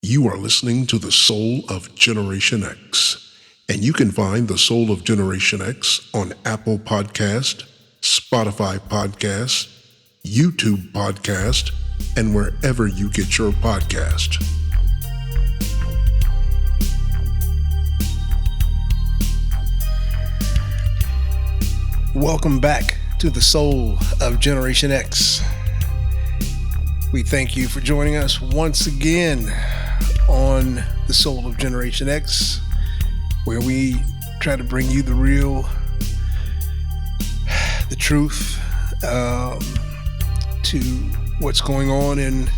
You are listening to The Soul of Generation X, and you can find The Soul of Generation X on Apple Podcast, Spotify Podcast, YouTube Podcast, and wherever you get your podcast. Welcome back to The Soul of Generation X. We thank you for joining us once again on The Soul of Generation X, where we try to bring you the real, the truth to what's going on in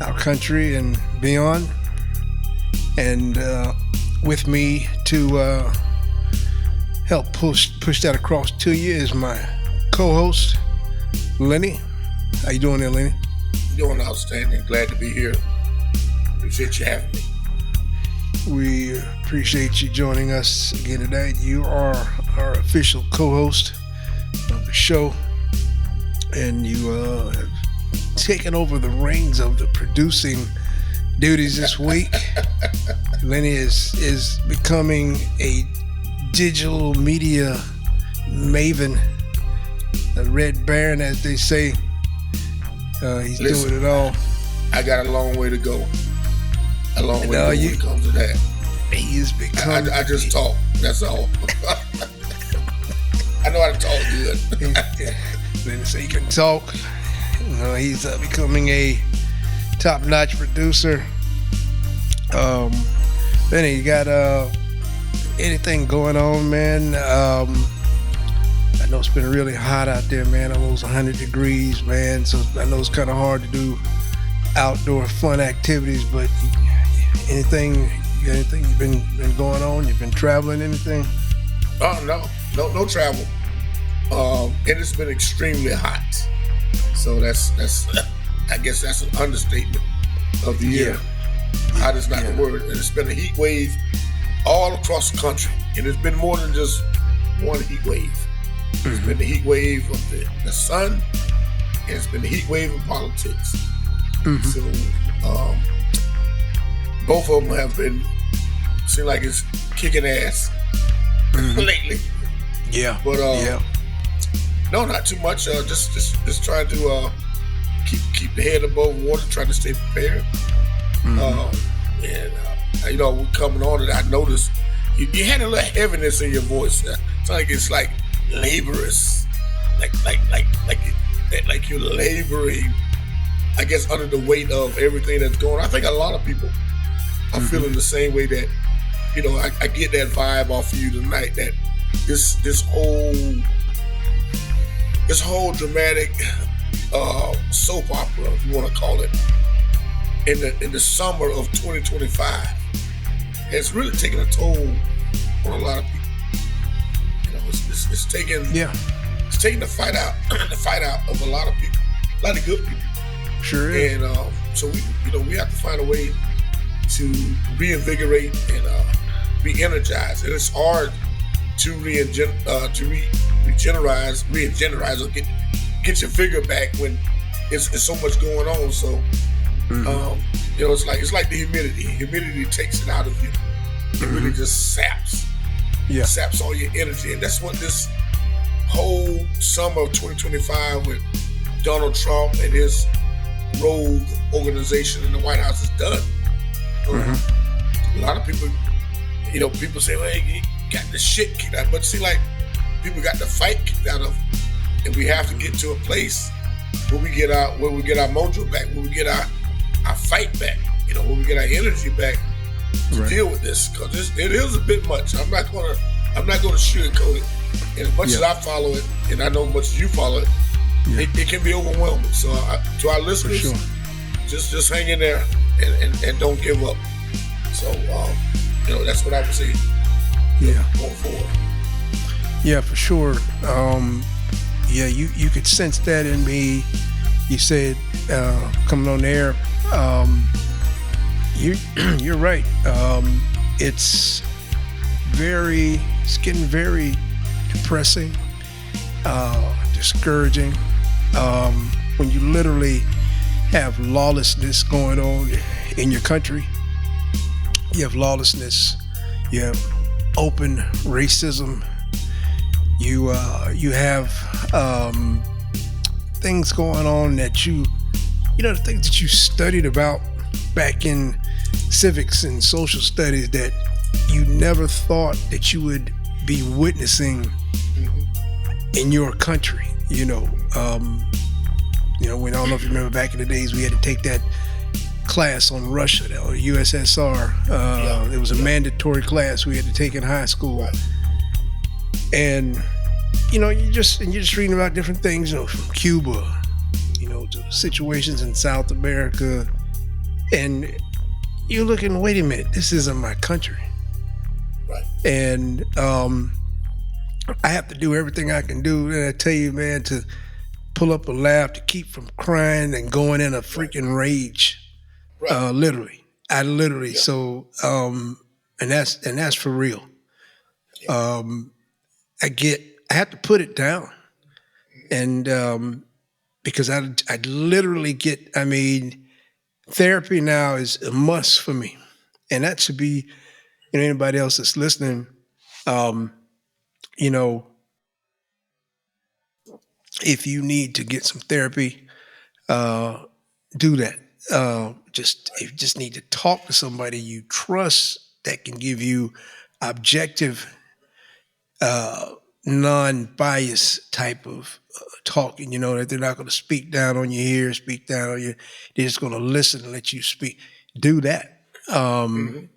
our country and beyond. And with me to help push that across to you is my co-host, Lenny. How you doing there, Lenny? Doing outstanding. Glad to be here. Appreciate you having me. We appreciate you joining us again today. You are our official co-host of the show, and you have taken over the reins of the producing duties this week. Lenny is becoming a digital media maven, a red baron, as they say. He's doing it all. I got a long way to go. A long way to go when it comes to that. He is becoming. I just talk. That's all. I know how to talk good. Then say he can talk. He's becoming a top-notch producer. Then you got anything going on, man? I know it's been really hot out there, man. Almost 100 degrees, man. So I know it's kind of hard to do outdoor fun activities, but anything you've been going on? You've been traveling, anything? Oh, no travel. And it's been extremely hot. So that's I guess that's an understatement of the year. Hot is not the word. And it's been a heat wave all across the country. And it's been more than just one heat wave. It's been the heat wave of the sun, and it's been the heat wave of politics. So both of them have been, seem like it's kicking ass lately. Yeah. But no, not too much. Just trying to keep the head above water, trying to stay prepared. We're coming on it. I noticed you had a little heaviness in your voice. It's like laborious, like you're laboring, I guess, under the weight of everything that's going on. I think a lot of people are feeling the same way. That I get that vibe off of you tonight. That this whole dramatic soap opera, if you want to call it, in the summer of 2025, has really taken a toll on a lot of people. It's taking the fight out of a lot of people, a lot of good people. Sure is. And so we have to find a way to reinvigorate and re-energize. And it's hard to re-energize or get your vigor back when it's so much going on. So it's like the humidity. Humidity takes it out of you. It really just saps all your energy. And that's what this whole summer of 2025 with Donald Trump and his rogue organization in the White House has done. A lot of people, people say, well, he got the shit kicked out. But see, like, people got the fight kicked out of, and we have to get to a place where we get our mojo back, where we get our fight back, where we get our energy back to deal with this, because it is a bit much. I'm not gonna sugarcoat it. And as much as I follow it, and I know as much as you follow it, it can be overwhelming. So to our listeners, just hang in there and don't give up. So that's what I would say. Going forward. Yeah, for sure. You could sense that in me. You said coming on air. You're right. It's getting very depressing, discouraging. When you literally have lawlessness going on in your country. You have lawlessness. You have open racism. You have things going on that the things that you studied about back in civics and social studies that you never thought that you would be witnessing in your country. When I don't know if you remember back in the days, we had to take that class on Russia or USSR. It was a mandatory class we had to take in high school. Right. And you're just reading about different things, from Cuba, to situations in South America, and you're looking, wait a minute, this isn't my country. Right. And I have to do everything I can do, and I tell you, man, to pull up a laugh, to keep from crying and going in a freaking rage. Right. Literally. So, and that's for real. Yeah. I have to put it down, and because I literally therapy now is a must for me, and that should be, anybody else that's listening, if you need to get some therapy, do that. You just need to talk to somebody you trust that can give you objective, non-biased type of talking, that they're not going to speak down on you here, speak down on you. They're just going to listen and let you speak. Do that.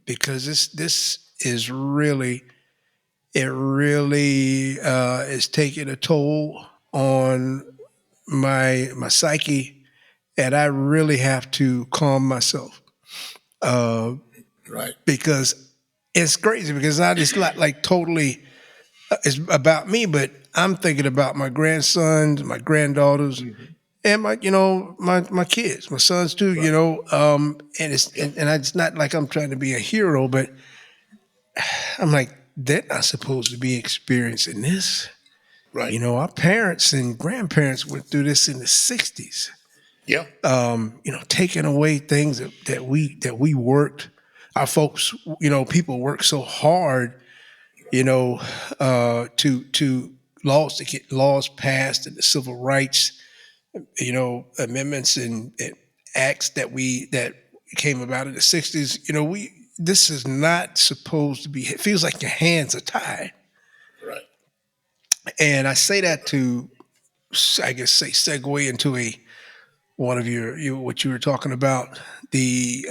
Because this is really, it really is taking a toll on my psyche, and I really have to calm myself. Right. Because it's crazy, because it's not like totally it's about me, but I'm thinking about my grandsons, my granddaughters, and my kids, my sons too. Right. And it's not like I'm trying to be a hero, but I'm like, they're not supposed to be experiencing this. Right. Our parents and grandparents went through this in the 60s. Yeah. Taking away things that we worked. Our folks, people worked so hard, to get laws passed, and the civil rights, amendments and acts that came about in the 60s. This is not supposed to be. It feels like your hands are tied. Right. And I say that to, I guess, segue into one of what you were talking about, the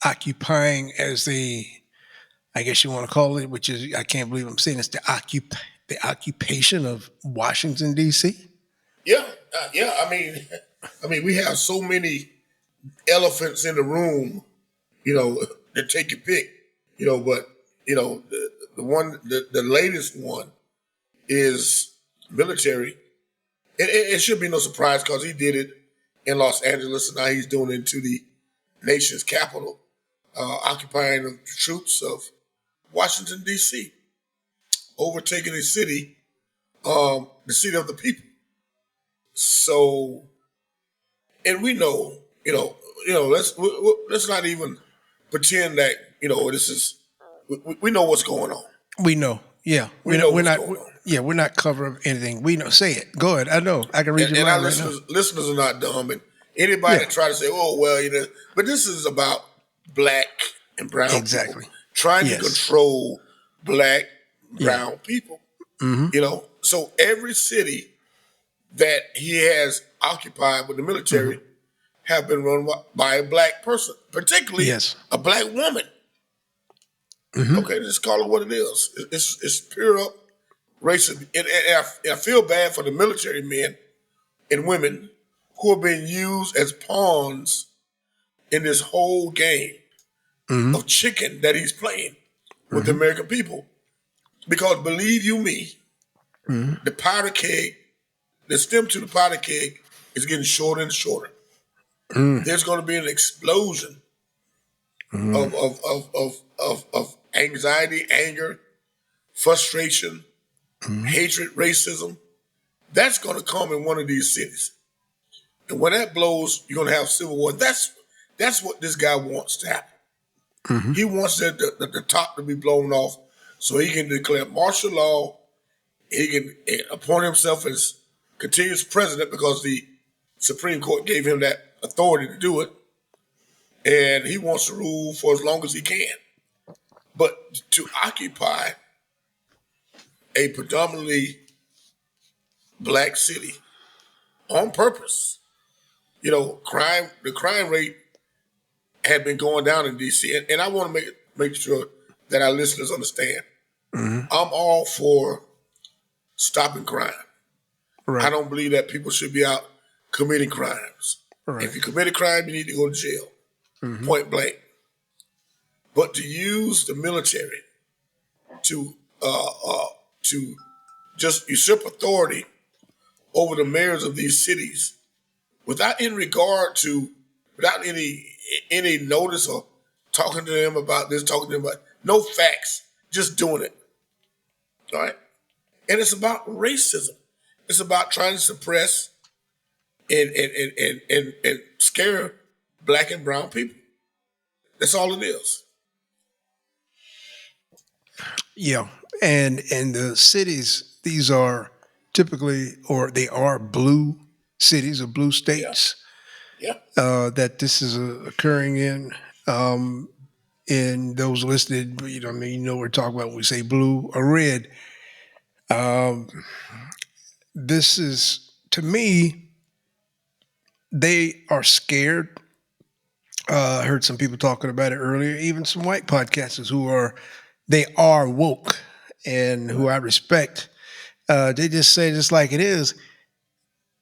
occupying as I guess you want to call it, which is, I can't believe I'm saying it's the occupation of Washington, D.C. Yeah. I mean, we have so many elephants in the room, that take your pick, but, the latest one is military. It should be no surprise, because he did it in Los Angeles, and now he's doing it to the nation's capital, occupying the troops of Washington, D.C., overtaking the city of the people. So, and we know, let's not even pretend that, this is, we know what's going on. We know, yeah. We're not covering anything. We know. Say it. Go ahead. I know. I can read your mind right now. Listeners are not dumb, and anybody that try to say, "Oh, well," but this is about black and brown people trying to control black, brown people. Mm-hmm. So every city that he has occupied with the military have been run by a black person, particularly a black woman. Mm-hmm. Okay, just call it what it is. It's pure up racism. And I feel bad for the military men and women who are being used as pawns in this whole game of chicken that he's playing with the American people. Because believe you me, the powder keg, the stem to the powder keg is getting shorter and shorter. There's going to be an explosion of anxiety, anger, frustration, hatred, racism. That's going to come in one of these cities. And when that blows, you're going to have civil war. That's That's what this guy wants to happen. Mm-hmm. He wants the top to be blown off so he can declare martial law. He can appoint himself as continuous president because the Supreme Court gave him that authority to do it. And he wants to rule for as long as he can. But to occupy a predominantly black city on purpose, the crime rate had been going down in D.C. And I want to make sure that our listeners understand. Mm-hmm. I'm all for stopping crime. Right. I don't believe that people should be out committing crimes. Right. If you commit a crime, you need to go to jail, point blank. But to use the military to just usurp authority over the mayors of these cities without any notice or talking to them about this, talking to them about no facts, just doing it. All right? And it's about racism. It's about trying to suppress and scare black and brown people. That's all it is. Yeah. And the cities, these are typically, or they are blue cities or blue states. Yeah. That this is occurring in. And those listed, we're talking about when we say blue or red. This is, to me, they are scared. I heard some people talking about it earlier, even some white podcasters they are woke and who I respect. They just say just like it is.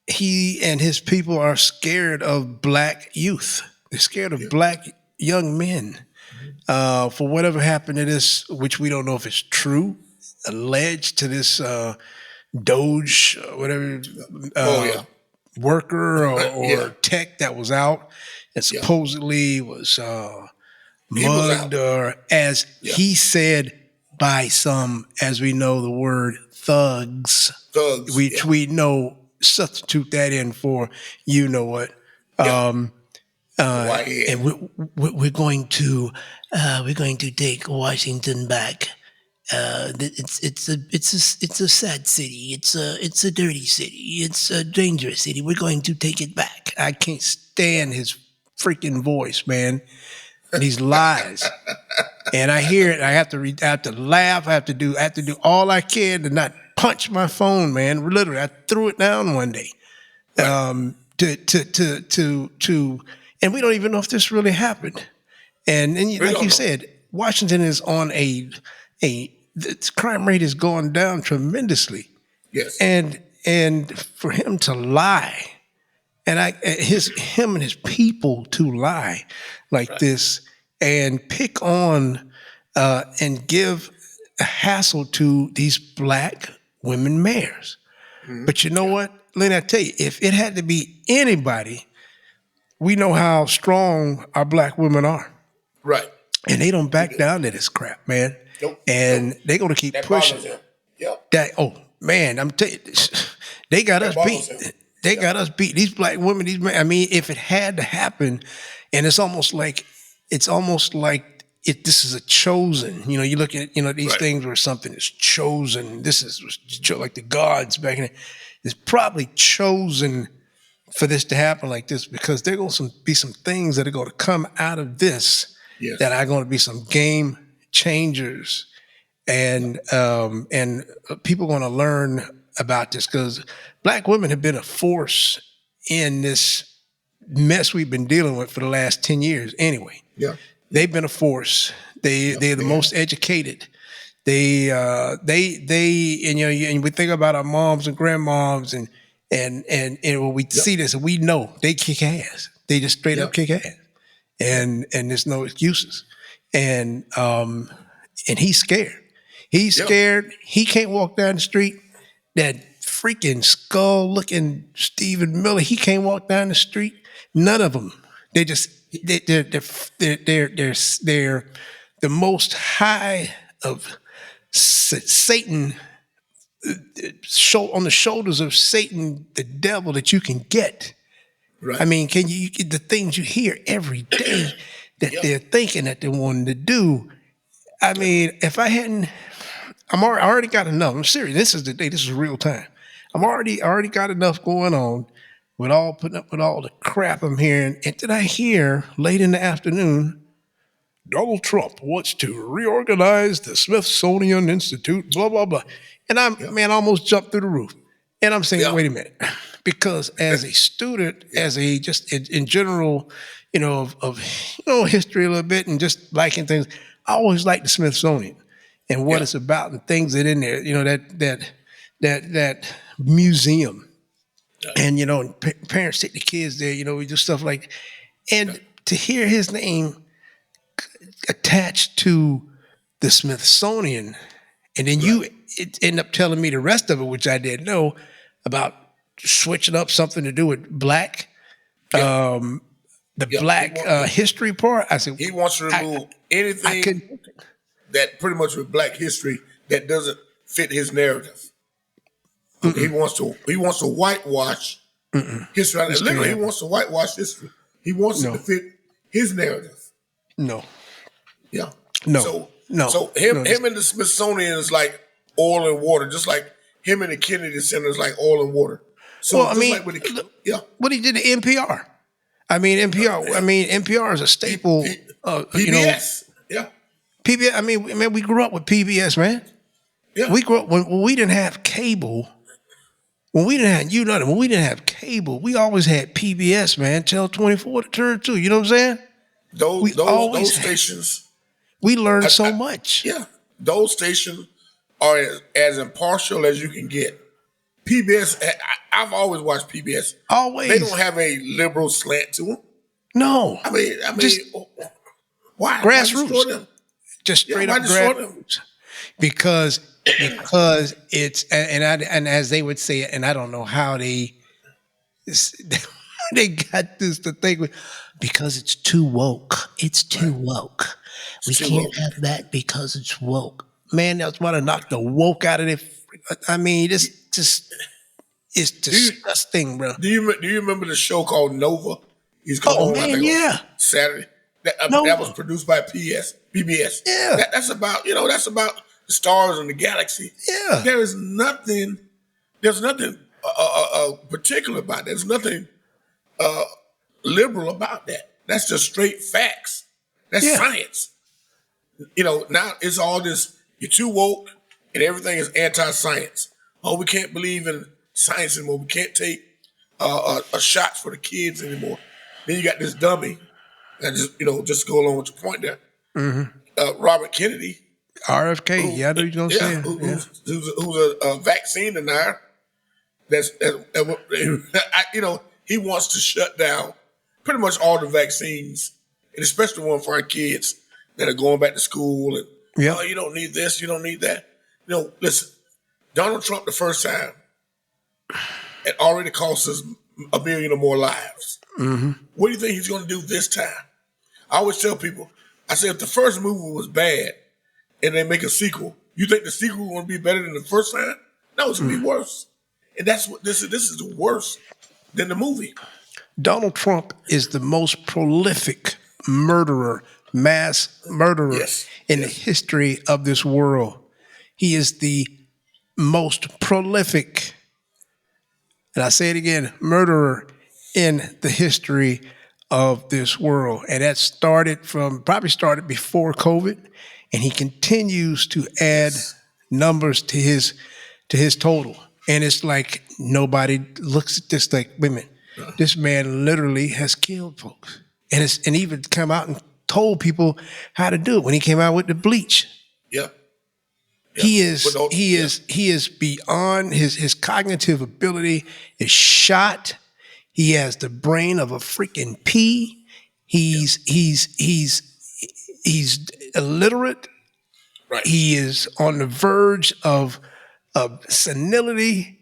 He and his people are scared of black youth. They're scared of black young men. For whatever happened to this, which we don't know if it's true, alleged to this Doge, whatever, worker or tech that was out and supposedly was mugged, or as he said by some, as we know the word thugs, which we know, substitute that in for you know what. And we're going to take Washington back. It's a sad city. It's a dirty city. It's a dangerous city. We're going to take it back. I can't stand his freaking voice, man. These lies. And I hear it. I have to laugh. I have to do all I can to not punch my phone, man. Literally, I threw it down one day. And we don't even know if this really happened. And like you said, Washington is on the crime rate is going down tremendously. Yes. And for him to lie, and him and his people to lie like this and pick on and give a hassle to these black women mayors. Mm-hmm. But you know what? Let me tell you, if it had to be anybody, we know how strong our black women are. Right. And they don't back down to this crap, man. Nope. And they're going to keep pushing. Yep. I'm telling you, they got us beat. They got us beat. These black women, these men, if it had to happen, and it's almost like this is a chosen. You look at these things where something is chosen. This is like the gods back in it. It's probably chosen for this to happen like this because there are going to be some things that are going to come out of this that are going to be some game changers, and people are going to learn about this because black women have been a force in this mess we've been dealing with for the last 10 years. Anyway, they've been a force. They're the most educated. And we think about our moms and grandmoms and when we see this and we know they kick ass. They just straight up kick ass. And there's no excuses. And he's scared. He's scared. He can't walk down the street. That freaking skull-looking Stephen Miller, he can't walk down the street. None of them. They're the most high of Satan, on the shoulders of Satan, the devil that you can get. Right. I mean, can you get the things you hear every day that they're thinking that they wanted to do? I mean, if I hadn't, I already got enough. I'm serious. This is the day. This is real time. I'm already got enough going on with putting up with all the crap I'm hearing. And then I hear late in the afternoon, Donald Trump wants to reorganize the Smithsonian Institute, blah, blah, blah. And I almost jumped through the roof. And I'm saying, wait a minute. Because as a student, as a just in general, of history a little bit and just liking things, I always liked the Smithsonian and what it's about and things that in there, that museum. And, parents take the kids there, we do stuff like, and to hear his name attached to the Smithsonian, and then you end up telling me the rest of it, which I didn't know, about switching up something to do with black, black history part. I said he wants to remove anything that pretty much with black history that doesn't fit his narrative. He wants to whitewash history. Literally, he wants to whitewash history. He wants it to fit his narrative. No. Yeah. No. So him and the Smithsonian is like oil and water, just like him and the Kennedy Center is like oil and water. So well, I mean, what he did to NPR. I mean, NPR is a staple. PBS. PBS. I mean, we grew up with PBS, man. Yeah. We grew up when we didn't have cable. When we didn't have cable, we always had PBS, man. Channel 24 to turn 2. You know what I'm saying? Those stations. We learned so much. Yeah. Those stations are as impartial as you can get. PBS, I've always watched PBS. Always. They don't have a liberal slant to them. No. I mean, why? Grassroots. Why them? Just straight up grassroots. Because it's and as they would say it, and I don't know how they got this to think with, because it's too woke. It's too woke. We can't have that because it's woke. Man, that's why to knock the woke out of it. I mean, it's disgusting, bro. Do you remember the show called Nova? He's called Saturday. That was produced by PBS. Yeah, that's about the stars and the galaxy. Yeah, there's nothing particular about that. There's nothing liberal about that. That's just straight facts. That's science. Now it's all this. You're too woke, and everything is anti-science. Oh, we can't believe in science anymore. We can't take a shot for the kids anymore. Then you got this dummy, and just go along with your point there. Mm-hmm. Robert Kennedy, RFK. I know you're gonna say who's a vaccine denier. He wants to shut down pretty much all the vaccines, and especially the one for our kids that are going back to school. And you don't need this, you don't need that. Listen, Donald Trump the first time, it already cost us 1 million or more lives. Mm-hmm. What do you think he's going to do this time? I always tell people, I say, if the first movie was bad and they make a sequel, you think the sequel going to be better than the first time? No, it's going to be worse. And that's what this is worse than the movie. Donald Trump is the most prolific mass murderer in the history of this world. He is the most prolific, and I say it again, murderer in the history of this world. And that probably started before COVID, and he continues to add numbers to his total. And it's like nobody looks at this like, wait a minute, this man literally has killed folks. And even come out and told people how to do it when he came out with the bleach. Yeah. He is beyond his cognitive ability is shot. He has the brain of a freaking pea. He's illiterate. Right. He is on the verge of senility.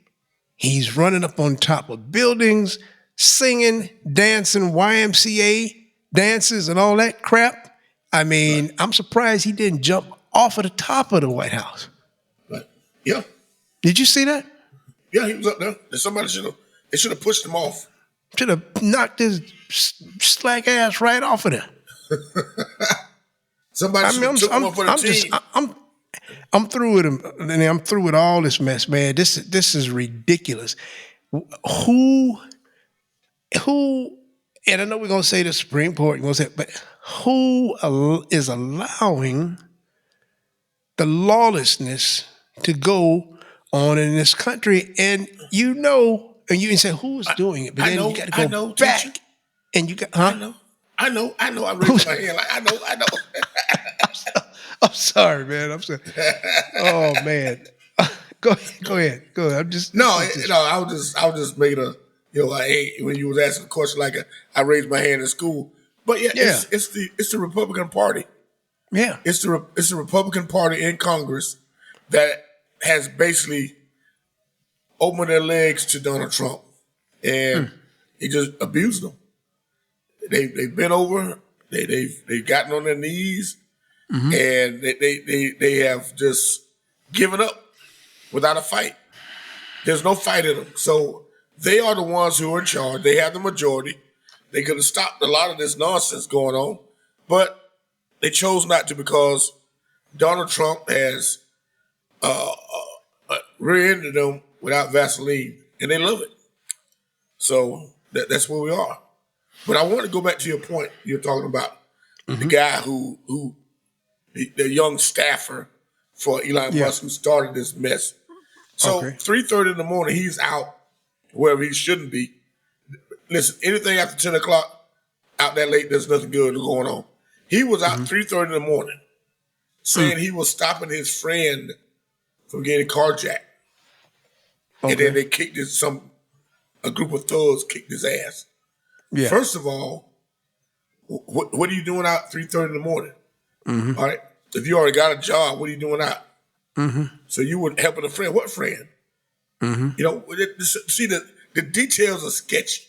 He's running up on top of buildings, singing, dancing, YMCA dances and all that crap. I mean, I'm surprised he didn't jump off of the top of the White House. Right. Yeah. Did you see that? Yeah, he was up there. Somebody should have pushed him off. Should have knocked his slack ass right off of there. Somebody should have took one for the team. I'm through with him. I'm through with all this mess, man. This is ridiculous. Who? And I know we're gonna say the Supreme Court, but who is allowing the lawlessness to go on in this country? And you say who's doing it? But then you got to go back, teacher. And you got, I know. I raised my hand like I know. I'm sorry, man. I'm sorry. Oh man, go ahead. I'm just I was just making a like, hey, when you was asking a question like I raised my hand in school, but it's the Republican Party. Yeah, it's the Republican Party in Congress that has basically opened their legs to Donald Trump, and he just abused them. They've been over. They've gotten on their knees. And they have just given up without a fight. There's no fight in them. So they are the ones who are in charge. They have the majority. They could have stopped a lot of this nonsense going on, but they chose not to because Donald Trump has rear-ended them without Vaseline, and they love it. So that's where we are. But I want to go back to your point. You're talking about the guy who the young staffer for Elon Musk who started this mess. So 3:30 in the morning, he's out wherever he shouldn't be. Listen, anything after 10 o'clock, out that late, there's nothing good going on. He was out 3:30 in the morning saying he was stopping his friend from getting carjacked. And then they kicked a group of thugs kicked his ass. Yeah. First of all, what are you doing out 3:30 in the morning? All right. If you already got a job, what are you doing out? So you were helping a friend. What friend? See, the details are sketchy.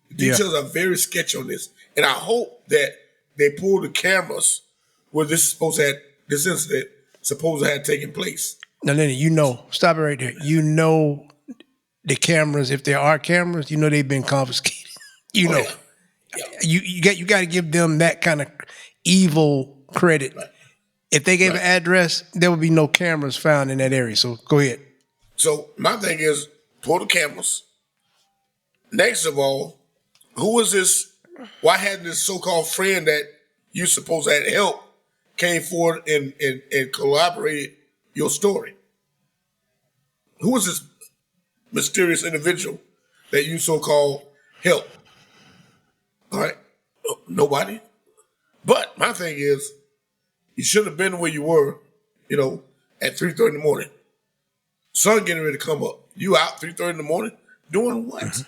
The details are very sketchy on this. And I hope that they pull the cameras where this incident supposed to have taken place. Now, Lenny, stop it right there. The cameras, if there are cameras, they've been confiscated. You got to give them that kind of evil credit. Right. If they gave an address, there would be no cameras found in that area. So go ahead. So my thing is, pull the cameras. Next of all, who was this? Why hadn't this so-called friend that you supposed to have help came forward and collaborated your story? Who was this mysterious individual that you so-called helped? All right, nobody. But my thing is, you should have been where you were, at 3:30 in the morning. Sun getting ready to come up. You out 3:30 in the morning doing what?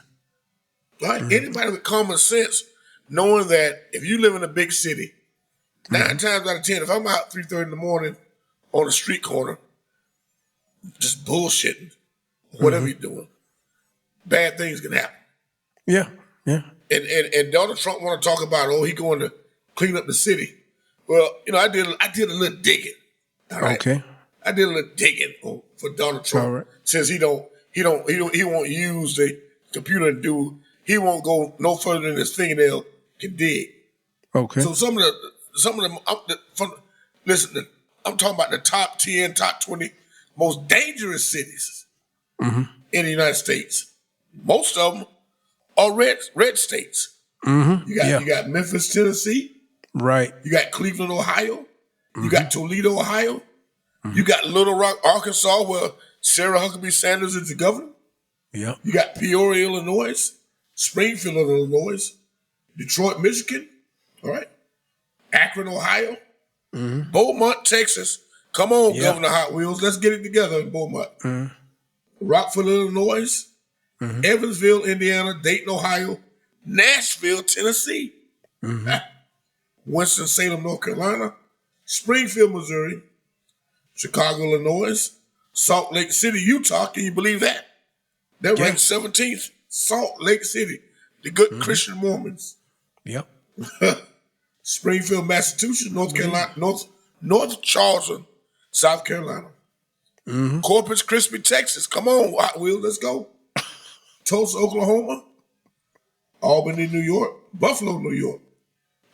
Right? Anybody with common sense, knowing that if you live in a big city, 9 times out of 10, if I'm out 3:30 in the morning on a street corner, just bullshitting, whatever you're doing, bad things can happen. Yeah. And Donald Trump want to talk about, he going to clean up the city. Well, I did a little digging. All right. Okay. I did a little digging for Donald Trump. Right. Since he won't use the computer and he won't go no further than his fingernail can dig. Okay. So some of them, listen, I'm talking about the top 10, top 20 most dangerous cities in the United States. Most of them are red states. You got Memphis, Tennessee. Right. You got Cleveland, Ohio. You got Toledo, Ohio. You got Little Rock, Arkansas, where Sarah Huckabee Sanders is the governor. Yeah. You got Peoria, Illinois. Springfield, Illinois. Detroit, Michigan. All right. Akron, Ohio. Beaumont, Texas. Come on, Governor Hot Wheels. Let's get it together in Beaumont. Rockville, Illinois. Evansville, Indiana. Dayton, Ohio. Nashville, Tennessee. Winston-Salem, North Carolina. Springfield, Missouri. Chicago, Illinois. Salt Lake City, Utah. Can you believe that? They're ranked 17th. Salt Lake City. The good Christian Mormons. Yep. Springfield, Massachusetts. North Carolina. North Charleston, South Carolina. Corpus Christi, Texas. Come on, Hot Wheels. Let's go. Tulsa, Oklahoma. Albany, New York, Buffalo, New York,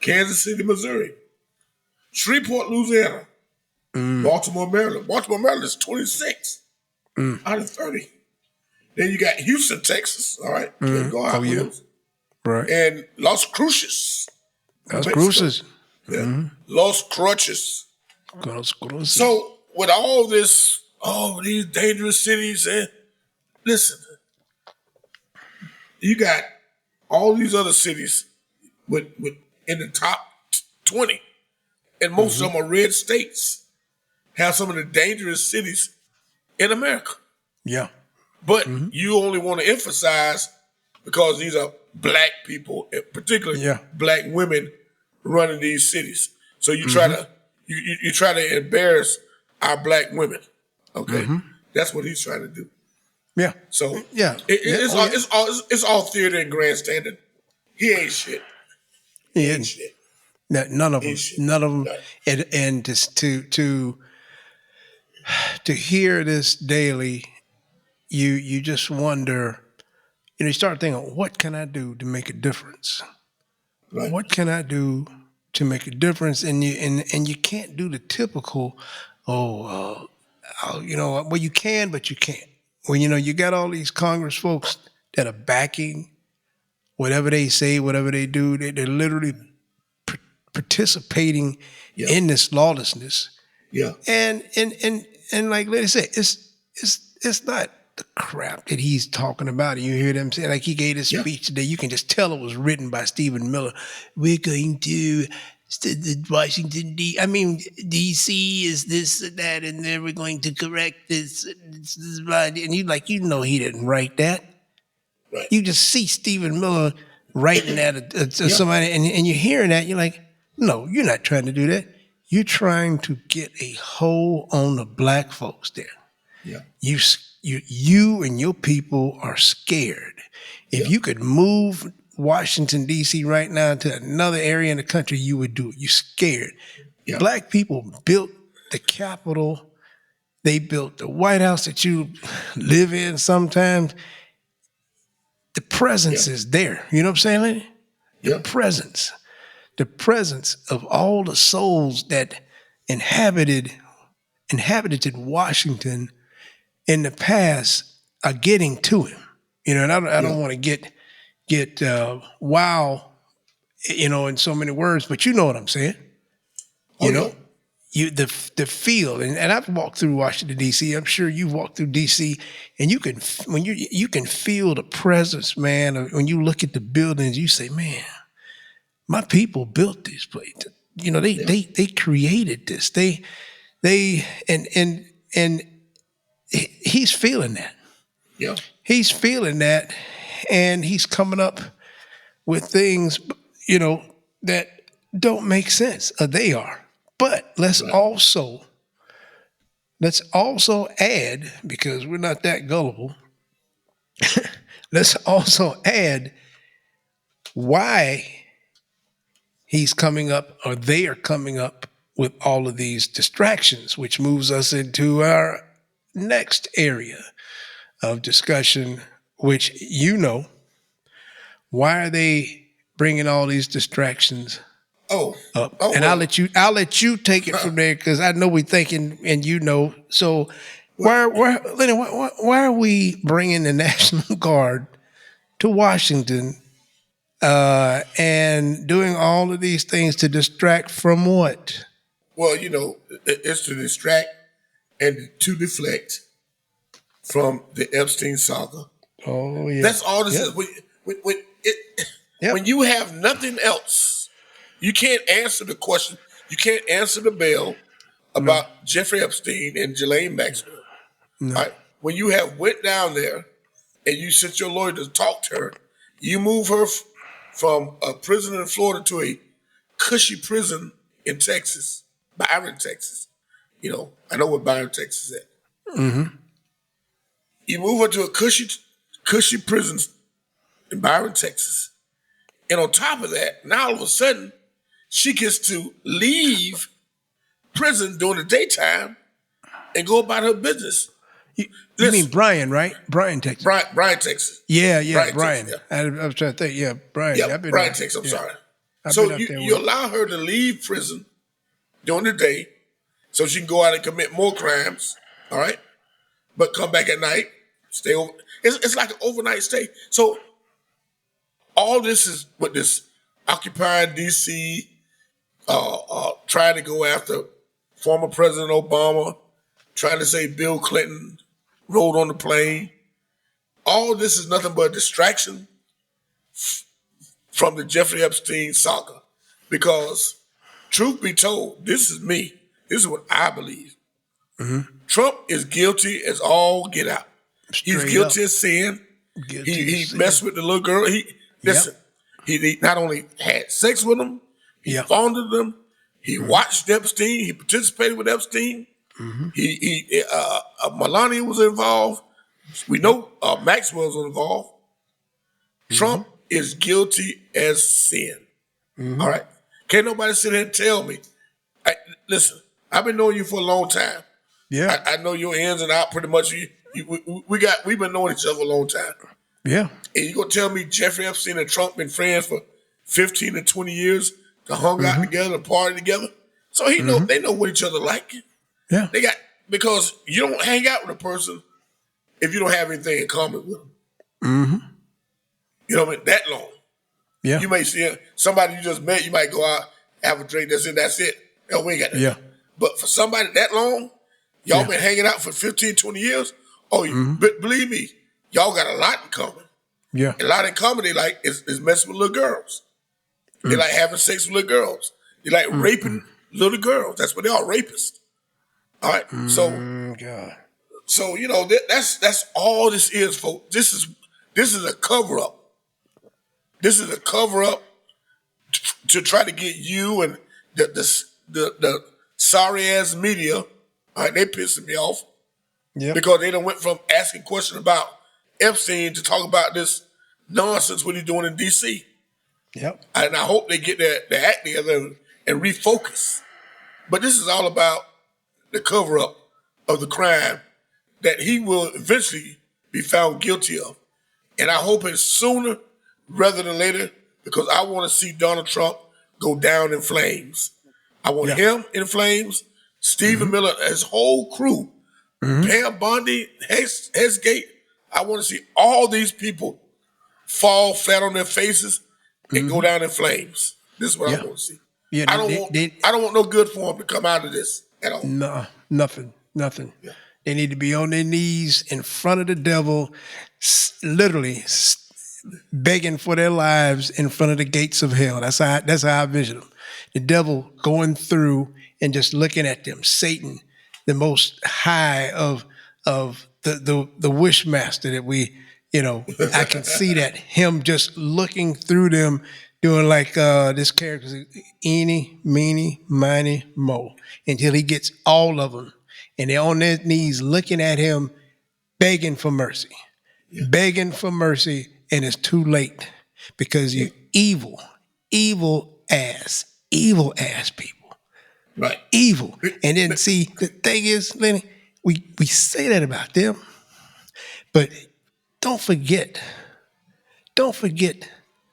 Kansas City, Missouri, Shreveport, Louisiana, Baltimore, Maryland. Baltimore, Maryland is 26 out of 30. Then you got Houston, Texas. All right. Go out, Right. And Las Cruces. Las Cruces. Yeah. Los Cruces. So with all this, all these dangerous cities, and listen, you got all these other cities with in the top 20, and most of them are red states, have some of the dangerous cities in America. Yeah. But you only want to emphasize because these are black people, particularly black women running these cities. So you try to you try to embarrass our black women. Okay, that's what he's trying to do. Yeah. So it's all theater and grandstanding. He ain't shit. He ain't shit. None of them. None of them. And just to hear this daily, you just wonder. You start thinking, what can I do to make a difference? Right. What can I do to make a difference? And you can't do the typical, well, you can, but you can't. Well, you got all these Congress folks that are backing whatever they say, whatever they do. They're literally participating in this lawlessness. Yeah. And like Lady said, it's not the crap that he's talking about. And you hear them say, like he gave this speech today, you can just tell it was written by Stephen Miller. We're going to Washington, D.C. is this and that, and then we're going to correct this. And he didn't write that. Right. You just see Stephen Miller writing that to somebody, and you're hearing that, you're like, no, you're not trying to do that. You're trying to get a hold on the black folks there. Yeah. You and your people are scared. If you could move Washington, D.C. right now to another area in the country, you would do it. You're scared. Yeah. Black people built the Capitol. They built the White House that you live in sometimes. The presence is there. You know what I'm saying, lady? Yeah. The presence of all the souls that inhabited Washington in the past are getting to him. And I don't want to get wow, in so many words, but you know what I'm saying. The field, and I've walked through Washington D.C. I'm sure you've walked through D.C. and you can feel the presence, man. When you look at the buildings, you say, man, my people built this place. They created this. And he's feeling that. Yeah, he's feeling that. And he's coming up with things, that don't make sense. They are. But let's also add, because we're not that gullible, let's also add why he's coming up, or they are coming up with all of these distractions, which moves us into our next area of discussion, which why are they bringing all these distractions up? And I'll let you take it from there, because I know we're thinking, and So Lenny, why are we bringing the National Guard to Washington and doing all of these things to distract from what? Well, it's to distract and to deflect from the Epstein saga. Oh, yeah. That's all this is. When you have nothing else, you can't answer the question. You can't answer the bell about Jeffrey Epstein and Ghislaine Maxwell. No. Right? When you have went down there and you sent your lawyer to talk to her, you move her from a prison in Florida to a cushy prison in Texas, Byron, Texas. I know what Byron, Texas is at. Mm-hmm. You move her to a cushy prison in Byron, Texas. And on top of that, now all of a sudden, she gets to leave prison during the daytime and go about her business You mean Bryan, right? Bryan, Texas. Bryan, Texas. Yeah, Bryan. Texas, yeah. I was trying to think. Yeah, Bryan. Yeah, Bryan, Texas. I'm sorry. So you allow her to leave prison during the day so she can go out and commit more crimes, all right? But come back at night, stay over. It's like an overnight stay. So all this is what this occupying D.C., trying to go after former President Obama, trying to say Bill Clinton rode on the plane. All this is nothing but a distraction from the Jeffrey Epstein saga. Because, truth be told, this is me. This is what I believe. Mm-hmm. Trump is guilty as all get out. He's guilty as sin. He messed with the little girl. He not only had sex with him, he fondled them. He watched Epstein. He participated with Epstein. Mm-hmm. Melania was involved. We know Maxwell was involved. Mm-hmm. Trump is guilty as sin. Mm-hmm. All right. Can't nobody sit here and tell me. Listen, I've been knowing you for a long time. Yeah. I know your ins and outs pretty much. We've been knowing each other a long time. Yeah. And you gonna tell me Jeffrey Epstein and Trump been friends for 15 to 20 years, to hung out together, to party together. So they know what each other like. Yeah. Because you don't hang out with a person if you don't have anything in common with them. Mm-hmm. You know what I mean? That long. Yeah. You may see somebody you just met, you might go out, have a drink, that's it. Hell, we ain't got that. Yeah. But for somebody that long, y'all been hanging out for 15, 20 years, believe me, y'all got a lot in common. Yeah. A lot in common they like is messing with little girls. They like having sex with little girls. They like raping little girls. That's what they are, rapists. All right. So that's all this is, folks. This is a cover up. This is a cover up to try to get you and the sorry ass media. All right, they pissing me off. Yeah. Because they done went from asking questions about Epstein to talk about this nonsense what he's doing in D.C. Yep. And I hope they get their act together and refocus. But this is all about the cover-up of the crime that he will eventually be found guilty of. And I hope it's sooner rather than later, because I want to see Donald Trump go down in flames. I want him in flames, Stephen Miller, his whole crew, Pam Bondi, Hesgate. I want to see all these people fall flat on their faces and go down in flames. This is what I want to see. Yeah, I don't want no good for them to come out of this at all. No, nothing. Yeah. They need to be on their knees in front of the devil, literally begging for their lives in front of the gates of hell. That's how I vision them. The devil going through and just looking at them. Satan, the most high of the wishmaster that we, I can see that, him just looking through them, doing like this character, eeny, meeny, miny, mo, until he gets all of them. And they're on their knees looking at him, begging for mercy. Begging for mercy, and it's too late because you're evil ass people. Right. Evil. And then see, the thing is, Lenny, we say that about them, but don't forget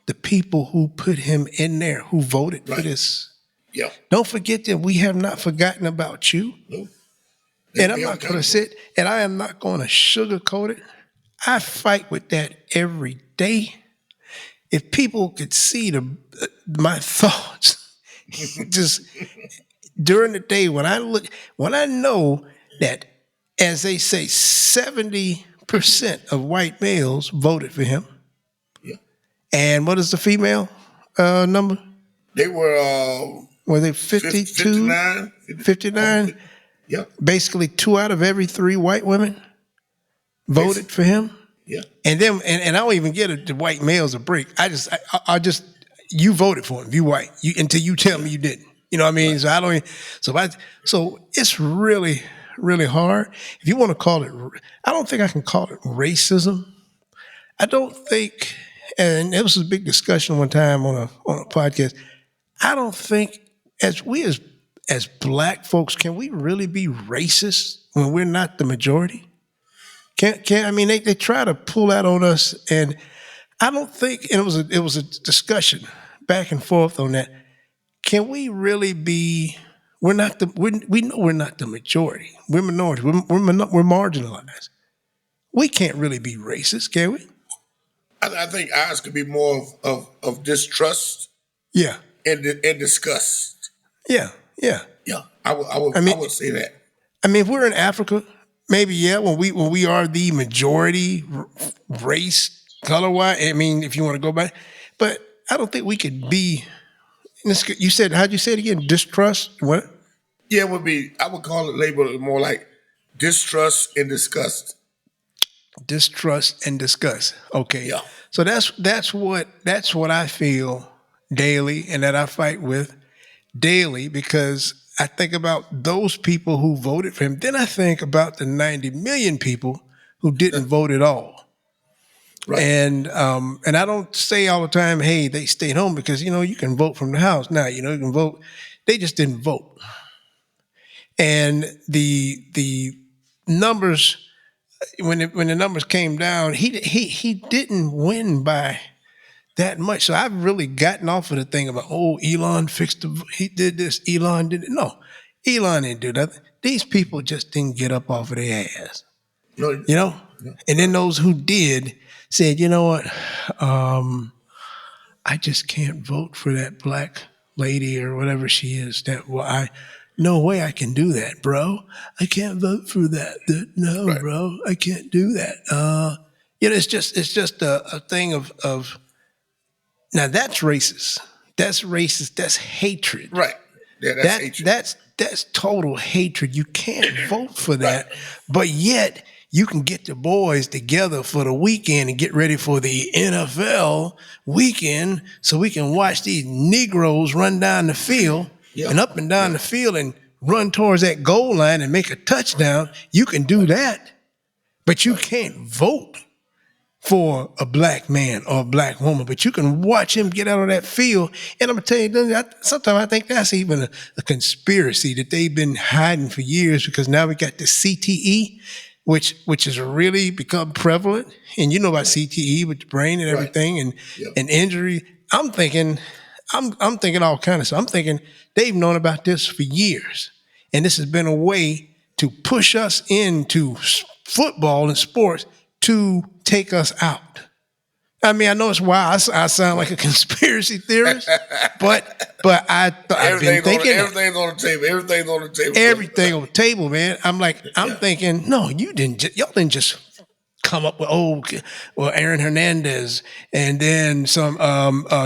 the people who put him in there, who voted for this. Yeah. Don't forget that we have not forgotten about you. No. And I'm not going to sit, and I am not going to sugarcoat it. I fight with that every day. If people could see my thoughts, just during the day when I know that, as they say, 70% of white males voted for him. Yeah. And what is the female number? They were they 52? 59? Yeah. Basically 2 out of every 3 white women voted for him. Yeah. And then and I don't even get the white males a break. I just you voted for him, you white. Until you tell me you didn't. You know what I mean? Right. So it's really, really hard. If you want to call it, I don't think I can call it racism. I don't think, and it was a big discussion one time on a podcast. I don't think as Black folks, can we really be racist when we're not the majority? I mean, they try to pull that on us, and I don't think, and it was a discussion back and forth on that. Can we really be? We know we're not the majority. We're minority. We're marginalized. We can't really be racist, can we? I think ours could be more of distrust. Yeah. And disgust. Yeah. Yeah. Yeah. I would say that. I mean, if we're in Africa, maybe when we are the majority race, color-wise. I mean, if you want to go back, but I don't think we could be. You said, how'd you say it again? Distrust? What? Yeah, it would be. I would call it labeled more like distrust and disgust. Distrust and disgust. Okay. Yeah. So that's what I feel daily, and that I fight with daily, because I think about those people who voted for him. Then I think about the 90 million people who didn't vote at all. Right. And I don't say all the time, hey, they stayed home, because you can vote from the house. Now you can vote. They just didn't vote. And the numbers, when the numbers came down, he didn't win by that much. So I've really gotten off of the thing about, Elon he did this, Elon did it. No, Elon didn't do nothing. These people just didn't get up off of their ass. No. And then those who did said, you know what, I just can't vote for that black lady or whatever she is. No way I can do that, bro. I can't vote for that. No, right. Bro, I can't do that. It's just a thing of now that's racist. That's racist. That's hatred. Right. Yeah, that's hatred. That's total hatred. You can't vote for that, but yet you can get the boys together for the weekend and get ready for the NFL weekend so we can watch these Negroes run down the field. Yep. And up and down the field and run towards that goal line and make a touchdown. You can do that, but you can't vote for a black man or a black woman. But you can watch him get out of that field. And I'm going to tell you, sometimes I think that's even a conspiracy that they've been hiding for years, because now we got the CTE, which has really become prevalent. And you know about CTE with the brain and everything, and injury. I'm thinking all kinds of stuff. I'm thinking they've known about this for years. And this has been a way to push us into football and sports to take us out. I mean, I know it's wild. I sound like a conspiracy theorist, but I've been thinking everything's on the table. Everything's on the table. Everything on the table, man. I'm thinking, no, y'all didn't just come up with Aaron Hernandez and then some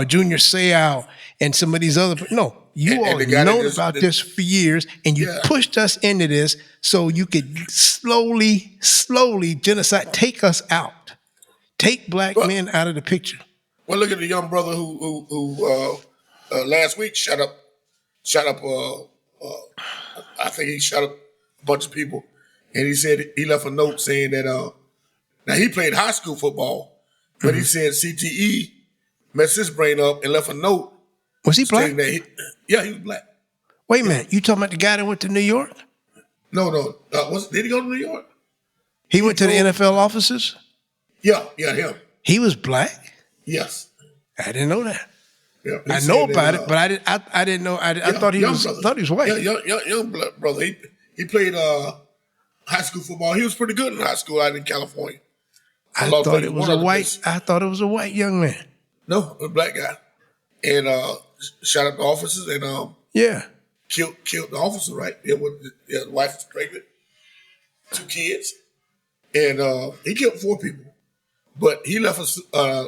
Junior Seau and some of these other. No, you all known about this for years, and you pushed us into this so you could slowly genocide, take us out. Take black men out of the picture. Well, look at the young brother who last week shot up. I think he shot up a bunch of people, and he said he left a note saying that. Now he played high school football, but he said CTE messed his brain up and left a note. Was he black? He was black. Wait a minute, you talking about the guy that went to New York? No. Did he go to New York? He went to the NFL offices? Yeah, him. He was black? Yes. I didn't know that. Yeah, I know about it, but I didn't know. I thought he was white. Young brother. He played high school football. He was pretty good in high school out in California. I thought it was a white young man. No, a black guy, and shot up the officers and killed the officer. Right, the wife was pregnant, 2 kids, and he killed 4 people. But he left a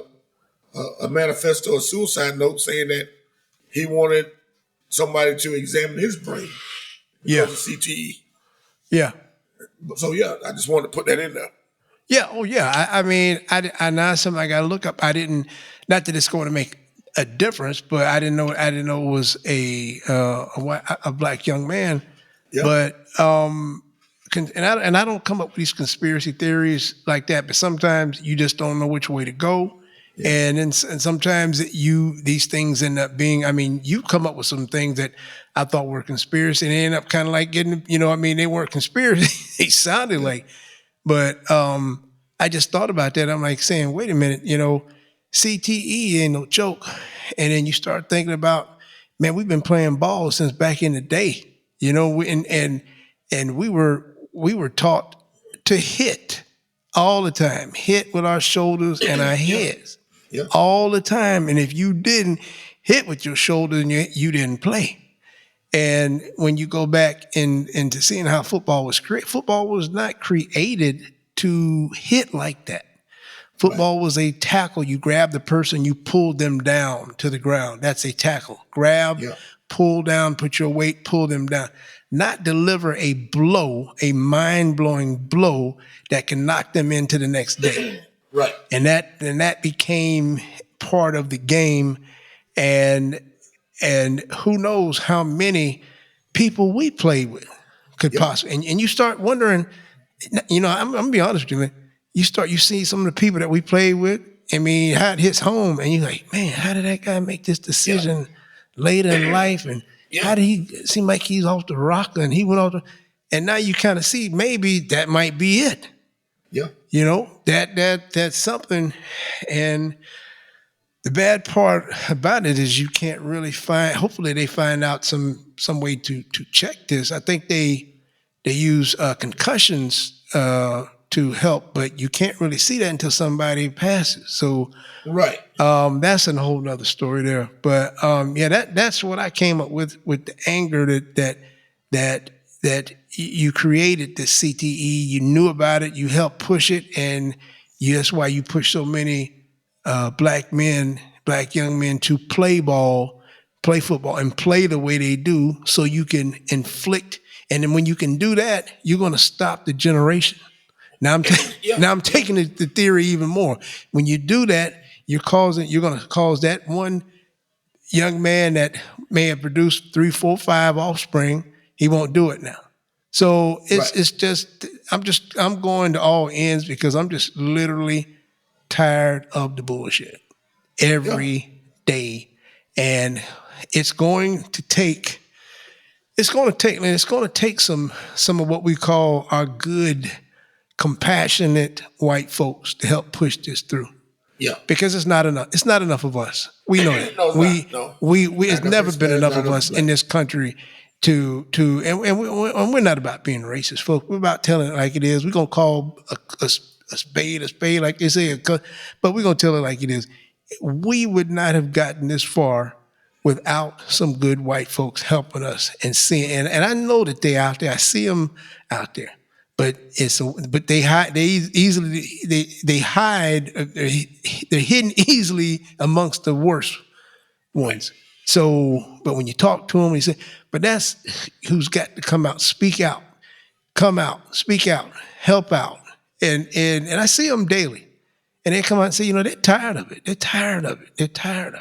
manifesto, a suicide note, saying that he wanted somebody to examine his brain because of CTE. Yeah. So I just wanted to put that in there. Yeah. Oh yeah. I mean, I now something I got to look up. I didn't. Not that it's going to make a difference, but I didn't know it was a black young man. Yeah. But and I don't come up with these conspiracy theories like that. But sometimes you just don't know which way to go. Yeah. And sometimes these things end up being. I mean, you come up with some things that I thought were conspiracy, and they end up kind of like getting. They weren't conspiracy. They sounded like But I just thought about that. I'm like saying, wait a minute, CTE ain't no joke. And then you start thinking about, man, we've been playing ball since back in the day, and we were taught to hit all the time, hit with our shoulders and our heads all the time. And if you didn't hit with your shoulders, you didn't play. And when you go back into seeing how football was created, football was not created to hit like that. Football was a tackle. You grab the person, you pull them down to the ground. That's a tackle. Grab, pull down, put your weight, pull them down. Not deliver a blow, a mind-blowing blow that can knock them into the next day. Right. And that became part of the game. And who knows how many people we played with could possibly. And you start wondering, I'm gonna be honest with you, man. You see some of the people that we played with. I mean, how it hits home, and you're like, man, how did that guy make this decision later in life? And how did he seem like he's off the rocker and he went off and now you kind of see maybe that might be it. Yeah. That's something. And the bad part about it is you can't really hopefully they find out some way to check this. I think they use concussions to help, but you can't really see that until somebody passes. So that's a whole nother story there. But that's what I came up with the anger that you created this CTE. You knew about it, you helped push it, and that's why you push so many black young men to play football, and play the way they do, so you can inflict. And then when you can do that, you're going to stop the generation. Now I'm taking the theory even more. When you do that, you're going to cause that one young man that may have produced 3, 4, 5 offspring. He won't do it now. So it's just I'm going to all ends because I'm just literally tired of the bullshit every day, and it's going to take some of what we call our good, compassionate white folks to help push this through. Yeah. Because it's not enough. It's not enough of us. We know that. It's never been enough of us in this country and we're not about being racist, folks. We're about telling it like it is. We're gonna call a spade like they say, but we're gonna tell it like it is. We would not have gotten this far without some good white folks helping us and seeing. And I know that they're out there. I see them out there. But they hide. They hide. They're hidden easily amongst the worst ones. So, but when you talk to them, you say, "But that's who's got to come out, speak out, speak out, help out." And I see them daily, and they come out and say, they're tired of it. They're tired of it.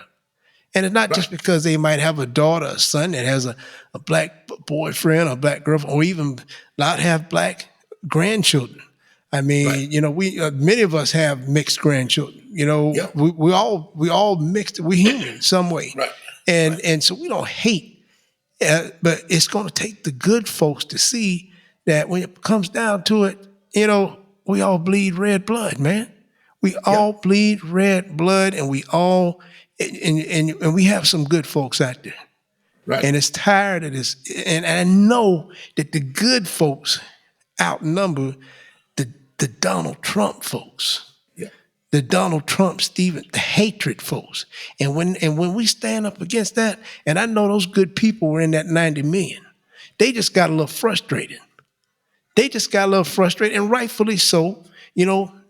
And it's not just because they might have a daughter, a son that has a black boyfriend or a black girlfriend, or even not have black grandchildren. I mean, we many of us have mixed grandchildren. We all mixed. We're human in some way, and so we don't hate. But it's going to take the good folks to see that when it comes down to it, we all bleed red blood, man. We all bleed red blood, and we all and we have some good folks out there. Right. And it's tired of this. And I know that the good folks outnumber the Donald Trump folks, the Donald Trump, the hatred folks. And when we stand up against that, and I know those good people were in that 90 million, they just got a little frustrated. And rightfully so.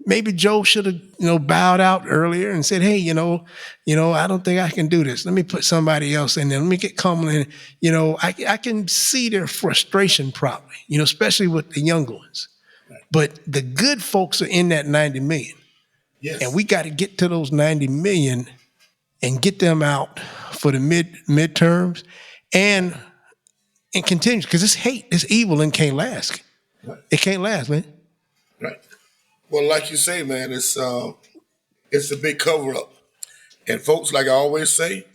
Maybe Joe should have, bowed out earlier and said, "Hey, I don't think I can do this. Let me put somebody else in there. Let me get Kamala in." I can see their frustration probably, especially with the younger ones. Right. But the good folks are in that 90 million. Yes. And we got to get to those 90 million and get them out for the midterms and continue, because it's hate, it's evil, and can't last. Right. It can't last, man. Right. Well, like you say, man, it's a big cover-up. And folks, like I always say,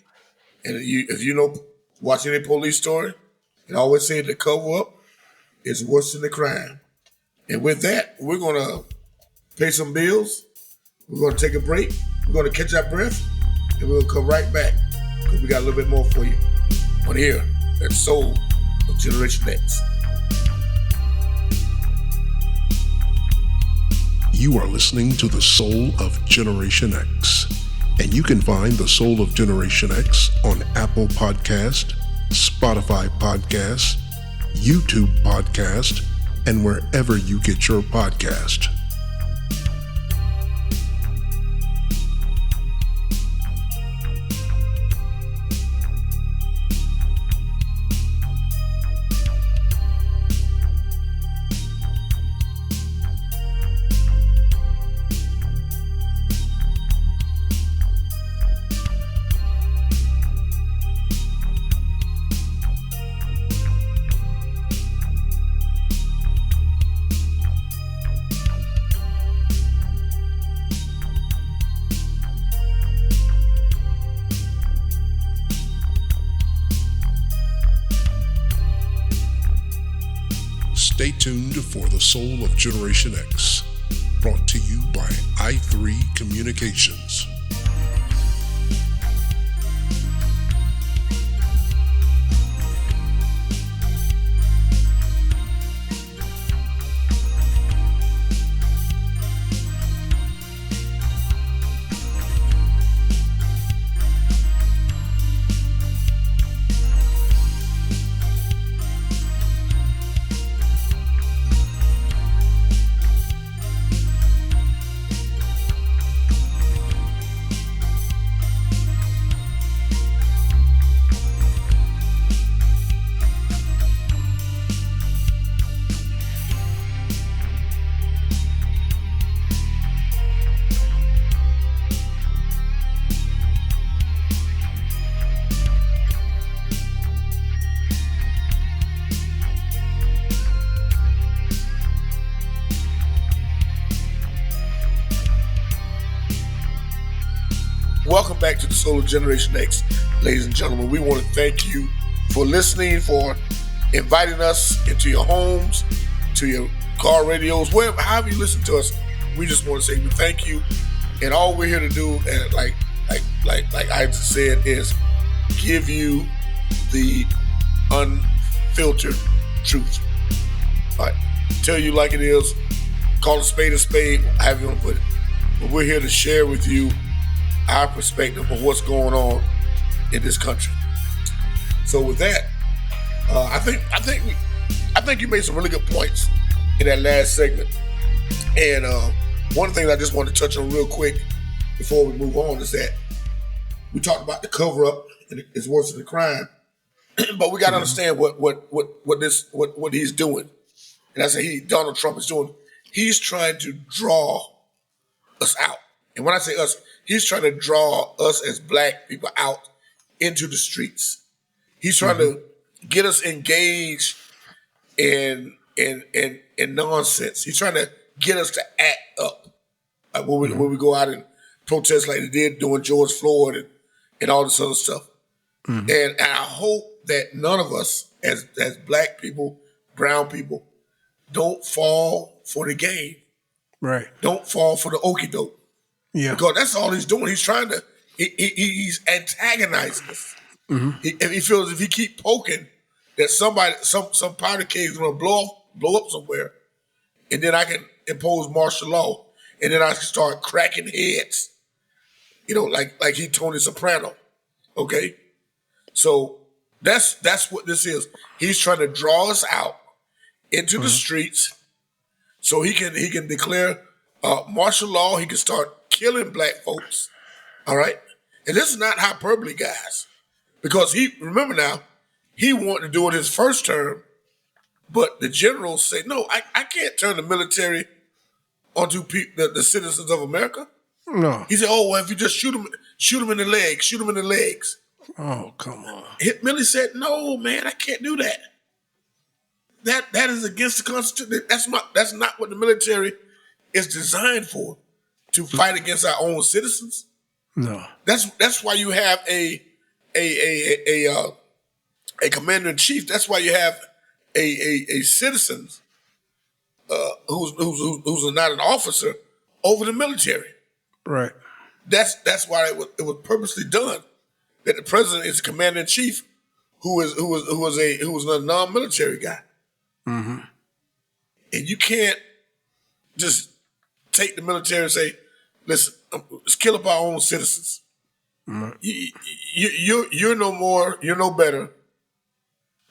and if watch any police story, I always say the cover-up is worse than the crime. And with that, we're going to pay some bills. We're going to take a break. We're going to catch our breath. And we're going to come right back because we got a little bit more for you on here at Soul of Generation X. You are listening to the Soul of Generation X, and you can find the Soul of Generation X on Apple Podcast, Spotify Podcast, YouTube Podcast, and wherever you get your podcast. Stay tuned for the Soul of Generation X, brought to you by I3 Communications. Welcome back to the Soul of Generation X, ladies and gentlemen. We want to thank you for listening, for inviting us into your homes, to your car radios, wherever, however you listen to us. We just want to say we thank you, and all we're here to do, and like I just said, is give you the unfiltered truth. All right, tell you like it is, call a spade, however you want to put it. But we're here to share with you our perspective of what's going on in this country. So with that, I think you made some really good points in that last segment. And one thing I just want to touch on real quick before we move on is that we talked about the cover up and it's worse than the crime, but we got to understand what he's doing. And I say Donald Trump is doing. He's trying to draw us out. And when I say us, he's trying to draw us as black people out into the streets. He's trying to get us engaged in nonsense. He's trying to get us to act up. Like when we go out and protest like they did doing George Floyd and all this other stuff. And I hope that none of us as black people, brown people, don't fall for the game. Right. Don't fall for the okie doke. Yeah. Because that's all he's doing. He's trying to, he's antagonizing us. If he feels if he keep poking that somebody, some powder keg is going to blow up somewhere, and then I can impose martial law, and then I can start cracking heads, like he Tony Soprano. Okay, so that's what this is. He's trying to draw us out into the streets, so he can declare martial law. He can start killing black folks. All right, and this is not hyperbole, guys, because remember now, he wanted to do it his first term, but the generals say, no, I can't turn the military onto the citizens of America. No. He said, oh, well, if you just shoot them in the legs. Oh, come on. Milley said, no, man, I can't do that. That is against the Constitution. That's not what the military is designed for, to fight against our own citizens. No. That's why you have a commander in chief. That's why you have a citizens who's not an officer over the military. Right. That's why it was purposely done. That the president is the commander in chief, who was a non-military guy. Mm-hmm. And you can't just take the military and say, "Listen, let's kill up our own citizens." Mm-hmm. You're no more. You're no better.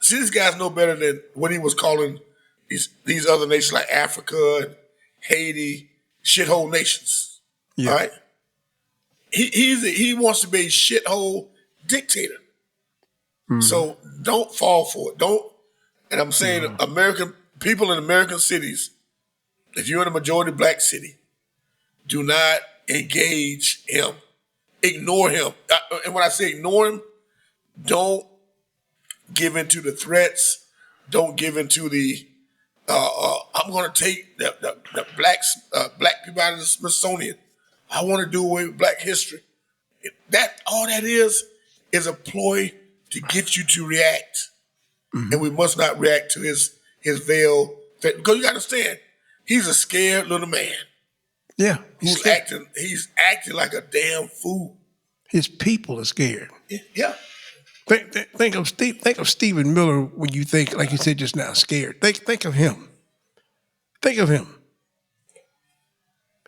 See, this guy's no better than what he was calling these other nations like Africa and Haiti, shithole nations. Yeah. All right. He wants to be a shithole dictator. Mm-hmm. So don't fall for it. Don't. And I'm saying American people in American cities, if you're in a majority black city, do not engage him. Ignore him. And when I say ignore him, don't give in to the threats. Don't give in to the I'm going to take the black people out of the Smithsonian. I want to do away with black history. All that is a ploy to get you to react. Mm-hmm. And we must not react to his veil. Because you got to understand, he's a scared little man. Yeah. He's acting like a damn fool. His people are scared. Yeah. Think of Stephen Miller when you think, like you said just now, scared. Think of him. Think of him.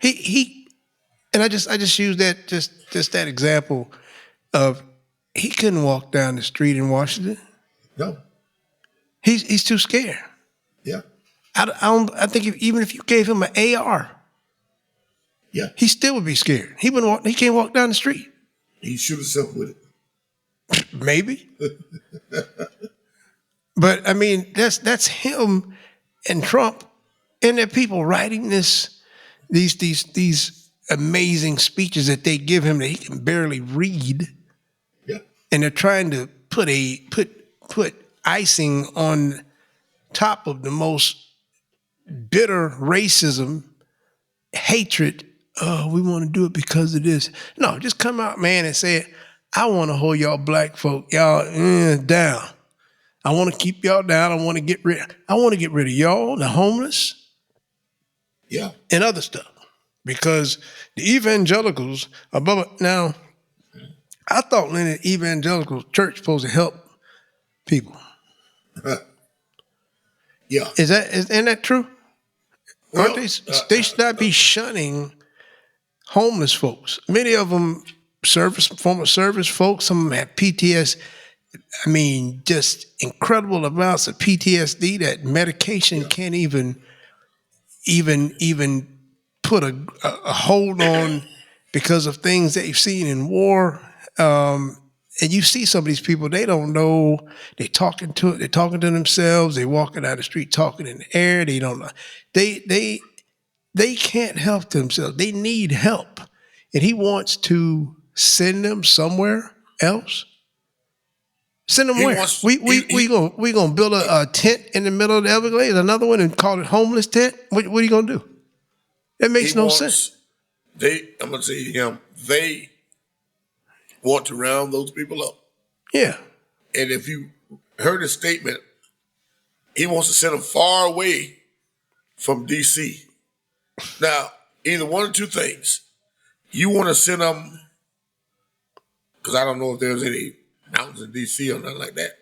He and I just use that just that example of he couldn't walk down the street in Washington. No. He's too scared. Yeah. I think even if you gave him an AR, yeah, he still would be scared. He can't walk down the street. He'd shoot himself with it. Maybe. But I mean, that's him and Trump and their people writing these amazing speeches that they give him that he can barely read. Yeah. And they're trying to put icing on top of the most bitter racism, hatred. Oh, we want to do it because of this. No, just come out, man, and say, I want to hold y'all black folk, y'all down. I want to keep y'all down. I want to get rid of y'all, the homeless, yeah, and other stuff. Because the evangelicals above it. Now, I thought in the evangelical church supposed to help people. Yeah. Isn't that true? Well, they should not be shunning homeless folks. Many of them former service folks. Some of them have PTSD. I mean, just incredible amounts of PTSD that medication can't even put a hold on because of things they've seen in war. And you see some of these people, they don't know. They're talking to themselves. They're walking down the street talking in the air. They don't know. They can't help themselves. They need help. And he wants to send them somewhere else. Send them where? We gonna build a tent in the middle of the Everglades, another one, and call it homeless tent? What are you gonna do? That makes no sense. I'm gonna say him, they want to round those people up. Yeah. And if you heard his statement, he wants to send them far away from D.C. Now, either one or two things. You want to send them, because I don't know if there's any mountains in D.C. or nothing like that.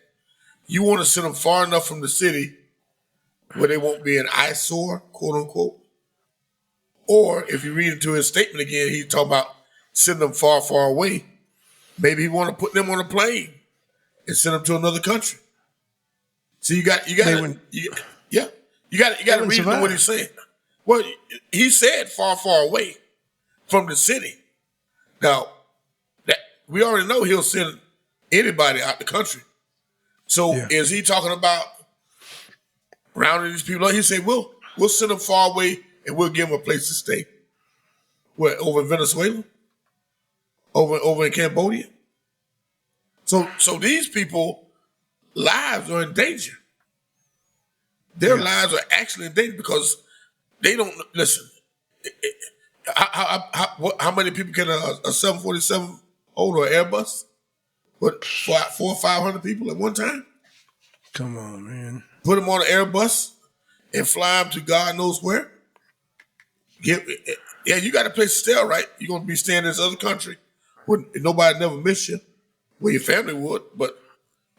You want to send them far enough from the city where they won't be an eyesore, quote unquote. Or if you read into his statement again, he's talking about sending them far, far away. Maybe he want to put them on a plane and send them to another country. So you got to read into what he's saying. Well, he said far, far away from the city. Now, we already know he'll send anybody out the country. So is he talking about rounding these people up? He said, we'll send them far away and we'll give them a place to stay. Where, over in Venezuela? Over in Cambodia? So these people, lives are in danger. Their lives are actually in danger because they don't, listen, how many people can a 747 hold, or Airbus? What, 400 or 500 people at one time? Come on, man. Put them on an Airbus and fly them to God knows where. Yeah, you got a place to stay, all right? You're going to be staying in this other country where nobody never miss you, where your family would, but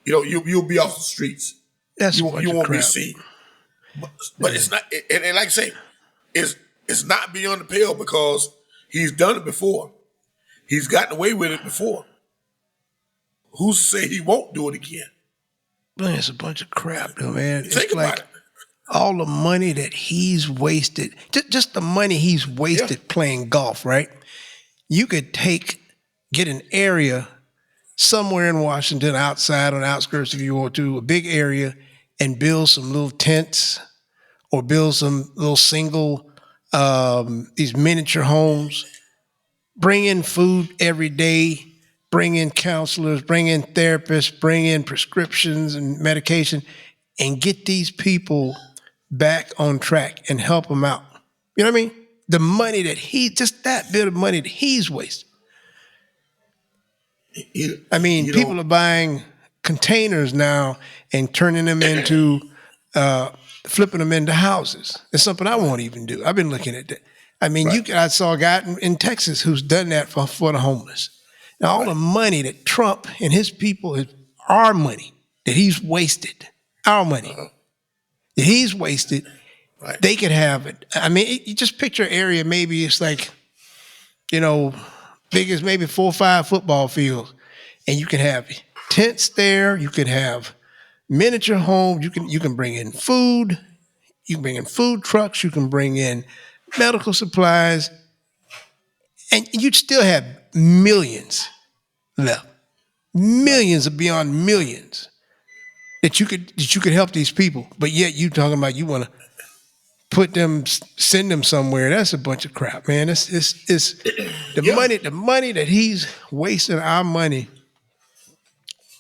you'll be off the streets. That's You a bunch won't of crap. be seen. But it's not, and like I say, it's not beyond the pale because he's done it before. He's gotten away with it before. Who's to say he won't do it again? Man, it's a bunch of crap, though, man. Think about it. All the money that he's wasted, just the money he's wasted playing golf, right? You could get an area somewhere in Washington, outside on the outskirts if you want to, a big area, and build some little tents or build some little single, these miniature homes. Bring in food every day, bring in counselors, bring in therapists, bring in prescriptions and medication, and get these people back on track and help them out. You know what I mean? The money that just that bit of money that he's wasting. People are buying containers now and turning them into, flipping them into houses. It's something I won't even do. I've been looking at that. I saw a guy in Texas who's done that for the homeless. Now, all the money that Trump and his people, our money that he's wasted, our money that he's wasted, they could have it. You just picture an area, maybe it's like, big as maybe 4 or 5 football fields, and you can have tents there. You could have miniature homes. You can bring in food. You can bring in food trucks. You can bring in medical supplies, and you'd still have millions left. Millions are beyond millions that you could help these people. But yet you talking about you want to send them somewhere. That's a bunch of crap, man. It's the money that he's wasting our money.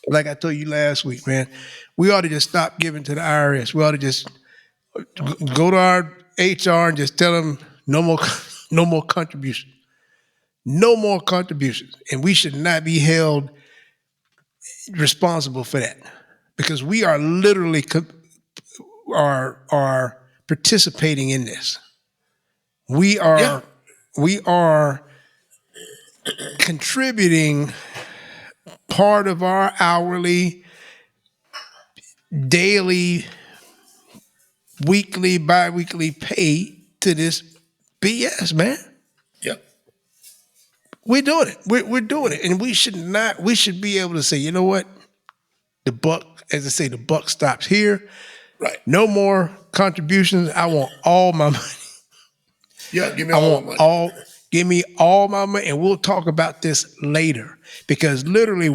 Like I told you last week, man, we ought to just stop giving to the IRS. We ought to just go to our HR and just tell them no more contributions. No more contributions. And we should not be held responsible for that because we are literally are participating in this. We are contributing part of our hourly, daily, weekly, bi-weekly pay to this BS, man. Yep. We're doing it. We're doing it. And we should be able to say, you know what? The buck stops here. Right. No more contributions. I want all my money. Yeah, give me all my money. Give me all my money, and we'll talk about this later. Because literally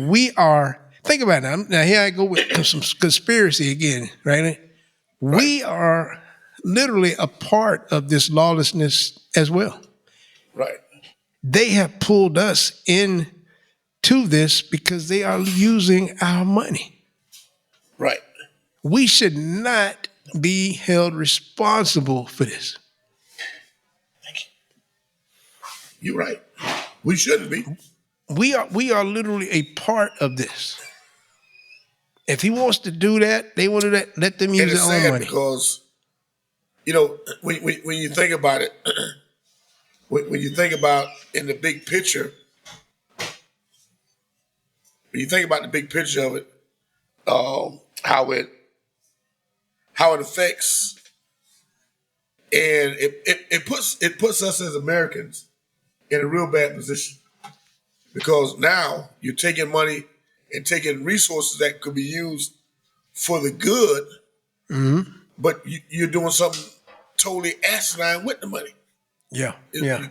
think about it now here I go with some conspiracy again, right? We are literally a part of this lawlessness as well. Right. They have pulled us into this because they are using our money. Right. We should not be held responsible for this. Thank you. You're right. We shouldn't be. We are literally a part of this. If he wants to do that, they want to let them use their own money. Because, when you think about it, when you think about in the big picture, when you think about the big picture of it, how it affects, and it puts us as Americans in a real bad position because now you're taking money and taking resources that could be used for the good, but you're doing something totally asinine with the money. Yeah,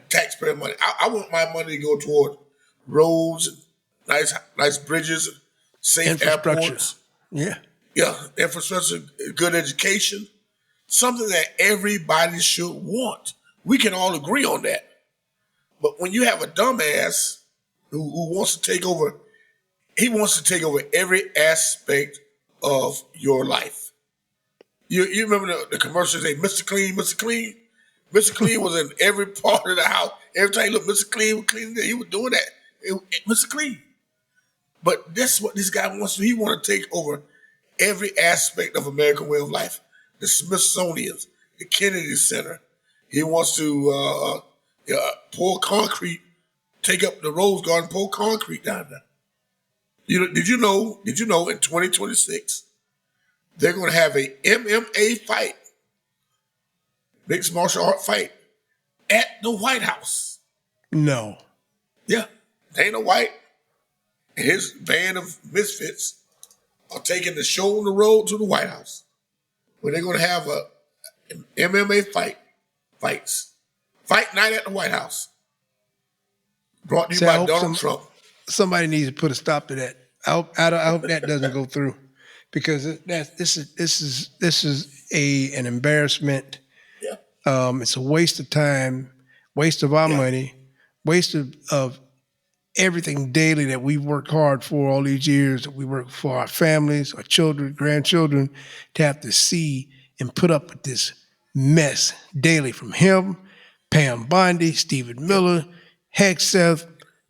Taxpayer money. I want my money to go toward roads, and nice bridges, and safe airports. Yeah, infrastructure, good education, something that everybody should want. We can all agree on that. But when you have a dumbass who wants to take over, he wants to take over every aspect of your life. You remember the commercials say, Mr. Clean, Mr. Clean? Mr. Clean was in every part of the house. Every time you look, Mr. Clean was cleaning it. He was doing that. Mr. Clean. But that's what this guy wants to do. He wants to take over every aspect of American way of life. the Smithsonian, the Kennedy Center. He wants to pour concrete, take up the Rose Garden, pour concrete down there. Did you know in 2026, they're going to have a MMA fight, mixed martial art fight, at the White House? No. Yeah. Dana White and his band of misfits are taking the show on the road to the White House, where they're going to have an MMA fight night at the White House. Brought to you by Donald Trump. Somebody needs to put a stop to that. I hope that doesn't go through, because this is an embarrassment. Yeah. It's a waste of time, waste of our money, waste of everything daily that we've worked hard for all these years, that we work for our families, our children, grandchildren, to have to see and put up with this mess daily from him, Pam Bondi, Stephen Miller, Hegseth,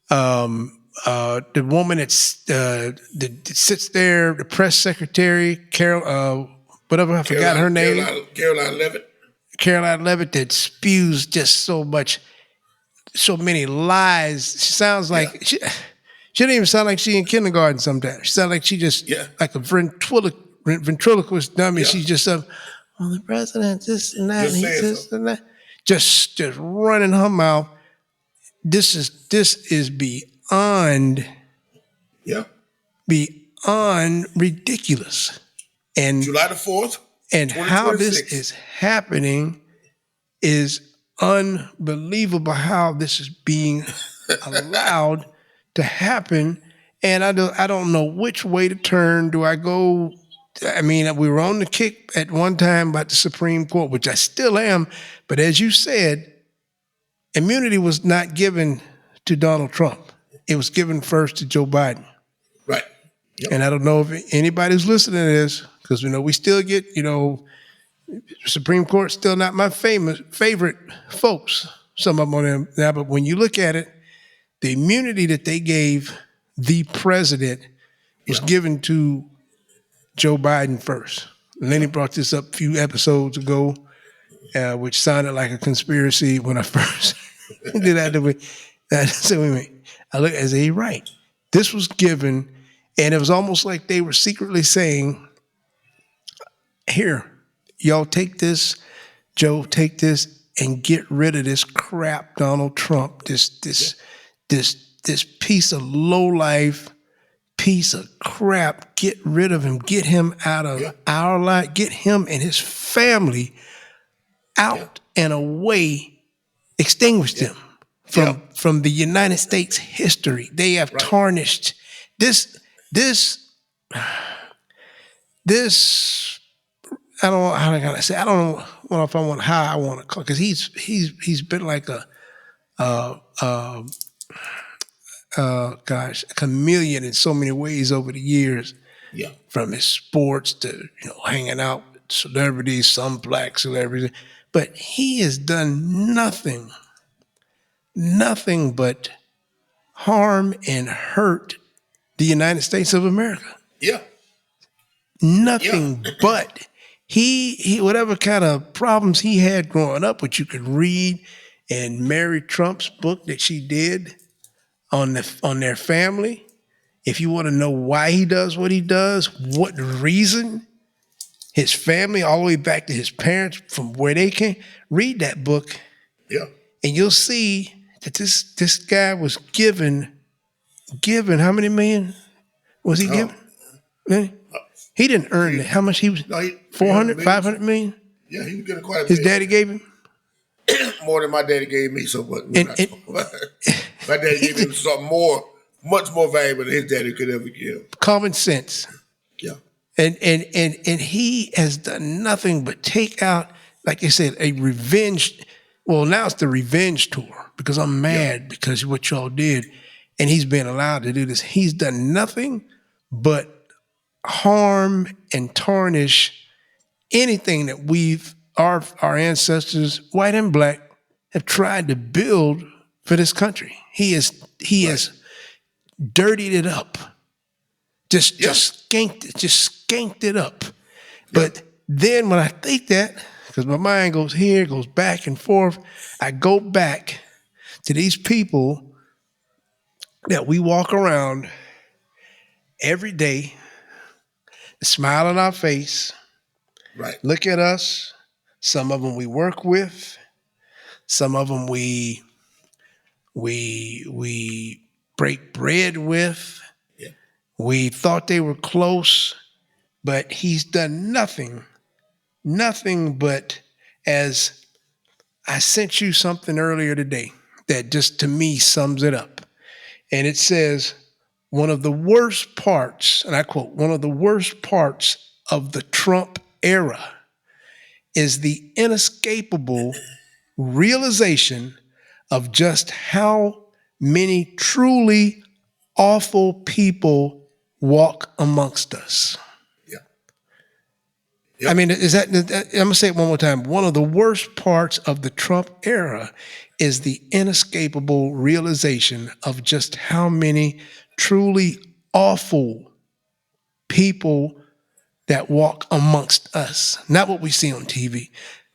the woman that sits there, the press secretary, Carol, whatever, I forgot her name. Caroline Levitt, that spews just so many lies. She sounds like, she doesn't even sound like she in kindergarten sometimes. She sounds like she just, like a ventriloquist dummy. Yeah. She's just, well, the president, this and that, and he this and that. Just running her mouth. This is beyond ridiculous. And July the 4th, and how this is happening is unbelievable. How this is being allowed to happen, and I don't know which way to turn. Do I go? I mean, we were on the kick at one time about the Supreme Court, which I still am. But as you said, immunity was not given to Donald Trump. It was given first to Joe Biden. Right. Yep. And I don't know if anybody's listening to this, because we still get, Supreme Court still not my favorite folks. Some of them on them now, but when you look at it, the immunity that they gave the president was given to Joe Biden first. Lenny brought this up a few episodes ago, which sounded like a conspiracy when I first did that. I said, wait a minute. I look as a right. This was given, and it was almost like they were secretly saying, here, y'all take this, Joe, take this, and get rid of this crap, Donald Trump, this piece of lowlife, piece of crap. Get rid of him. Get him out of our life. Get him and his family out and away. Extinguished him from the United States history. They have tarnished this. I don't know how I gotta say. I don't know if I want how I want to call, because he's been like a chameleon in so many ways over the years. Yeah. From his sports to hanging out with celebrities, some black celebrities, but he has done nothing but harm and hurt the United States of America. Yeah. Nothing but. He whatever kind of problems he had growing up, which you could read in Mary Trump's book that she did on their family. If you want to know why he does what he does, what reason, his family, all the way back to his parents, from where they came, read that book. Yeah. And you'll see that this guy was given how many million was he given? He didn't earn it. How much he was? 400, 500 million? Yeah, he was getting quite a bit. His daddy gave him? More than my daddy gave me, so but my daddy gave him something much more valuable than his daddy could ever give. Common sense. Yeah. And he has done nothing but take out, like I said, a revenge. Well, now it's the revenge tour, because I'm mad because of what y'all did, and he's been allowed to do this. He's done nothing but harm and tarnish anything that our ancestors, white and black, have tried to build for this country. He has dirtied it up, just skanked it up. But Then when I think that, because my mind goes here, goes back and forth, I go back to these people that we walk around every day, smile on our face, Right. look at us. Some of them we work with, some of them we break bread with. Yeah. We thought they were close, but he's done nothing but, as I sent you something earlier today that just to me sums it up. And it says, one of the worst parts, and I quote, one of the worst parts of the Trump era is the inescapable realization of just how many truly awful people walk amongst us. Yeah. Yep. I mean, is that, I'm going to say it one more time. One of the worst parts of the Trump era is the inescapable realization of just how many truly awful people that walk amongst us. Not what we see on TV.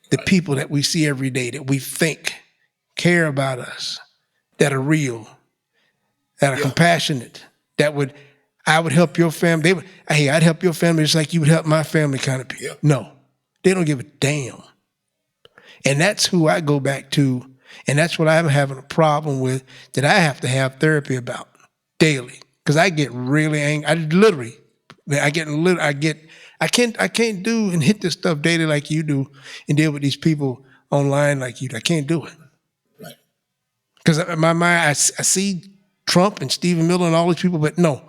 The people that we see every day that we think care about us, that are real, that are compassionate, I would help your family. I'd help your family just like you would help my family kind of people. Yeah. No, they don't give a damn. And that's who I go back to. And that's what I'm having a problem with, that I have to have therapy about daily. Because I get really angry. I can't do and hit this stuff daily like you do and deal with these people online like you do. I can't do it. Right. Because in my mind, I see Trump and Stephen Miller and all these people, but no.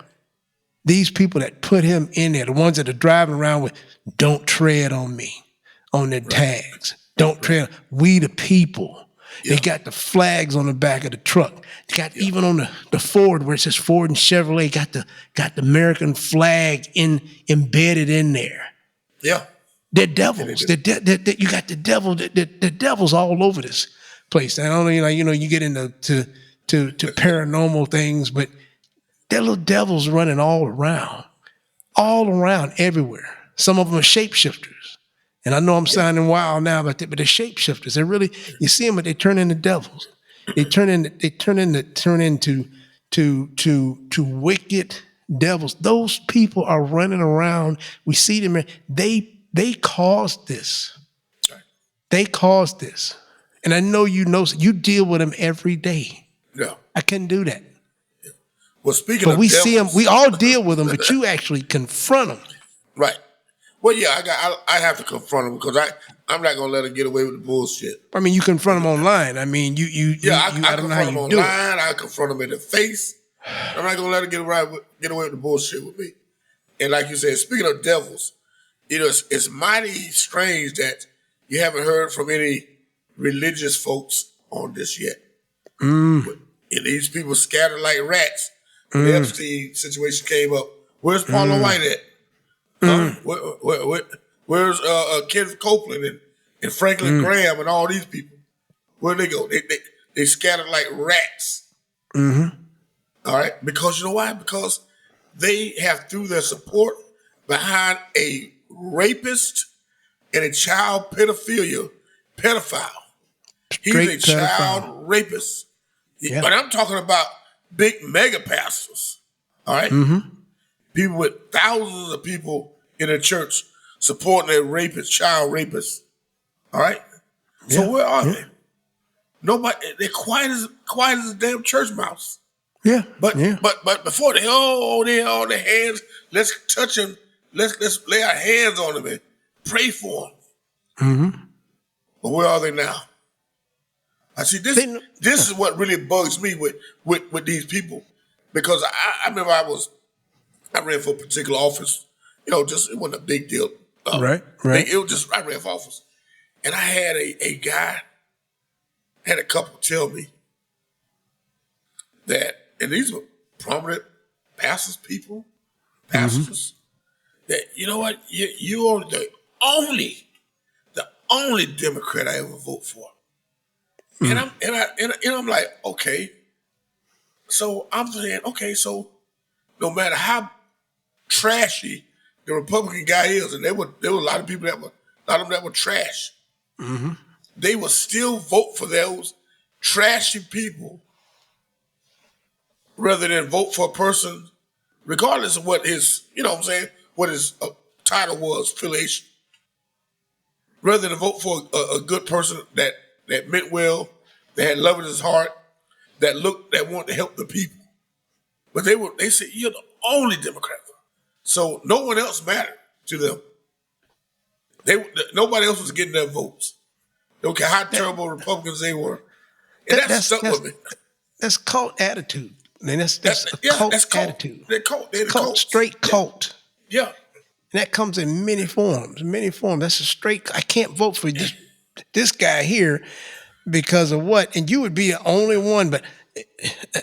These people that put him in there, the ones that are driving around with, don't tread on me, on their tags. Don't tread. We the people. Yeah. They got the flags on the back of the truck. They got even on the Ford where it says Ford and Chevrolet, got the American flag embedded in there. Yeah. They're devils. You got the devil. The devil's all over this place. I don't know, you get into to paranormal things, but there are little devils running all around, everywhere. Some of them are shapeshifters. And I know I'm sounding wild now about that, but they're shapeshifters. They're really, you see them, but they turn into devils. They turn into wicked devils. Those people are running around. We see them. They caused this. They caused this. And I know you deal with them every day. Yeah. I couldn't do that. Yeah. Well, speaking but of we devils, see them, we all deal with them, but you actually confront them. Right. Well, yeah, I have to confront them because I'm not gonna let them get away with the bullshit. I mean, you confront them online. I mean, I confront them online. I confront them in the face. I'm not gonna let them get away with the bullshit with me. And like you said, speaking of devils, it's mighty strange that you haven't heard from any religious folks on this yet. And these people scattered like rats. When the Epstein situation came up, where's Paula White at? Where's Kenneth Copeland and Franklin Graham and all these people? Where'd they go? They scattered like rats. All right? Because you know why? Because they have threw their support behind a rapist and a child pedophile. He's a child rapist. Yeah. But I'm talking about big mega pastors. All right? People with thousands of people in their church supporting a child rapist. All right? Yeah. So where are they? Nobody, they're quiet as a damn church mouse. Yeah. But before they all their hands, let's touch them, let's lay our hands on them and pray for them. But where are they now? I see this is what really bugs me with these people. Because I remember I ran for a particular office. Just it wasn't a big deal. Right. It was just I ran for office, and I had a guy, had a couple tell me that, and these were prominent pastors, that you know what, you are the only Democrat I ever vote for, and I'm like, okay, so I'm saying, okay, so no matter how trashy the Republican guy is, and there were a lot of people that were a lot of them that were trash. Mm-hmm. They will still vote for those trashy people rather than vote for a person, regardless of what his, what his title was, affiliation. Rather than vote for a good person that meant well, that had love in his heart, that wanted to help the people. But they said, you're the only Democrat. So no one else mattered to them. Nobody else was getting their votes. Don't care how terrible Republicans they were. And that stuck with me. That's cult attitude. I mean, that's a cult attitude. They're cult. They're cult. Straight cult. Yeah. And that comes in many forms. That's a straight. I can't vote for this guy here because of what? And you would be the only one. But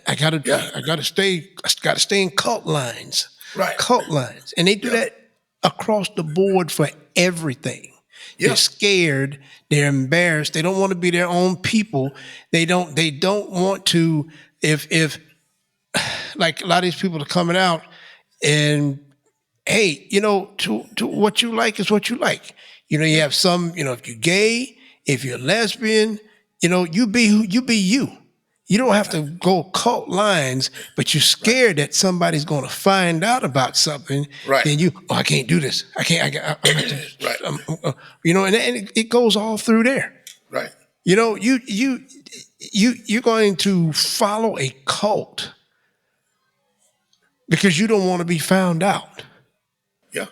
I gotta stay in cult lines. Right. Cult lines, and they do that across the board for everything. Yeah. They're scared. They're embarrassed. They don't want to be their own people. They don't want to. If like a lot of these people are coming out and, hey, to what you like is what you like. You have some, if you're gay, if you're lesbian, you be you. You don't have to go cult lines, but you're scared that somebody's going to find out about something. Right. Then I can't do this. I can't. Right. And it goes all through there. Right. You're going to follow a cult because you don't want to be found out. Yeah.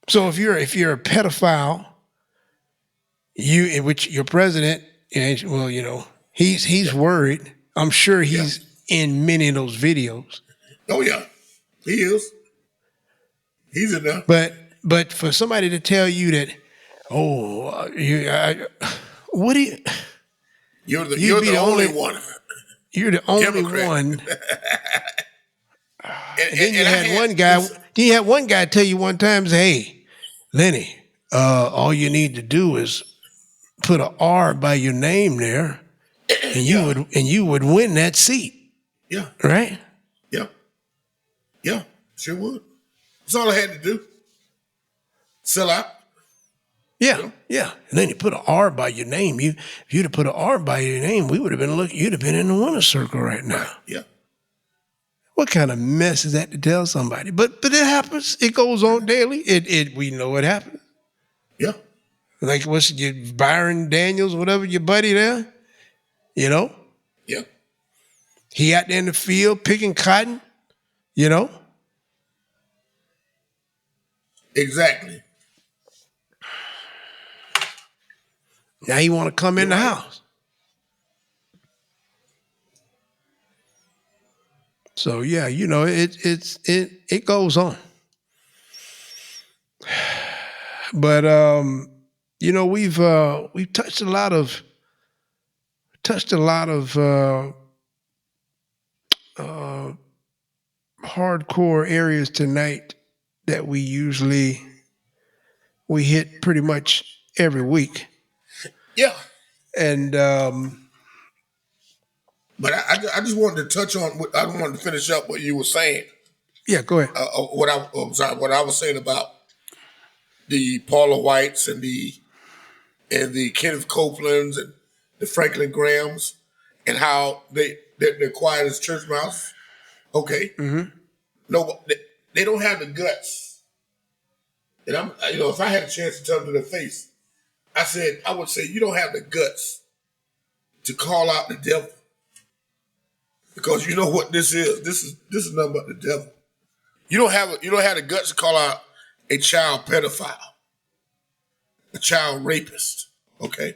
So if you're a pedophile, which your president, he's worried. I'm sure he's in many of those videos. Oh yeah, he is. He's in there. But for somebody to tell you that, what do you? You're the only one. You're the only Democrat. one. Then you had one guy. Then you had one guy tell you one time, say, "Hey, Lenny, all you need to do is put an R by your name there, and you would win that seat." Yeah. Right. Yeah. Yeah. Sure would. That's all I had to do. Sell out. Yeah, yeah. And then you put an R by your name. If you'd have put an R by your name, we would have been looking. You'd have been in the winner's circle right now. Right. Yeah. What kind of mess is that to tell somebody? But it happens. It goes on daily. We know it happens. Yeah. Like what's your Byron Daniels, whatever your buddy there, Yeah. He out there in the field picking cotton, Exactly. Now he want to come in the house. So yeah, it goes on. But we've touched a lot of hardcore areas tonight that we hit pretty much every week. Yeah. And but I just wanted to touch on. I wanted to finish up what you were saying. Yeah, go ahead. What I was saying about the Paula Whites and the Kenneth Copelands and the Franklin Grahams and how they're quiet as church mouse. Okay. Mm-hmm. No, they don't have the guts. And if I had a chance to tell them to their face, I would say you don't have the guts to call out the devil. Because you know what this is. This is nothing but the devil. You don't have the guts to call out a child pedophile, a child rapist. Okay,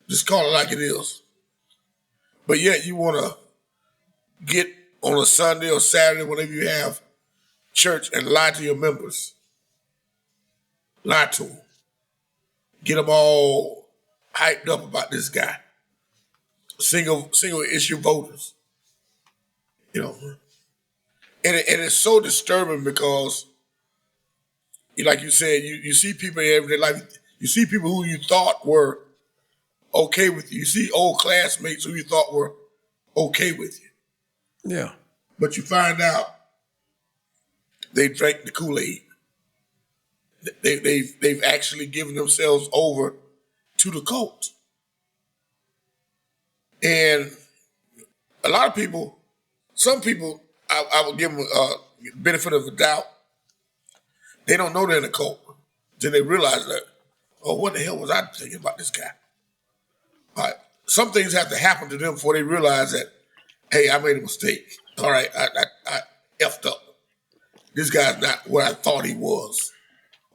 just call it like it is. But yet you want to get on a Sunday or Saturday, whenever you have church, and lie to your members. Lie to them. Get them all hyped up about this guy. Single issue voters. And it's so disturbing because, like you said, you see people in everyday life. You see people who you thought were okay with you. You see old classmates who you thought were okay with you. Yeah. But you find out they drank the Kool-Aid. they've actually given themselves over to the cult. And a lot of people, some people, I would give them benefit of the doubt. They don't know they're in a cult till they realize that, oh, what the hell was I thinking about this guy? All right. Some things have to happen to them before they realize that, hey, I made a mistake. All right, I effed up. This guy's not what I thought he was,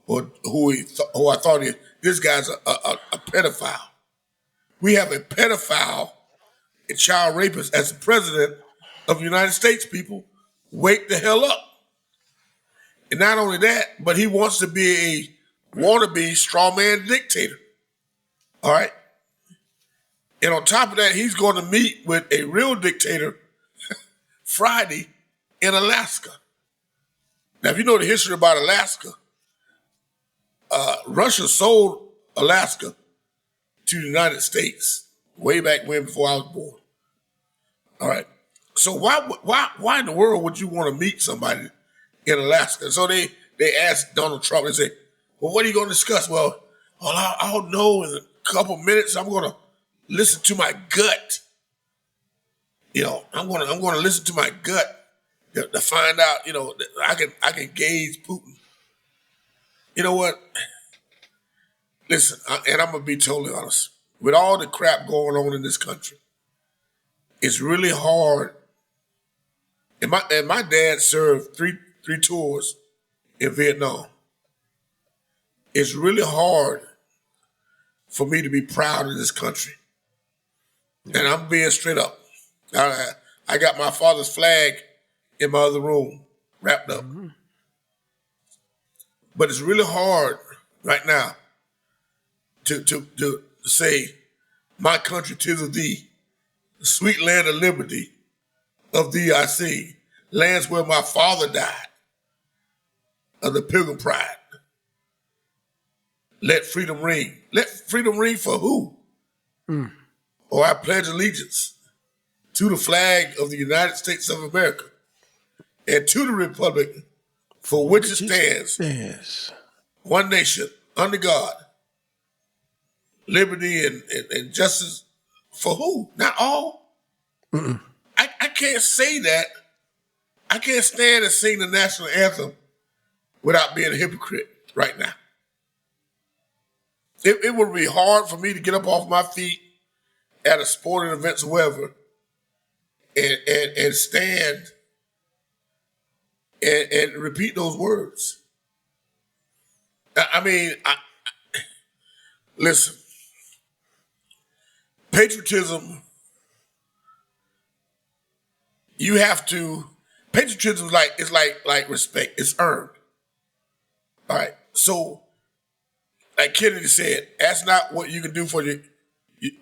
or who I thought he is. This guy's a pedophile. We have a pedophile, a child rapist as the president of the United States, people. Wake the hell up. And not only that, but he wants to be a wannabe straw man dictator. All right? And on top of that, he's going to meet with a real dictator Friday in Alaska. Now, if you know the history about Alaska, Russia sold Alaska to the United States way back when, before I was born. All right. So why in the world would you want to meet somebody in Alaska? So they asked Donald Trump, they say, well, what are you going to discuss? Well, I'll know in a couple minutes. I'm going to listen to my gut. You know, I'm going to listen to my gut to find out, you know, that I can gauge Putin. You know what? Listen, and I'm going to be totally honest. With all the crap going on in this country, it's really hard. And my dad served three tours in Vietnam. It's really hard for me to be proud of this country. And I'm being straight up. I got my father's flag in my other room, wrapped up. Mm-hmm. But it's really hard right now to say, my country 'tis of thee, the sweet land of liberty, of thee I see, lands where my father died, of the Pilgrim Pride. Let freedom ring. Let freedom ring for who? Or I pledge allegiance to the flag of the United States of America and to the republic for which it stands, one nation, under God, liberty and justice for who? Not all. I can't say that. I can't stand and sing the national anthem without being a hypocrite right now. It would be hard for me to get up off my feet at a sporting event or wherever and stand and repeat those words. I mean, listen, patriotism, patriotism is like respect. It's earned. All right. So, like Kennedy said, ask not what you can do for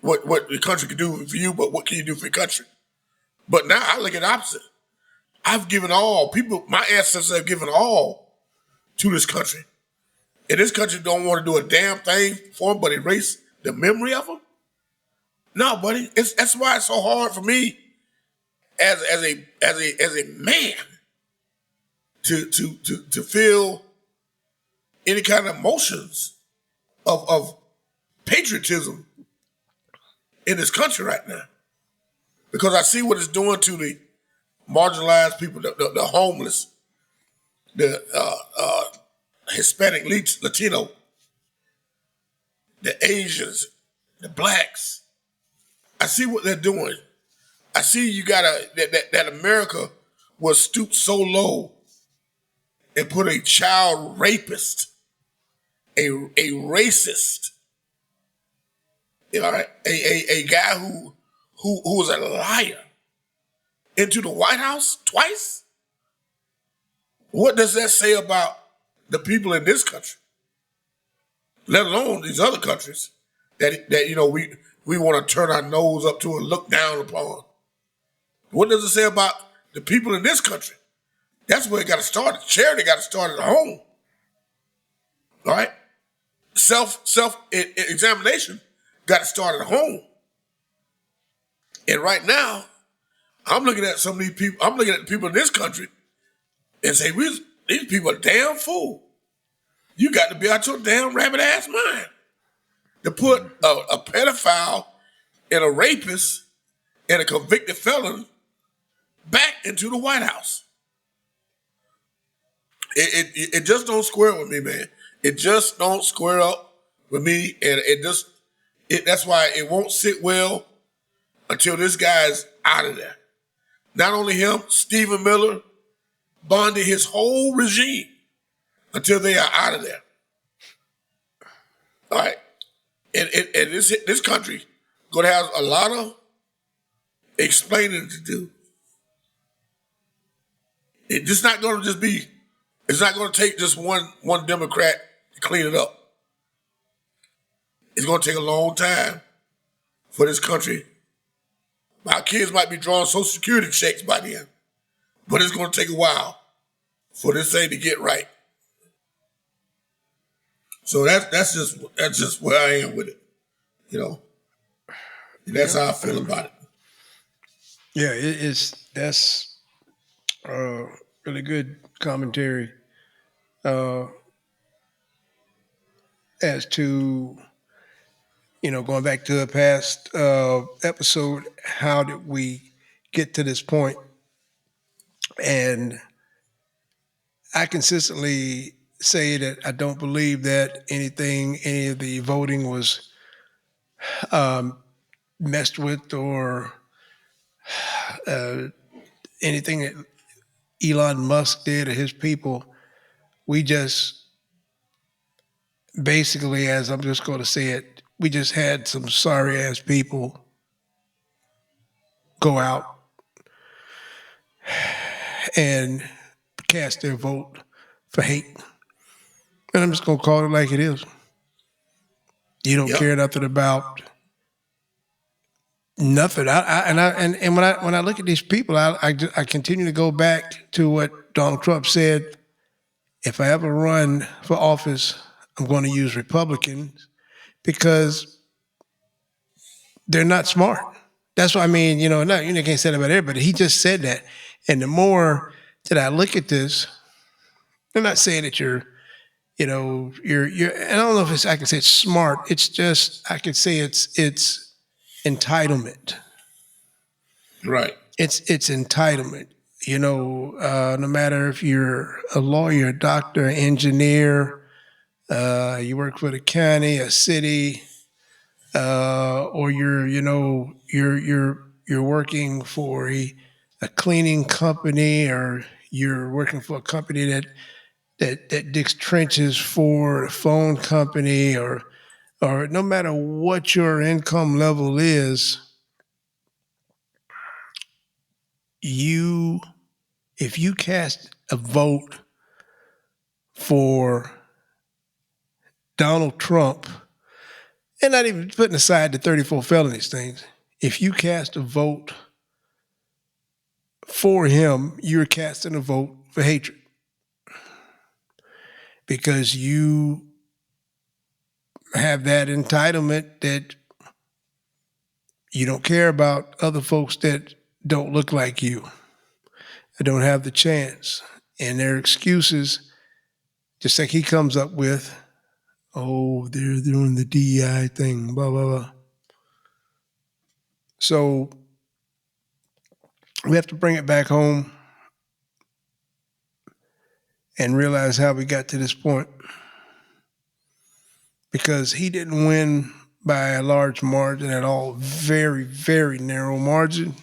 what the country can do for you, but what can you do for your country? But now I look at the opposite. I've given all. My ancestors have given all to this country. And this country don't want to do a damn thing for them but erase the memory of them? No, buddy. That's why it's so hard for me as a man to feel any kind of emotions of patriotism in this country right now. Because I see what it's doing to the marginalized people, the homeless, the Hispanic, Latino, the Asians, the blacks. I see what they're doing. I see you that America will stoop so low and put a child rapist, a racist, all right, a guy who was a liar into the White House twice? What does that say about the people in this country, let alone these other countries that you know we want to turn our nose up to and look down upon? What does it say about the people in this country? That's where it got to start. Charity got to start at home. All right? Self-examination got to start at home. And right now, I'm looking at some of these people, I'm looking at the people in this country and say, these people are damn fool. You got to be out your damn rabbit ass mind to put a pedophile and a rapist and a convicted felon back into the White House. It just don't square with me, man. It just don't square up with me, and that's why it won't sit well until this guy's out of there. Not only him, Stephen Miller, bonded his whole regime until they are out of there. All right, and this country going to have a lot of explaining to do. It's just not going to just be. It's not going to take just one Democrat to clean it up. It's going to take a long time for this country. Our kids might be drawing Social Security checks by then, but it's going to take a while for this thing to get right. So that's just where I am with it, you know. And that's how I feel about it. Yeah, that's really good commentary as to, going back to a past episode, how did we get to this point? And I consistently say that I don't believe that any of the voting was messed with or anything that Elon Musk did or his people. We just basically, as I'm just going to say it, we just had some sorry ass people go out and cast their vote for hate. And I'm just going to call it like it is. You don't care nothing about nothing. And when I look at these people, I continue to go back to what Donald Trump said. If I ever run for office, I'm going to use Republicans because they're not smart. That's what I mean. You can't say that about everybody. He just said that. And the more that I look at this, I'm not saying that you're, and I don't know if I can say it's smart. It's just, I could say it's entitlement. Right. It's entitlement. No matter if you're a lawyer, doctor, engineer, you work for the county, a city, or you're working for a cleaning company, or you're working for a company that digs trenches for a phone company, or no matter what your income level is, if you cast a vote for Donald Trump, and not even putting aside the 34 felonies things, if you cast a vote for him, you're casting a vote for hatred. Because you have that entitlement that you don't care about other folks that don't look like you, that don't have the chance. And their excuses, just like he comes up with, oh, they're doing the DEI thing, blah, blah, blah. So we have to bring it back home and realize how we got to this point. Because he didn't win by a large margin at all, very, very narrow margin.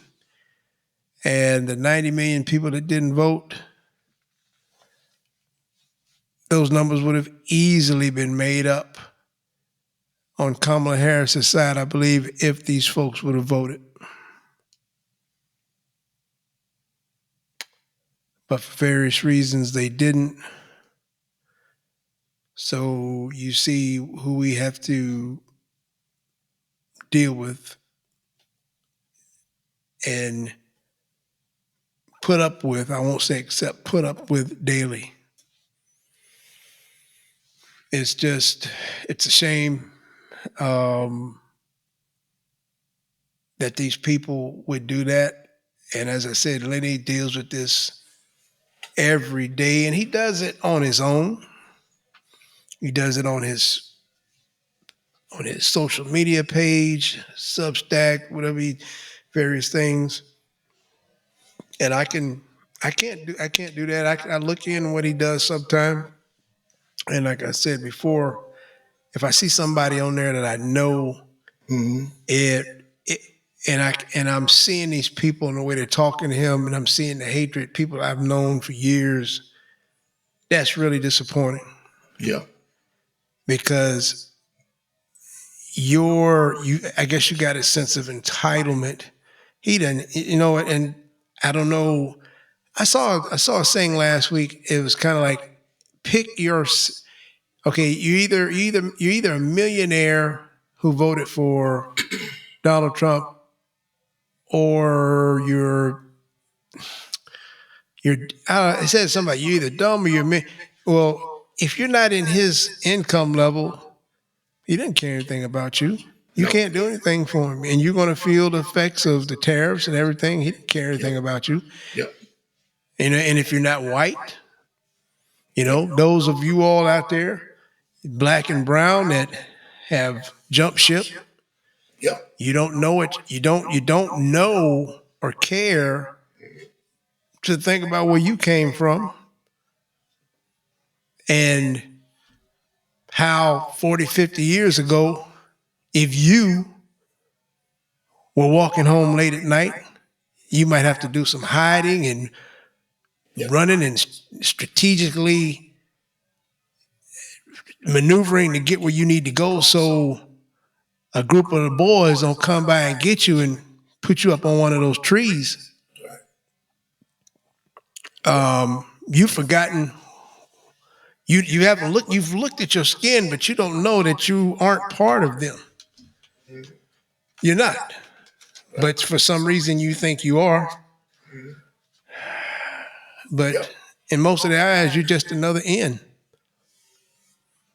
And the 90 million people that didn't vote, those numbers would have easily been made up on Kamala Harris's side, I believe, if these folks would have voted. But for various reasons, they didn't. So you see who we have to deal with and put up with, I won't say accept, put up with daily. It's a shame that these people would do that. And as I said, Lenny deals with this every day, and he does it on his own. He does it on his social media page, Substack, various things. And I can't do that. I look in what he does sometime. And like I said before, if I see somebody on there that I know, it and I'm seeing these people and the way they're talking to him, and I'm seeing the hatred, people I've known for years, that's really disappointing. Yeah. Because I guess you got a sense of entitlement. He doesn't, and I don't know. I saw a saying last week. It was kind of like, okay, you're either a millionaire who voted for Donald Trump, or it said something like, you're either dumb or you're well, if you're not in his income level, he didn't care anything about you. You can't do anything for him, and you're going to feel the effects of the tariffs and everything. He didn't care anything about you. Yep. And if you're not white, those of you all out there, black and brown, that have jumped ship, you don't know it. You don't know or care to think about where you came from and how 40, 50 years ago, if you were walking home late at night, you might have to do some hiding and running and strategically maneuvering to get where you need to go, so a group of the boys don't come by and get you and put you up on one of those trees. You've forgotten. You haven't looked. You've looked at your skin, but you don't know that you aren't part of them. You're not. But for some reason, you think you are. But in most of their eyes, you're just another end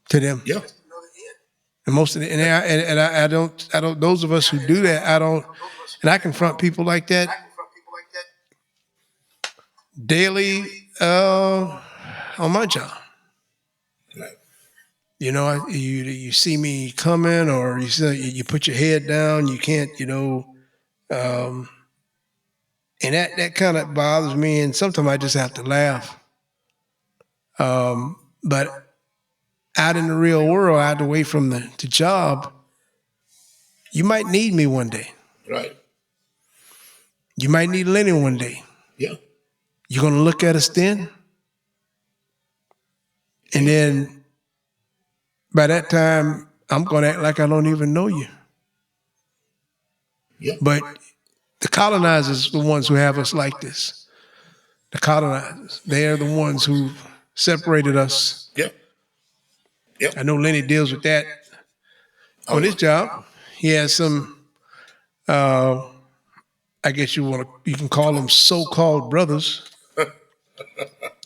to them. Yeah. And most of the, and I don't. Those of us who do that, and I confront people like that daily on my job. Right. You see me coming, or you put your head down. You can't, and that kind of bothers me. And sometimes I just have to laugh. But out in the real world, out away from the job, you might need me one day. Right. You might need Lenny one day. Yeah. You're going to look at us then? And then by that time, I'm going to act like I don't even know you. Yeah. But the colonizers are the ones who have us like this. The colonizers, they are the ones who separated us. Yeah. Yeah. I know Lenny deals with that on his job. He has some, I guess you can call them so-called brothers.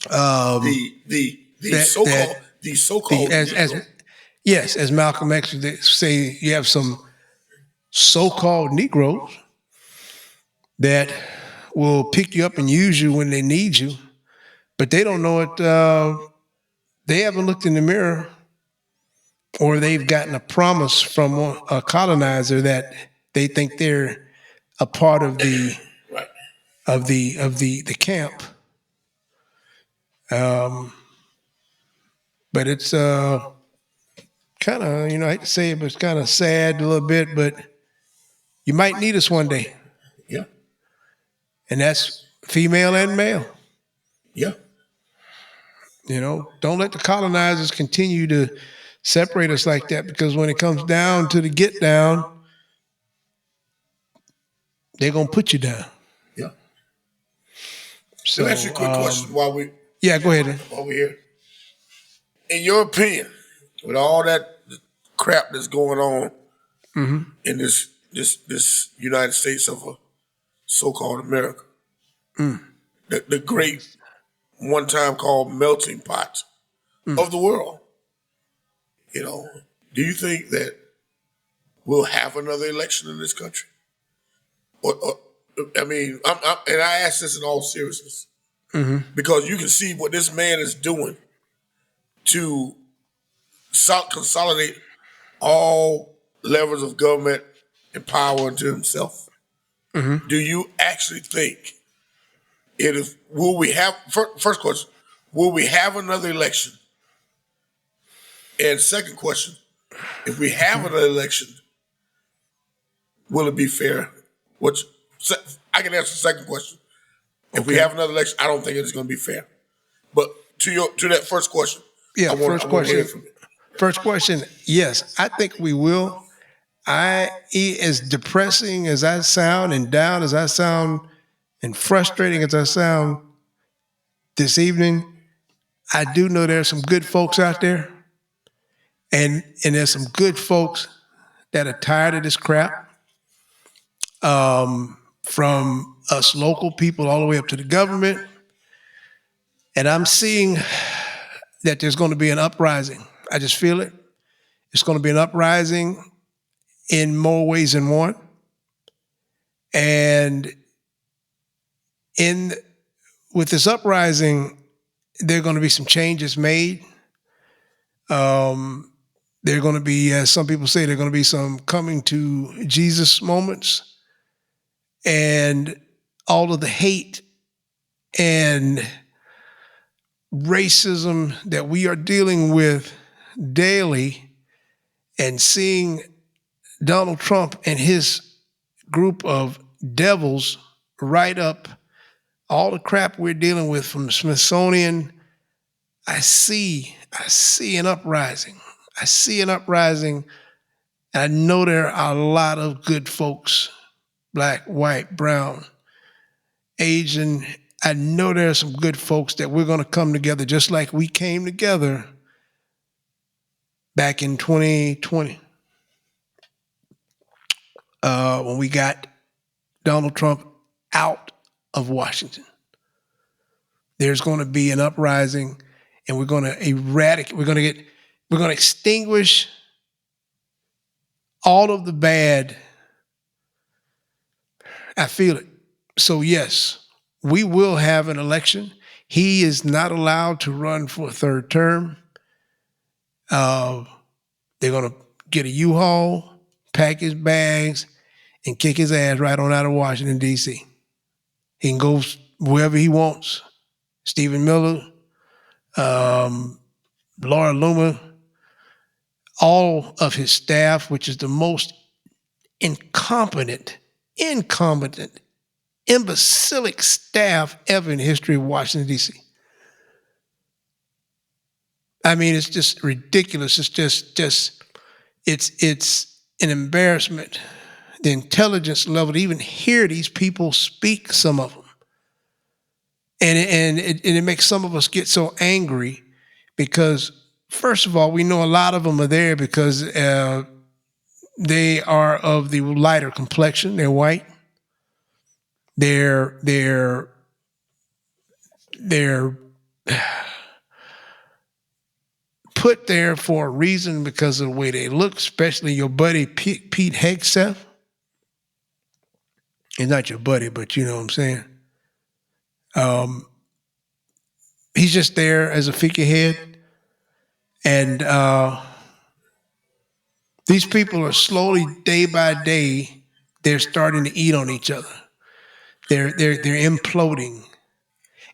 The so-called as Malcolm X would say, you have some so-called Negroes that will pick you up and use you when they need you, but they don't know it. They haven't looked in the mirror, or they've gotten a promise from a colonizer that they think they're a part of the right. of the camp. But it's kind of, I hate to say it, but it's kind of sad a little bit, but you might need us one day. Yeah. And that's female and male. Yeah. Don't let the colonizers continue to separate us like that, because when it comes down to the get down, they're going to put you down. Yeah. So, let me ask you a quick question while we... Yeah, go ahead. While we're here. In your opinion, with all that crap that's going on in this United States of so-called America, the great one-time called melting pot of the world, do you think that we'll have another election in this country? Or I mean, and I ask this in all seriousness, because you can see what this man is doing to consolidate all levels of government and power into himself. Mm-hmm. Do you actually think will we have, first question, will we have another election? And second question, if we have another election, will it be fair? I can answer the second question. If we have another election, I don't think it's going to be fair. But to that first question, First question, yes, I think we will. As depressing as I sound and down as I sound and frustrating as I sound this evening, I do know there are some good folks out there. And there's some good folks that are tired of this crap. From us local people all the way up to the government. And I'm seeing that there's going to be an uprising. I just feel it. It's going to be an uprising in more ways than one. And with this uprising, there are going to be some changes made. There are going to be, as some people say, there are going to be some coming to Jesus moments. And all of the hate and racism that we are dealing with daily, and seeing Donald Trump and his group of devils write up all the crap we're dealing with from the Smithsonian, I see an uprising. I see an uprising. I know there are a lot of good folks, black, white, brown, Asian. I know there are some good folks that we're going to come together just like we came together back in 2020 when we got Donald Trump out of Washington. There's going to be an uprising, and we're going to extinguish all of the bad. I feel it. So yes, we will have an election. He is not allowed to run for a third term. They're going to get a U-Haul, pack his bags, and kick his ass right on out of Washington, D.C. He can go wherever he wants. Stephen Miller, Laura Loomer, all of his staff, which is the most incompetent, imbecilic staff ever in the history of Washington, D.C. I mean, it's just ridiculous. It's an embarrassment. The intelligence level to even hear these people speak, some of them. And it makes some of us get so angry because, first of all, we know a lot of them are there because they are of the lighter complexion. They're white. They're put there for a reason because of the way they look, especially your buddy Pete Hegseth. He's not your buddy, but you know what I'm saying. He's just there as a figurehead. And these people are slowly, day by day, they're starting to eat on each other. They're imploding.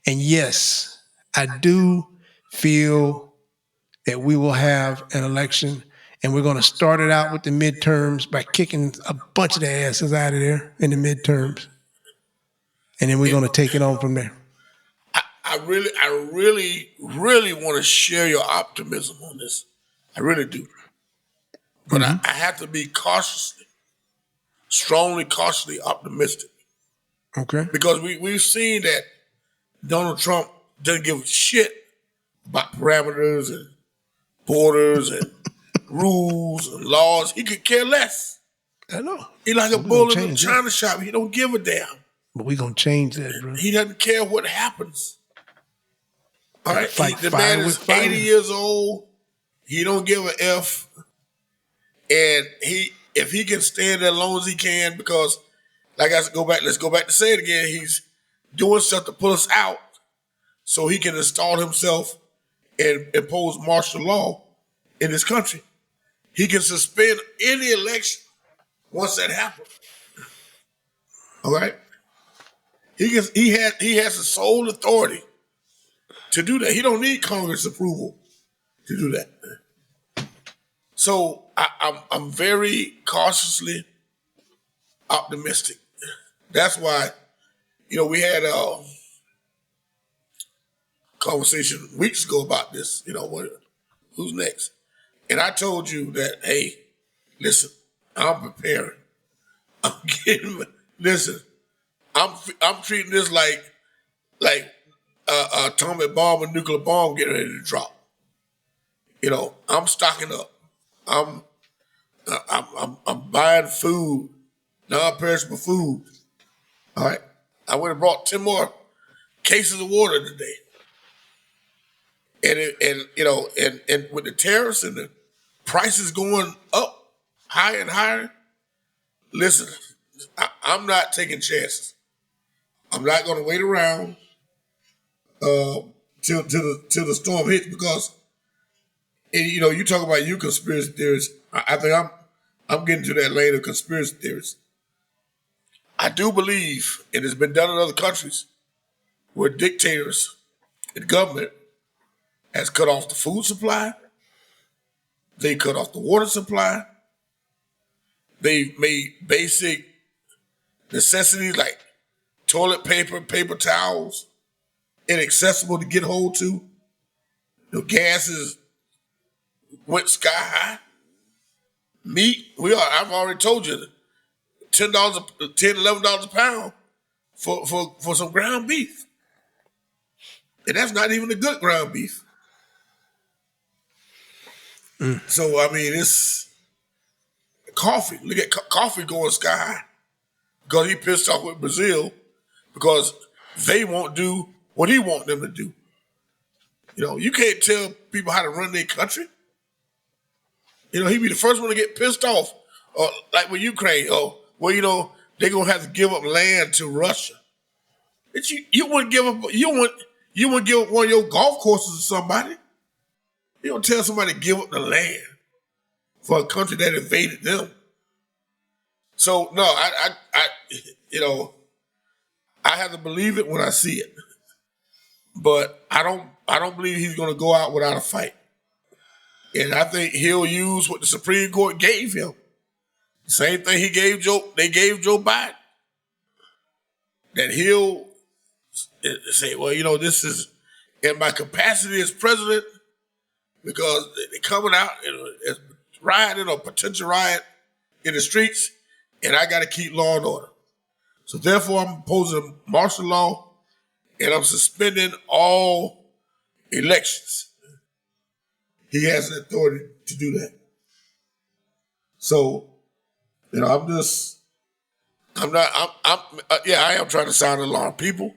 And yes, I do feel that we will have an election, and we're going to start it out with the midterms by kicking a bunch of the asses out of there in the midterms. And then we're going to take it on from there. I really want to share your optimism on this. I really do. But I have to be strongly cautiously optimistic. Okay. Because we've seen that Donald Trump doesn't give a shit about parameters and borders and rules and laws. He could care less. I know. He's like a bull in a china shop. He don't give a damn. But we're going to change that, bro. He doesn't care what happens. All right? The man is 80 fire. years old. He don't give a F. And if he can stand there as long as he can, because let's go back to say it again, he's doing stuff to pull us out so he can install himself and impose martial law in this country. He can suspend any election once that happens. All right? He has the sole authority to do that. He don't need Congress approval to do that. So I'm very cautiously optimistic. That's why, we had a conversation weeks ago about this, who's next? And I told you that, hey, listen, I'm preparing. Listen, I'm treating this like atomic bomb or nuclear bomb getting ready to drop. I'm stocking up. I'm buying food, non-perishable food. All right. I went and brought 10 more cases of water today. And with the tariffs and the prices going up higher and higher, listen, I'm not taking chances. I'm not going to wait around till the storm hits because, you talk about you conspiracy theorists. I think I'm getting to that lane of conspiracy theorists. I do believe, and it's been done in other countries, where dictators and government has cut off the food supply, they cut off the water supply, they made basic necessities like toilet paper, paper towels, inaccessible to get hold to. Gases went sky high. Meat, I've already told you, $11 a pound for some ground beef. And that's not even the good ground beef. So, it's coffee. Look at coffee going sky high because he pissed off with Brazil because they won't do what he wants them to do. You can't tell people how to run their country. He'd be the first one to get pissed off, like with Ukraine. They're gonna have to give up land to Russia. But you wouldn't give up. You wouldn't give up one of your golf courses to somebody. You don't tell somebody to give up the land for a country that invaded them. So no, I have to believe it when I see it. But I don't believe he's gonna go out without a fight. And I think he'll use what the Supreme Court gave him. Same thing they gave Joe Biden. That he'll say, well, this is in my capacity as president because they're coming out and rioting or potential riot in the streets, and I got to keep law and order. So therefore, I'm imposing martial law, and I'm suspending all elections. He has the authority to do that. So, I am trying to sound the alarm. People,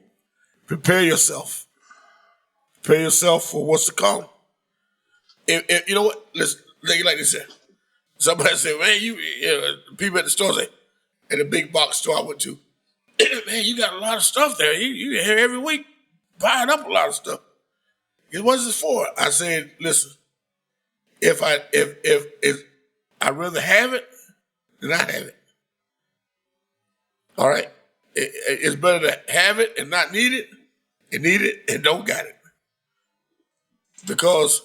prepare yourself. Prepare yourself for what's to come. If you know what? Let's like this here. Somebody said, man, people at the store say, at the big box store I went to, man, you got a lot of stuff there. You here every week buying up a lot of stuff. What's this for? I said, listen, if I'd rather have it than not have it. All right? It's better to have it and not need it, and need it and don't got it. Because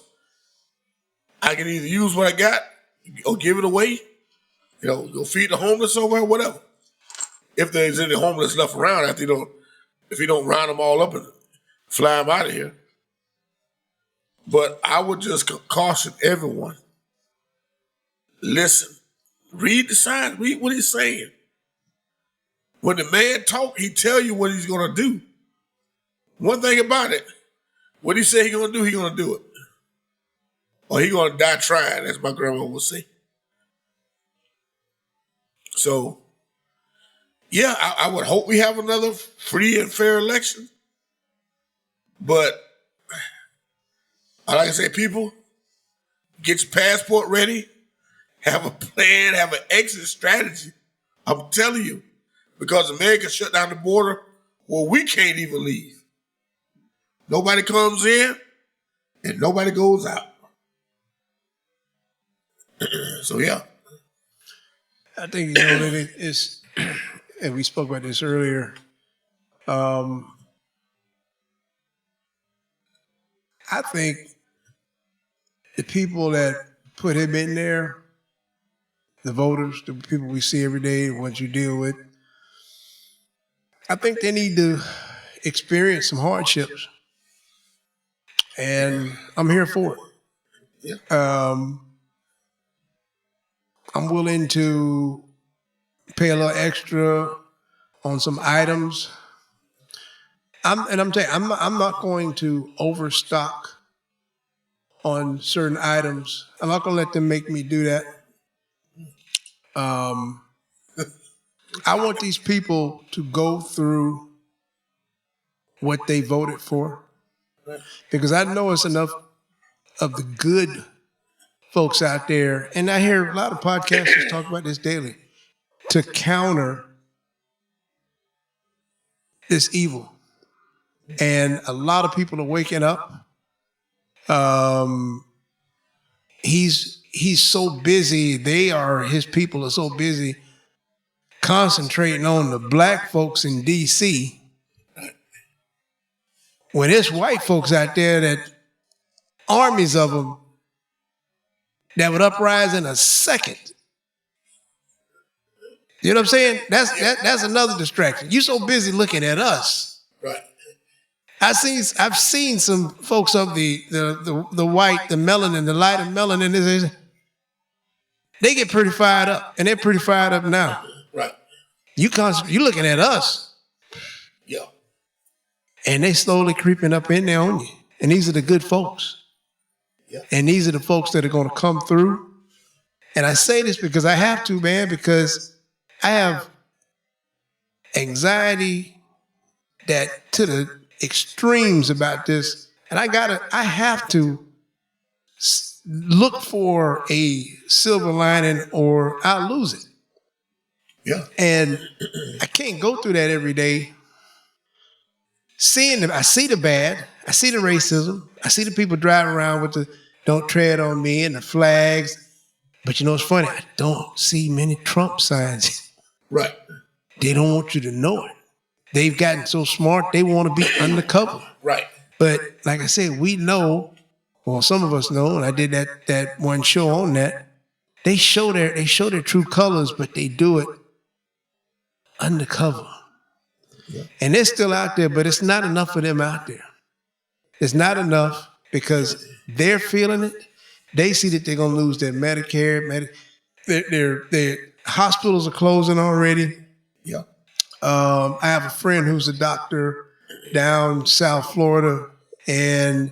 I can either use what I got or give it away, go feed the homeless somewhere, whatever. If there's any homeless left around if you don't round them all up and fly them out of here. But I would just caution everyone. Listen, read the signs, read what he's saying. When the man talk, he tell you what he's going to do. One thing about it, what he say he's going to do, he's going to do it. Or he's going to die trying, as my grandma would say. So, yeah, I would hope we have another free and fair election. But, like I say, people, get your passport ready, have a plan, have an exit strategy. I'm telling you, because America shut down the border where we can't even leave. Nobody comes in and nobody goes out. So yeah. I think that it's, and we spoke about this earlier. I think the people that put him in there, the voters, the people we see every day, the ones you deal with, I think they need to experience some hardships. And I'm here for it. Yeah. I'm willing to pay a little extra on some items. I'm telling you, I'm not going to overstock on certain items. I'm not going to let them make me do that. I want these people to go through what they voted for, because I know it's enough of the good folks out there, and I hear a lot of podcasters talk about this daily, to counter this evil. And a lot of people are waking up. He's so busy. His people are so busy concentrating on the black folks in D.C. when there's white folks out there, that armies of them that would uprise in a second. You know what I'm saying? That's another distraction. You're so busy looking at us. Right. I've seen some folks of the white, the melanin, the lighter melanin. They get pretty fired up, and they're pretty fired up now. Right. You looking at us. Yeah. And they slowly creeping up in there on you. And these are the good folks. Yeah. And these are the folks that are going to come through. And I say this because I have to, man, because I have anxiety that to the extremes about this. And I have to look for a silver lining or I'll lose it. Yeah. And I can't go through that every day. I see the bad, I see the racism, I see the people driving around with the "Don't tread on me" and the flags. But you know what's funny? I don't see many Trump signs. Right. They don't want you to know it. They've gotten so smart, they want to be undercover. Right. But like I said, we know, well, some of us know, and I did that one show on that. They show their true colors, but they do it undercover. Yeah. And they're still out there, but it's not enough of them out there. It's not enough because they're feeling it. They see that they're going to lose their Medicare. Their hospitals are closing already. Yeah. I have a friend who's a doctor down South Florida, and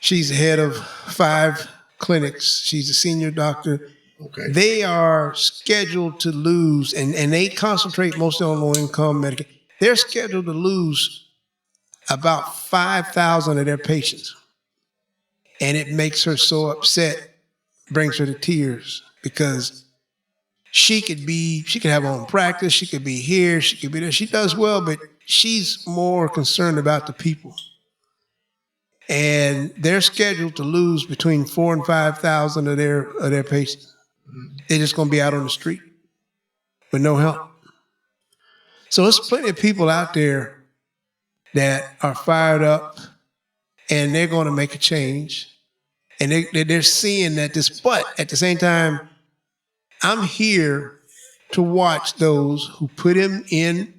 she's the head of 5 clinics. She's a senior doctor. Okay. They are scheduled to lose, and they concentrate mostly on low-income Medicaid. They're scheduled to lose about 5,000 of their patients. And it makes her so upset, brings her to tears, because she could have her own practice, she could be here, she could be there. She does well, but she's more concerned about the people. And they're scheduled to lose between 4,000 and 5,000 of their patients. They're just going to be out on the street with no help. So there's plenty of people out there that are fired up, and they're going to make a change. And they're seeing that but at the same time, I'm here to watch those who put him in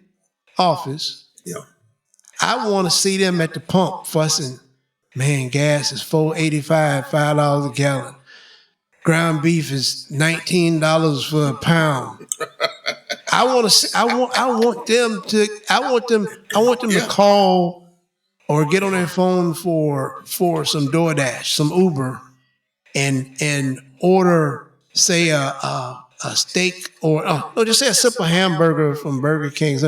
office. Yeah. I want to see them at the pump fussing. Man, gas is $4.85, $5 a gallon. Ground beef is $19 for a pound. I want them to call or get on their phone for some DoorDash, some Uber, and order, say a steak or just say a simple hamburger from Burger King,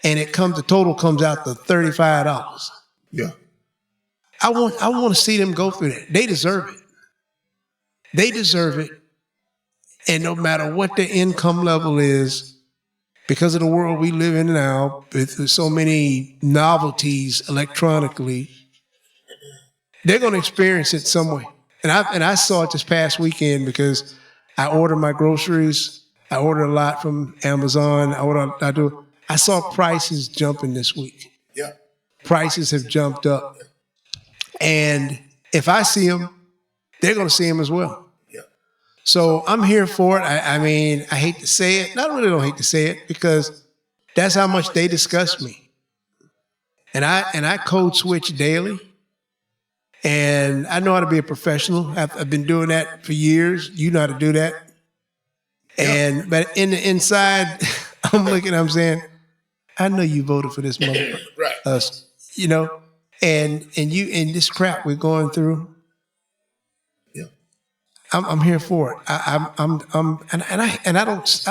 and the total comes out to $35. Yeah. I want to see them go through that. They deserve it. They deserve it. And no matter what their income level is, because of the world we live in now, with so many novelties electronically, they're going to experience it some way. And I saw it this past weekend because I order my groceries. I order a lot from Amazon. I saw prices jumping this week. Yeah. Prices have jumped up. And if I see them, they're going to see them as well. Yeah. So I'm here for it. I mean, I hate to say it. I really don't hate to say it because that's how much they disgust me. And I code switch daily. And I know how to be a professional. I've been doing that for years. You know how to do that. But in the inside, I'm saying, I know you voted for this motherfucker. Right. Us, you know, and this crap we're going through. Yeah. I'm here for it. I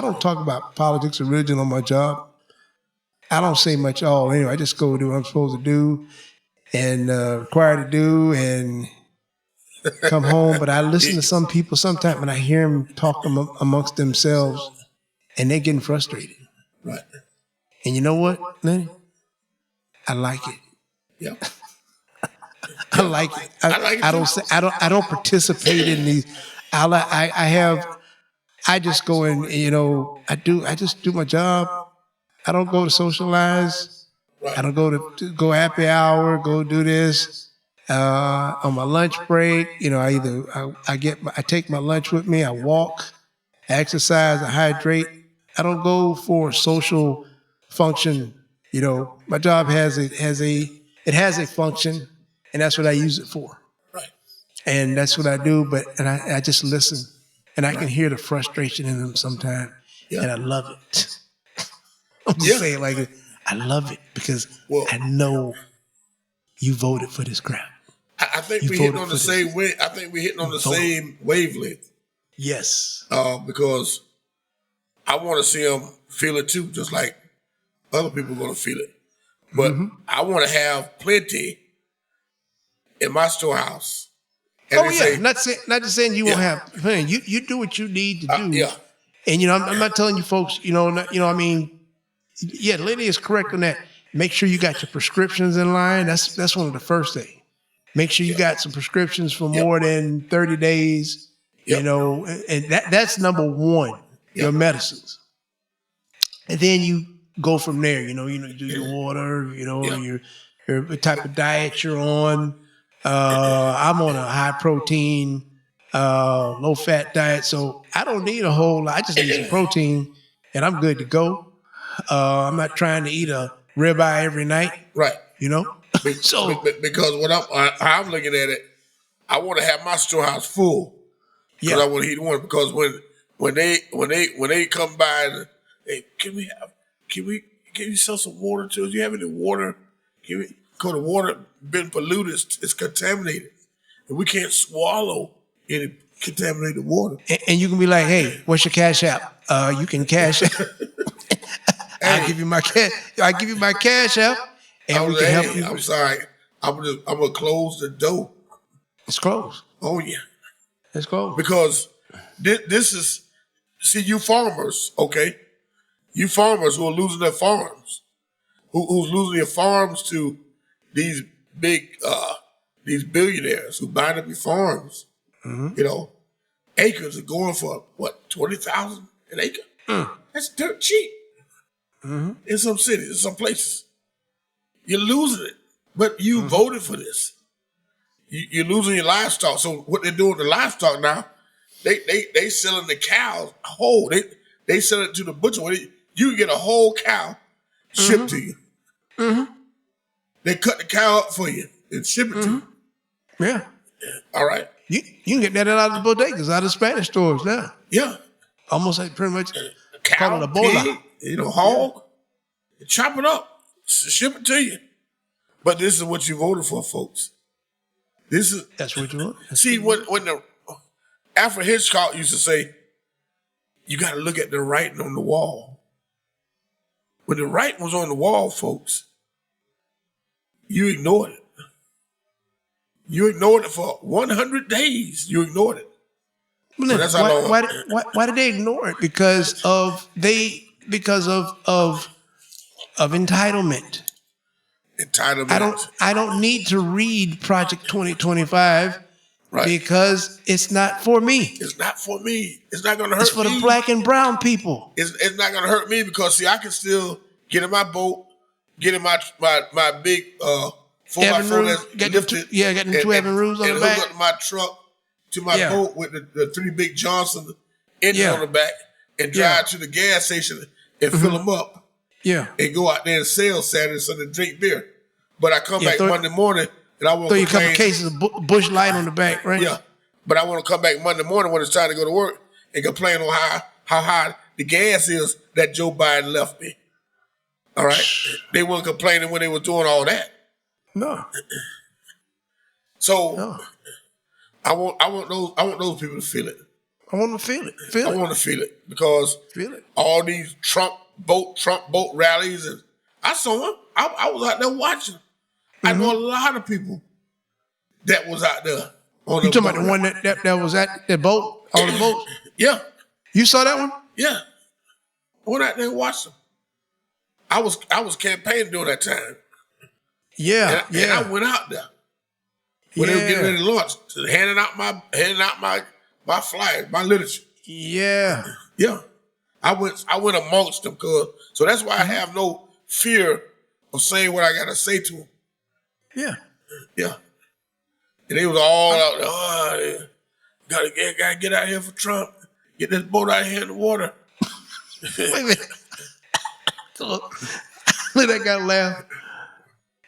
don't talk about politics or religion on my job. I don't say much at all anyway. I just go do what I'm supposed to do and required to do and come home. But I listen to some people sometimes and I hear them talk amongst themselves and they're getting frustrated. Right. And you know what, Lenny? I like it. Yeah. I like it. I don't participate in these. I just go in, you know, I just do my job. I don't go to socialize. Right. I don't go happy hour, go do this. On my lunch break, you know, I take my lunch with me, I walk, I exercise, I hydrate. I don't go for social function, you know. My job has a function, and that's what I use it for. Right. And that's what I do, and I just listen. And I can hear the frustration in them sometimes. Yeah. And I love it. I'm just saying like it. I love it because I know you voted for this crap. I think we're hitting on the same way. I think we're hitting on the same wavelength. Yes. Because I want to see them feel it too, just like other people are going to feel it. But I want to have plenty in my storehouse. And not just saying you won't have plenty. You do what you need to do. Yeah. And you know, I'm not telling you folks. I mean. Yeah, the lady is correct on that. Make sure you got your prescriptions in line. That's one of the first things. Make sure you got some prescriptions for more than 30 days. You know, and that's number one. Your medicines, and then you go from there. You know, do your water. You know, your type of diet you're on. I'm on a high protein, low fat diet, so I don't need a whole lot. I just need some protein, and I'm good to go. I'm not trying to eat a ribeye every night. Right. You know? So because I'm looking at it, I want to have my storehouse full. Because I want to eat one. Because when they come by and hey, can you sell some water to us? Do you have any water? Because the water been polluted, it's contaminated. And we can't swallow any contaminated water. And you can be like, hey, what's your cash app? You can cash app. I give you my cash app, and we can help you. I'm sorry. I'm gonna close the door. It's closed. Oh yeah, it's closed because this is you farmers, okay? You farmers who are losing their farms, who's losing their farms to these big these billionaires who bind up your farms. You know, acres are going for what, 20,000 an acre? That's dirt cheap. In some cities, in some places. You're losing it. But you voted for this. You're losing your livestock. So what they're doing with the livestock now, they selling the cows whole. They sell it to the butcher. You get a whole cow shipped to you. They cut the cow up for you and ship it to you. Yeah. All right. You can get that out of the bodegas, out of the Spanish stores now. Yeah. Almost like pretty much cow, call it a bola. Pig, hog. You chop it up, ship it to you. But this is what you voted for, folks. That's what you want. See, when the Alfred Hitchcock used to say, you got to look at the writing on the wall. When the writing was on the wall, folks, you ignored it. You ignored it for 100 days. You ignored it. So that's why did they ignore it? Because of entitlement. Entitlement. I don't need to read Project 2025 Right. Because it's not for me. It's not for me. It's not going to hurt me. It's for the black and brown people. It's not going to hurt me because, see, I can still get in my boat, get in my big 4x4 that's lifted. Got them two Evan Roos on the back. And hook up my truck to my boat with the 3 big Johnson engine on the back and drive to the gas station and fill them up. Yeah. And go out there and sell Saturday, Sunday, drink beer. But I come back Monday morning and I want to throw you a couple cases of Bush Light on the back, right? Yeah. But I want to come back Monday morning when it's time to go to work and complain on how high the gas is that Joe Biden left me. All right? They weren't complaining when they were doing all that. No. So I want those people to feel it. I want to feel it. I want to feel it because all these Trump boat rallies, and I saw them. I was out there watching. I know a lot of people that was out there. On you talking about the one that was at the boat, all the boats? Yeah. You saw that one? Yeah. I went out there and watched them. I was campaigning during that time. Yeah. And I went out there when they were getting ready to launch, handing out my flyers, my literature. Yeah. Yeah. I went amongst them, so that's why I have no fear of saying what I gotta say to them. Yeah. Yeah. And they was all out there, gotta get out here for Trump. Get this boat out here in the water. Wait a minute. Look at that guy laugh.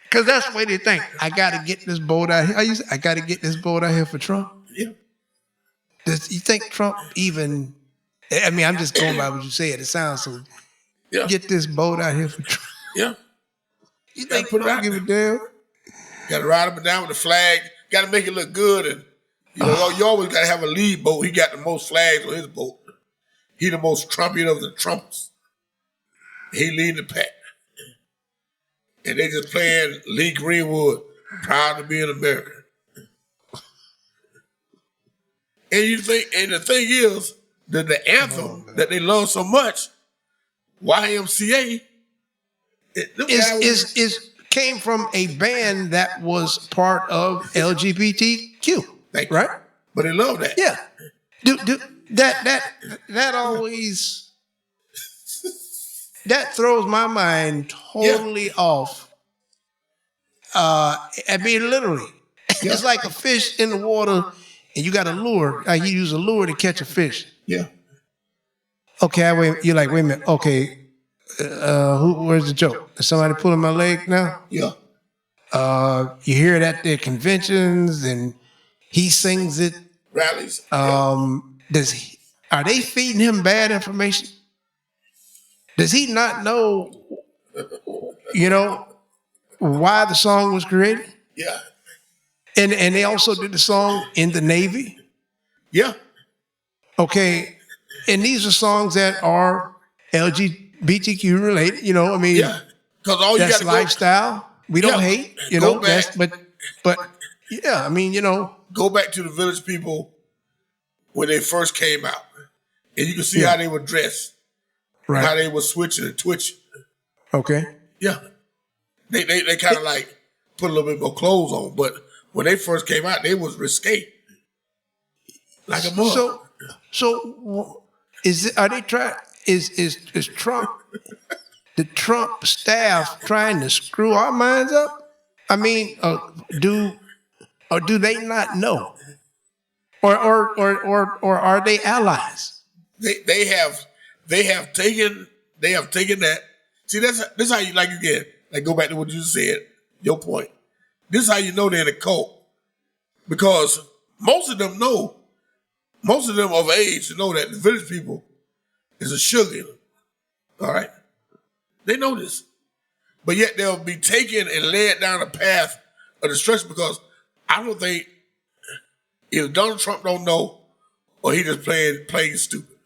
Because that's the way they think. I gotta get this boat out here. I gotta get this boat out here for Trump. Yeah. Does you think Trump even... I mean, I'm just going by what you said. It sounds so... Yeah. Get this boat out here for Trump. Yeah. You think Trump give a damn? Got to ride up and down with the flag. Got to make it look good. And you always got to have a lead boat. He got the most flags on his boat. He the most Trumpian of the Trumpers. He leading the pack. And they just playing Lee Greenwood, proud to be an American. And the thing is, that the anthem that they love so much, YMCA, came from a band that was part of LGBTQ, right? But they love that. Yeah. That always that throws my mind totally off. I mean, literally, it's like a fish in the water, and you got a lure. Like you use a lure to catch a fish. Yeah. Okay, you're like, wait a minute. Okay, where's the joke? Is somebody pulling my leg now? Yeah. You hear it at their conventions, and he sings it. Rallies. Are they feeding him bad information? Does he not know, why the song was created? Yeah. And they also did the song in the Navy? Yeah. Okay. And these are songs that are LGBTQ related, I mean. Yeah. Because all you got to lifestyle. We don't hate, but yeah, I mean, Go back to the Village People when they first came out. And you can see how they were dressed. Right. How they were switching and twitching. Okay. Yeah. They kind of like put a little bit more clothes on, but when they first came out, they was risque. Like a mug. So is Trump the Trump staff trying to screw our minds up? I mean, do they not know? Or are they allies? They have taken that. See, this how you go back to what you said, your point. This is how you know they're in a cult. Because most of them of age know that the Village People is a sugar. All right? They know this. But yet they'll be taken and led down a path of destruction because I don't think either Donald Trump don't know or he just playing stupid.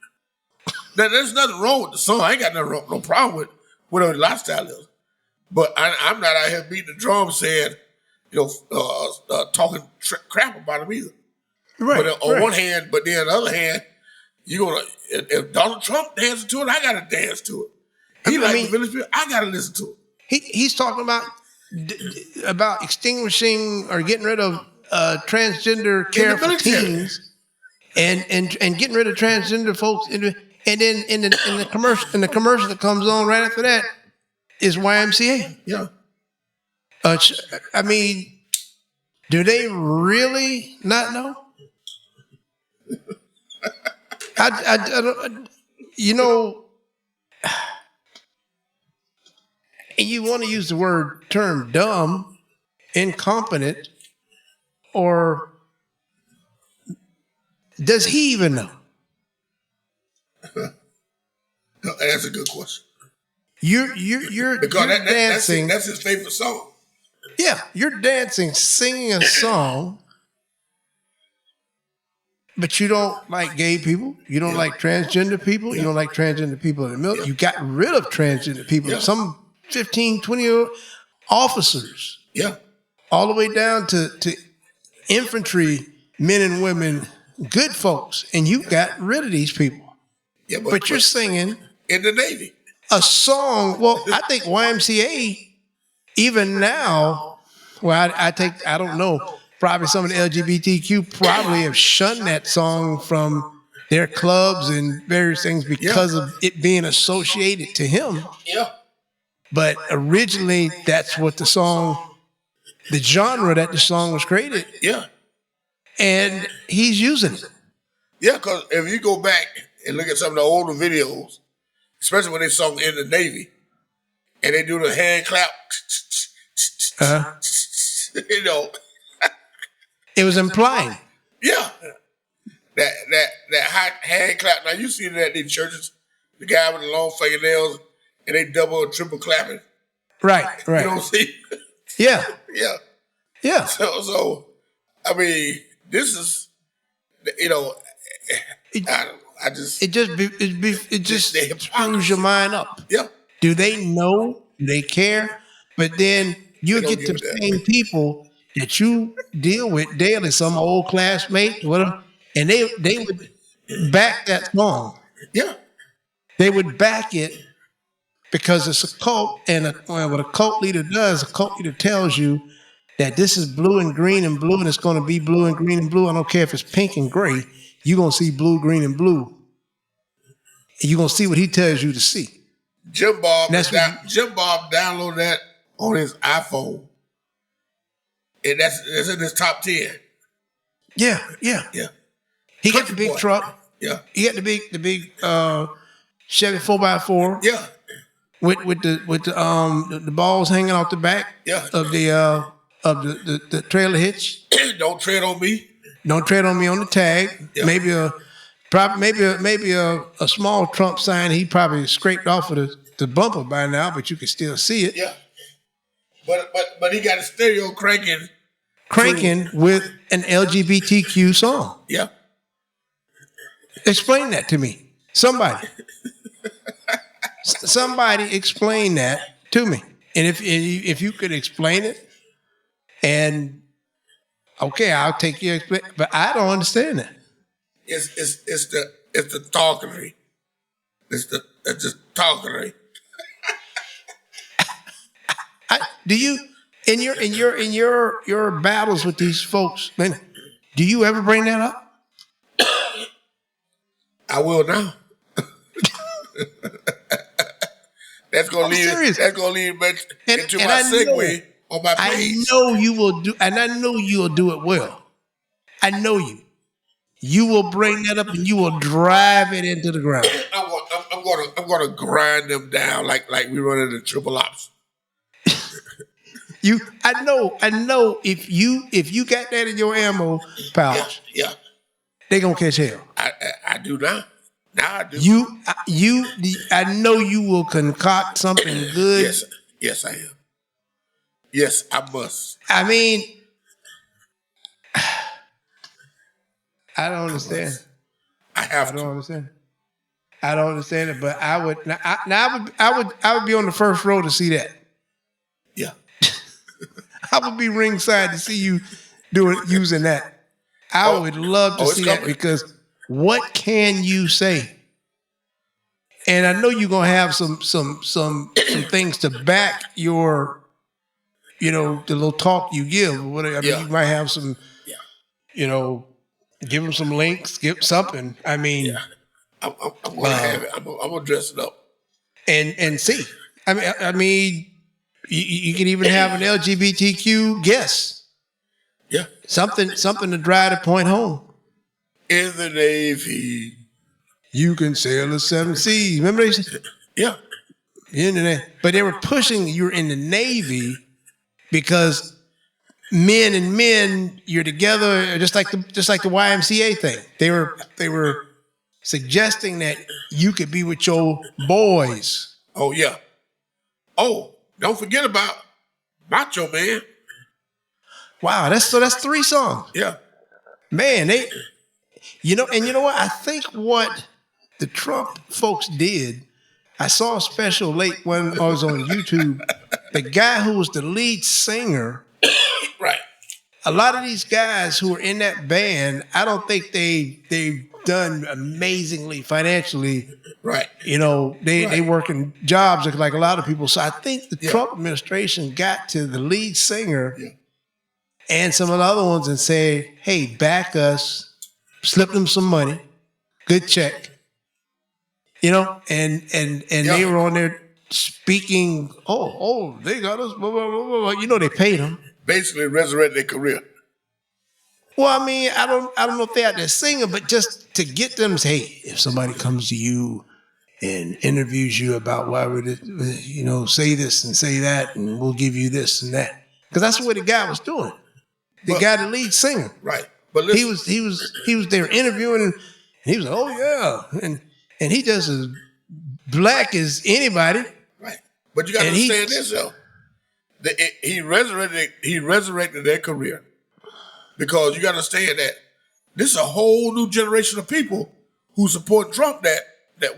Now, there's nothing wrong with the song. I ain't got no problem with whatever the lifestyle is. But I'm not out here beating the drum saying, talking crap about him either. Right. But on one hand, but then on the other hand, if Donald Trump dances to it, I gotta dance to it. The Village People, I gotta listen to it. He's talking about extinguishing or getting rid of transgender care for teens and getting rid of transgender folks, and then in the commercial that comes on right after that is YMCA. Yeah. I mean, do they really not know? I don't, you know, and you want to use the term dumb, incompetent, or does he even know? That's a good question. You're dancing. That's his favorite song. Yeah, you're dancing, singing a song, but you don't like gay people. You don't like transgender people. You don't like transgender people in the military. You got rid of transgender people. Yeah. Some 15, 20-year officers. Yeah. All the way down to infantry men and women, good folks, and you got rid of these people. Yeah, but you're singing in the Navy a song. Well, I think YMCA, even now, well, I don't know. Probably some of the LGBTQ probably have shunned that song from their clubs and various things because of it being associated to him. Yeah. But originally, that's what the genre that the song was created. Yeah. And he's using it. Yeah, because if you go back and look at some of the older videos, especially when they sung in the Navy, and they do the hand clap, you know. It was implying. Yeah. That hot hand clap. Now you see that in churches, the guy with the long fingernails, and they double or triple clapping. Right. You don't see? Yeah. Yeah. Yeah. So I mean, this is, you know, I don't know. It just screws your mind up. Yeah. Do they know? Do they care? But then you get to the same people that you deal with daily, some old classmate, whatever, and they would back that song. Yeah. They would back it because it's a cult, and what a cult leader does, a cult leader tells you that this is blue and green and blue, and it's going to be blue and green and blue. I don't care if it's pink and gray. You're going to see blue, green, and blue. And you're going to see what he tells you to see. Jim Bob downloaded that on his iPhone. And that's in his top 10. Yeah. He got the big truck. Yeah. He got the big Chevy 4x4. Yeah. With the balls hanging off the back. Yeah. Of the trailer hitch. Don't tread on me. Don't tread on me on the tag. Yeah. Maybe a small Trump sign he probably scraped off of the bumper by now, but you can still see it. Yeah. But he got a stereo cranking with an LGBTQ song. Yeah. Explain that to me. Somebody explain that to me. And if you could explain it, and okay, I'll take your explanation, but I don't understand that. It's the talkery. It's the talkery. Do you in your battles with these folks, man, do you ever bring that up? I will now. That's gonna lead into my segue on my page. I know you will do, and I know you'll do it well. I know you. You will bring that up and you will drive it into the ground. I'm gonna grind them down like we run into triple ops. I know if you got that in your ammo pouch, yeah. They gonna catch hell. I do now. Now I do. I know you will concoct something good. Yes, I am. Yes, I must. I mean, I don't understand. I don't understand. I don't understand it, but I would be on the first row to see that. Yeah. I would be ringside to see you using that. I would love to see that, because what can you say? And I know you're gonna have some things to back your, the little talk you give or whatever. I mean, you might have some give them some links, give something. I mean, yeah. I'm gonna have it. I'm gonna dress it up and see. I mean, you can even have an LGBTQ guest. Yeah, something to drive the point home. In the Navy, you can sail the 7 seas. Remember they said? Yeah. But they were pushing you're in the Navy because men and men, you're together, just like the YMCA thing. They were suggesting that you could be with your boys. Oh yeah. Oh, don't forget about Macho Man. Wow, that's 3 songs. Yeah. Man, and you know what? I think what the Trump folks did, I saw a special late when I was on YouTube. The guy who was the lead singer, right? A lot of these guys who are in that band, I don't think they've done amazingly financially. Right. They working jobs like a lot of people. So I think the Trump administration got to the lead singer and some of the other ones and said, "Hey, back us, slip them some money, good check." And they were on there speaking, they got us, blah, blah, blah, blah. They paid them. Basically resurrect their career. Well, I mean, I don't know if they're out there singing, but just to get them, say, hey, if somebody comes to you and interviews you about why would it, say this and say that, and we'll give you this and that. Because that's what the guy was doing. The lead singer. Right. But listen, he was there interviewing, and he was like, oh yeah. And he just as black as anybody. Right. But you got to understand this, though. He resurrected their career. Because you got to understand that this is a whole new generation of people who support Trump that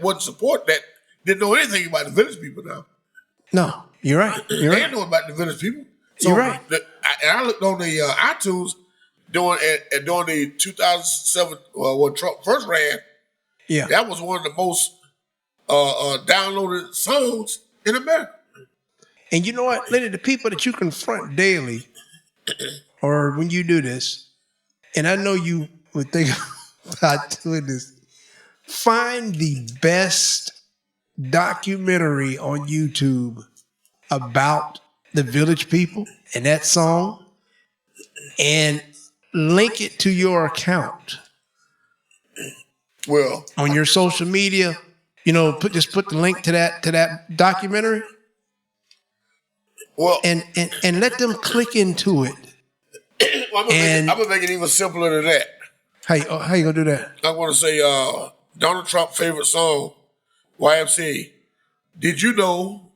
wouldn't support that, didn't know anything about the village people now. No, you're right. They didn't know about the village people. So you're right. And I looked on the iTunes during the 2007, when Trump first ran. Yeah, that was one of the most downloaded songs in America. And you know what, Lenny, the people that you confront daily, or when you do this, and I know you would think about doing this, find the best documentary on YouTube about the village people and that song, and link it to your account. Well, on your social media, just put the link to that documentary. Well, and let them click into it. Well, I'm gonna make it even simpler than that. How you gonna do that? I want to say Donald Trump's favorite song, YMCA. Did you know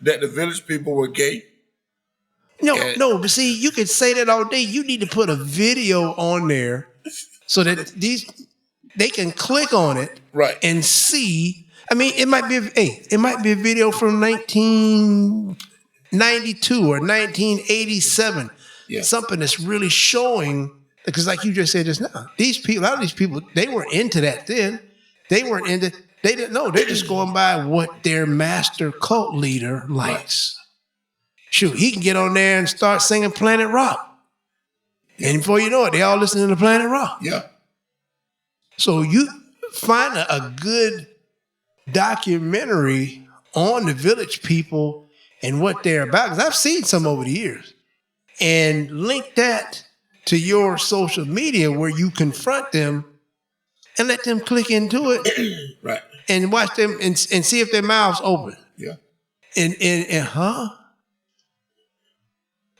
that the village people were gay? No, but see, you could say that all day. You need to put a video on there so that they can click on it, right, and see. I mean, it might be a video from 1992 or 1987. Yeah. Something that's really showing, because like you just said just now, a lot of these people, they weren't into that then. They didn't know. They're just going by what their master cult leader likes. Shoot, he can get on there and start singing Planet Rock. And before you know it, they all listening to Planet Rock. Yeah. So you find a good documentary on the village people and what they're about. Because I've seen some over the years. And link that to your social media where you confront them and let them click into it. Right. And watch them and see if their mouths open. Yeah. And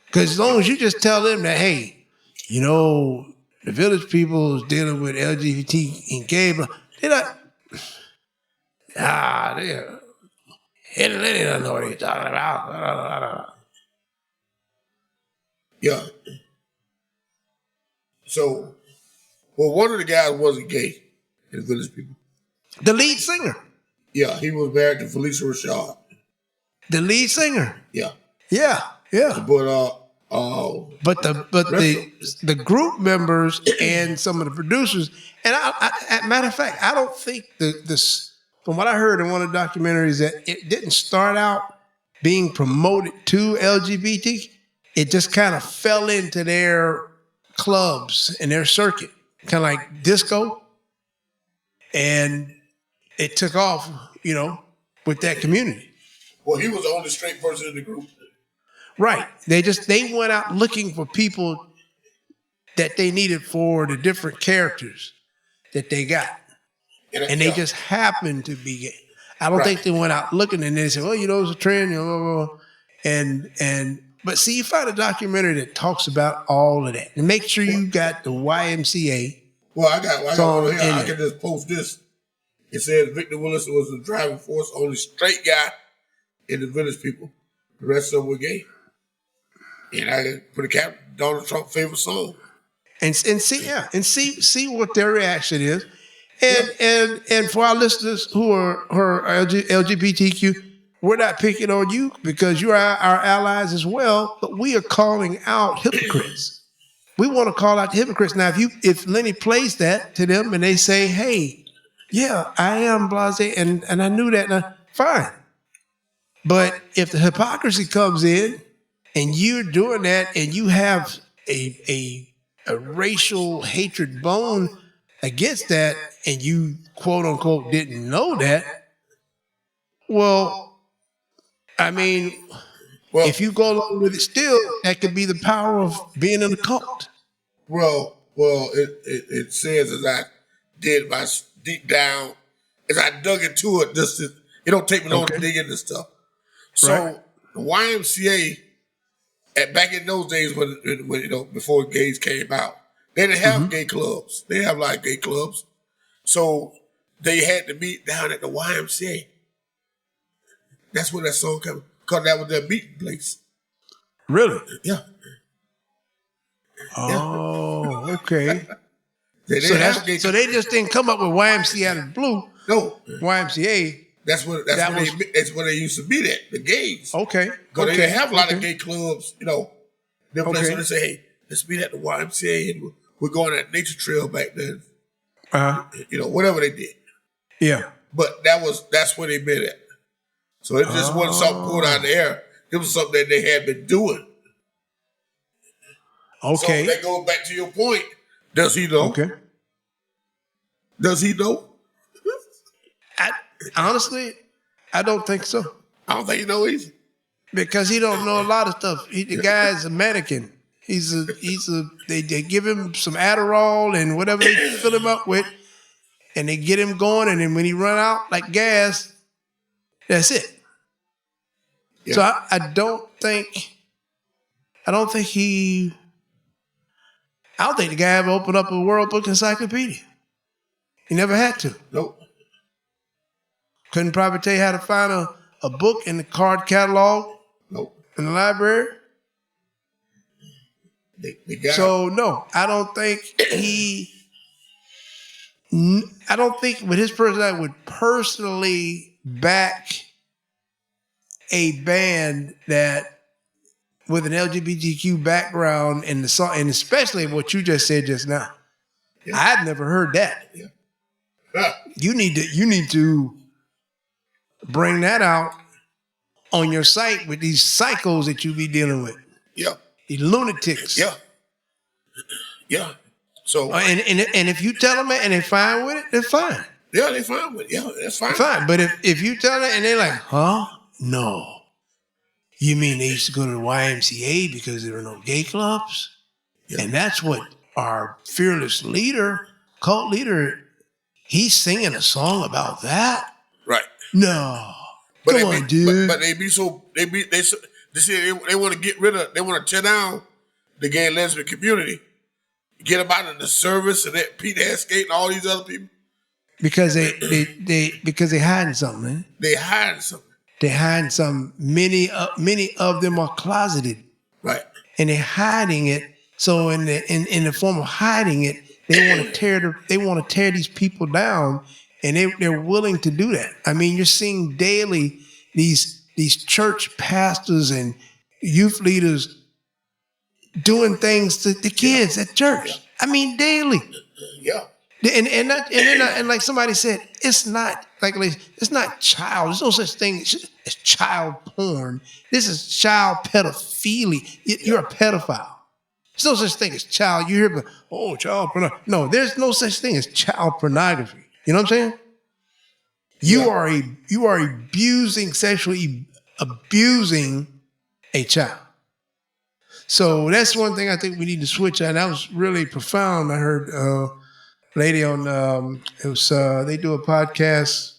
because as long as you just tell them that, hey, the village people is dealing with LGBT and gay, but they're not, they don't know what he's talking about. Yeah. So, one of the guys wasn't gay in the village people. The lead singer. Yeah, he was married to Felicia Rashad. The lead singer. Yeah. Yeah. But the group members and some of the producers, and matter of fact, I don't think this, from what I heard in one of the documentaries, that it didn't start out being promoted to LGBT. It just kind of fell into their clubs in their circuit, kind of like disco, and it took off, with that community. Well, he was the only straight person in the group. Right. They went out looking for people that they needed for the different characters that they got. And they just happened to be gay. I don't think they went out looking and they said, well, it's a trend, but see, you find a documentary that talks about all of that. And make sure you got the YMCA. Well, I got one here. I can just post this. It says Victor Willis was the driving force, only straight guy in the Village People. The rest of them were gay. And I put a cap, Donald Trump's favorite song. And see what their reaction is. And for our listeners who are LGBTQ, we're not picking on you because you're our allies as well, but we are calling out hypocrites. We want to call out the hypocrites. Now, if Lenny plays that to them and they say, hey, yeah, I am blasé, and I knew that, now, fine. But if the hypocrisy comes in and you're doing that and you have a racial hatred bone against that and you, quote unquote, didn't know that, well, I mean, if you go along with it still, that could be the power of being in a cult. Well, it says as I did my deep down, as I dug into it, it don't take me long to dig into stuff. So the YMCA, back in those days when before gays came out, they didn't have gay clubs. They have like gay clubs. So they had to meet down at the YMCA. That's where that song came, because that was their meeting place. Really? Yeah. Oh, okay. So they just didn't come up with YMCA out of the blue. No. YMCA. That's where they used to be at, the gays. Okay. Because they didn't have a lot of gay clubs, Them places where they say, hey, let's meet at the YMCA and we're going at nature trail back then. Whatever they did. Yeah. But that's where they met at. So it just wasn't something pulled out of the air. It was something that they had been doing. Okay. So that goes back to your point. Does he know? Okay. Does he know? Honestly, I don't think so. I don't think he knows either. Because he don't know a lot of stuff. The guy's a mannequin. They give him some Adderall and whatever they fill him up with, and they get him going, and then when he run out like gas, that's it. Yeah. So I don't think the guy ever opened up a World Book Encyclopedia. He never had to. Nope. Couldn't probably tell you how to find a book in the card catalog. Nope. In the library. So no, I don't think with his personality would personally back a band that with an LGBTQ background in the song, and especially what you just said just now. Yeah. I'd never heard that. Yeah. You need to bring that out on your site with these psychos that you be dealing with. Yeah. These lunatics. Yeah. Yeah. So and if you tell them and they're fine with it, they're fine. Yeah, they're fine with it. Yeah, that's fine. Fine. But if you tell them and they're like, huh? No. You mean they used to go to the YMCA because there were no gay clubs? Yeah. And that's what our fearless leader, cult leader, he's singing a song about that? Right. No. But Come on, dude. But they want to get rid of, they want to tear down the gay and lesbian community. Get them out of the service and that Pete Haskate and all these other people. Because they hiding something, man. They hiding something. They're hiding something. Many of them are closeted. Right. And they're hiding it. So in the form of hiding it, they want to tear these people down, and they're willing to do that. I mean, you're seeing daily these church pastors and youth leaders doing things to the kids at church. I mean, daily. Yeah. And like somebody said, it's not child. There's no such thing as child porn. This is child pedophilia. You're a pedophile. There's no such thing as child. You hear about, oh, child pornography. No, there's no such thing as child pornography. You know what I'm saying? You are sexually abusing a child. So that's one thing I think we need to switch on. That was really profound. I heard a lady on they do a podcast.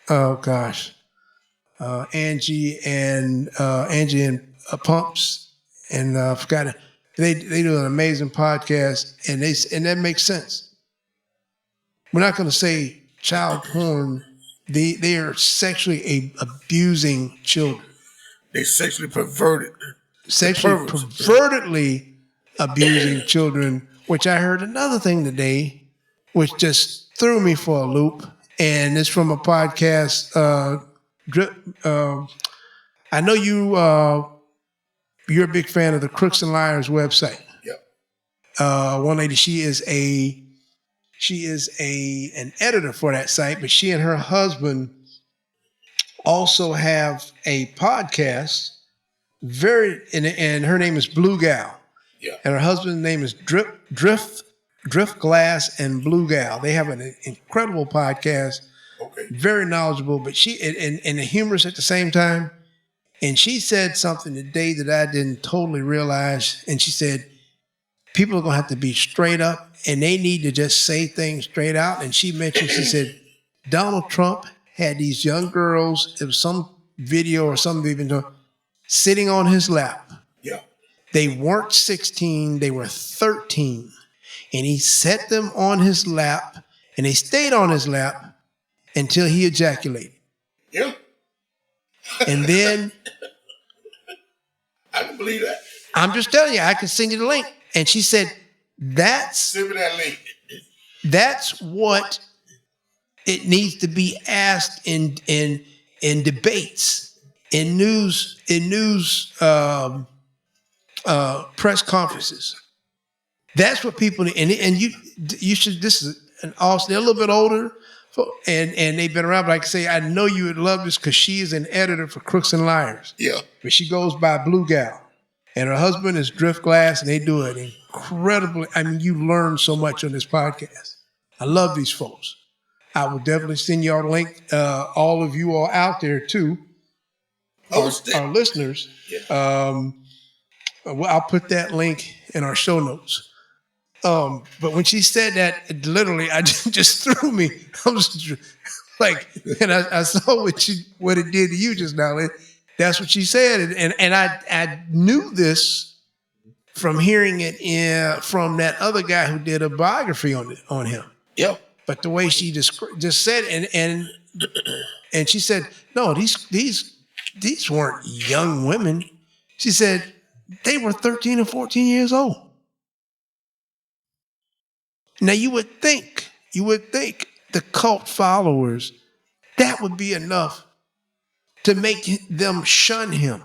Oh gosh, Angie and Pumps, and I forgot it. They do an amazing podcast, and that makes sense. We're not going to say child porn. They are sexually abusing children. They sexually perverted. Sexually pervertedly abusing children, which I heard another thing today, which just threw me for a loop. And it's from a podcast. I know you're a big fan of the Crooks and Liars website. Yep. One lady, she is an editor for that site, but she and her husband also have a podcast. And her name is Blue Gal. Yeah. And her husband's name is Drift Glass and Blue Gal. They have an incredible podcast. Okay. Very knowledgeable, but she and humorous at the same time. And she said something today that I didn't totally realize. And she said, people are going to have to be straight up and they need to just say things straight out. And she said, Donald Trump had these young girls, it was some video or some even sitting on his lap. Yeah. They weren't 16, they were 13. And he set them on his lap and they stayed on his lap until he ejaculated. Yeah. And then I can believe that. I'm just telling you, I can send you the link. And she said, Send me that link. That's what it needs to be asked in debates, in news press conferences. That's what people need. And you should. This is an awesome. They're a little bit older, and they've been around. But I can say I know you would love this because she is an editor for Crooks and Liars. Yeah. But she goes by Blue Gal, and her husband is Drift Glass, and they do it incredibly. I mean, you learn so much on this podcast. I love these folks. I will definitely send y'all the link. All of you all out there too, our listeners. Yeah. I'll put that link in our show notes. But when she said that, it literally, I just threw me. I was like, and I saw what it did to you just now. That's what she said, and I knew this from hearing it from that other guy who did a biography on him. Yep. But the way she just said it, and she said, no, these weren't young women. She said they were 13 or 14 years old. Now you would think the cult followers, that would be enough to make them shun him,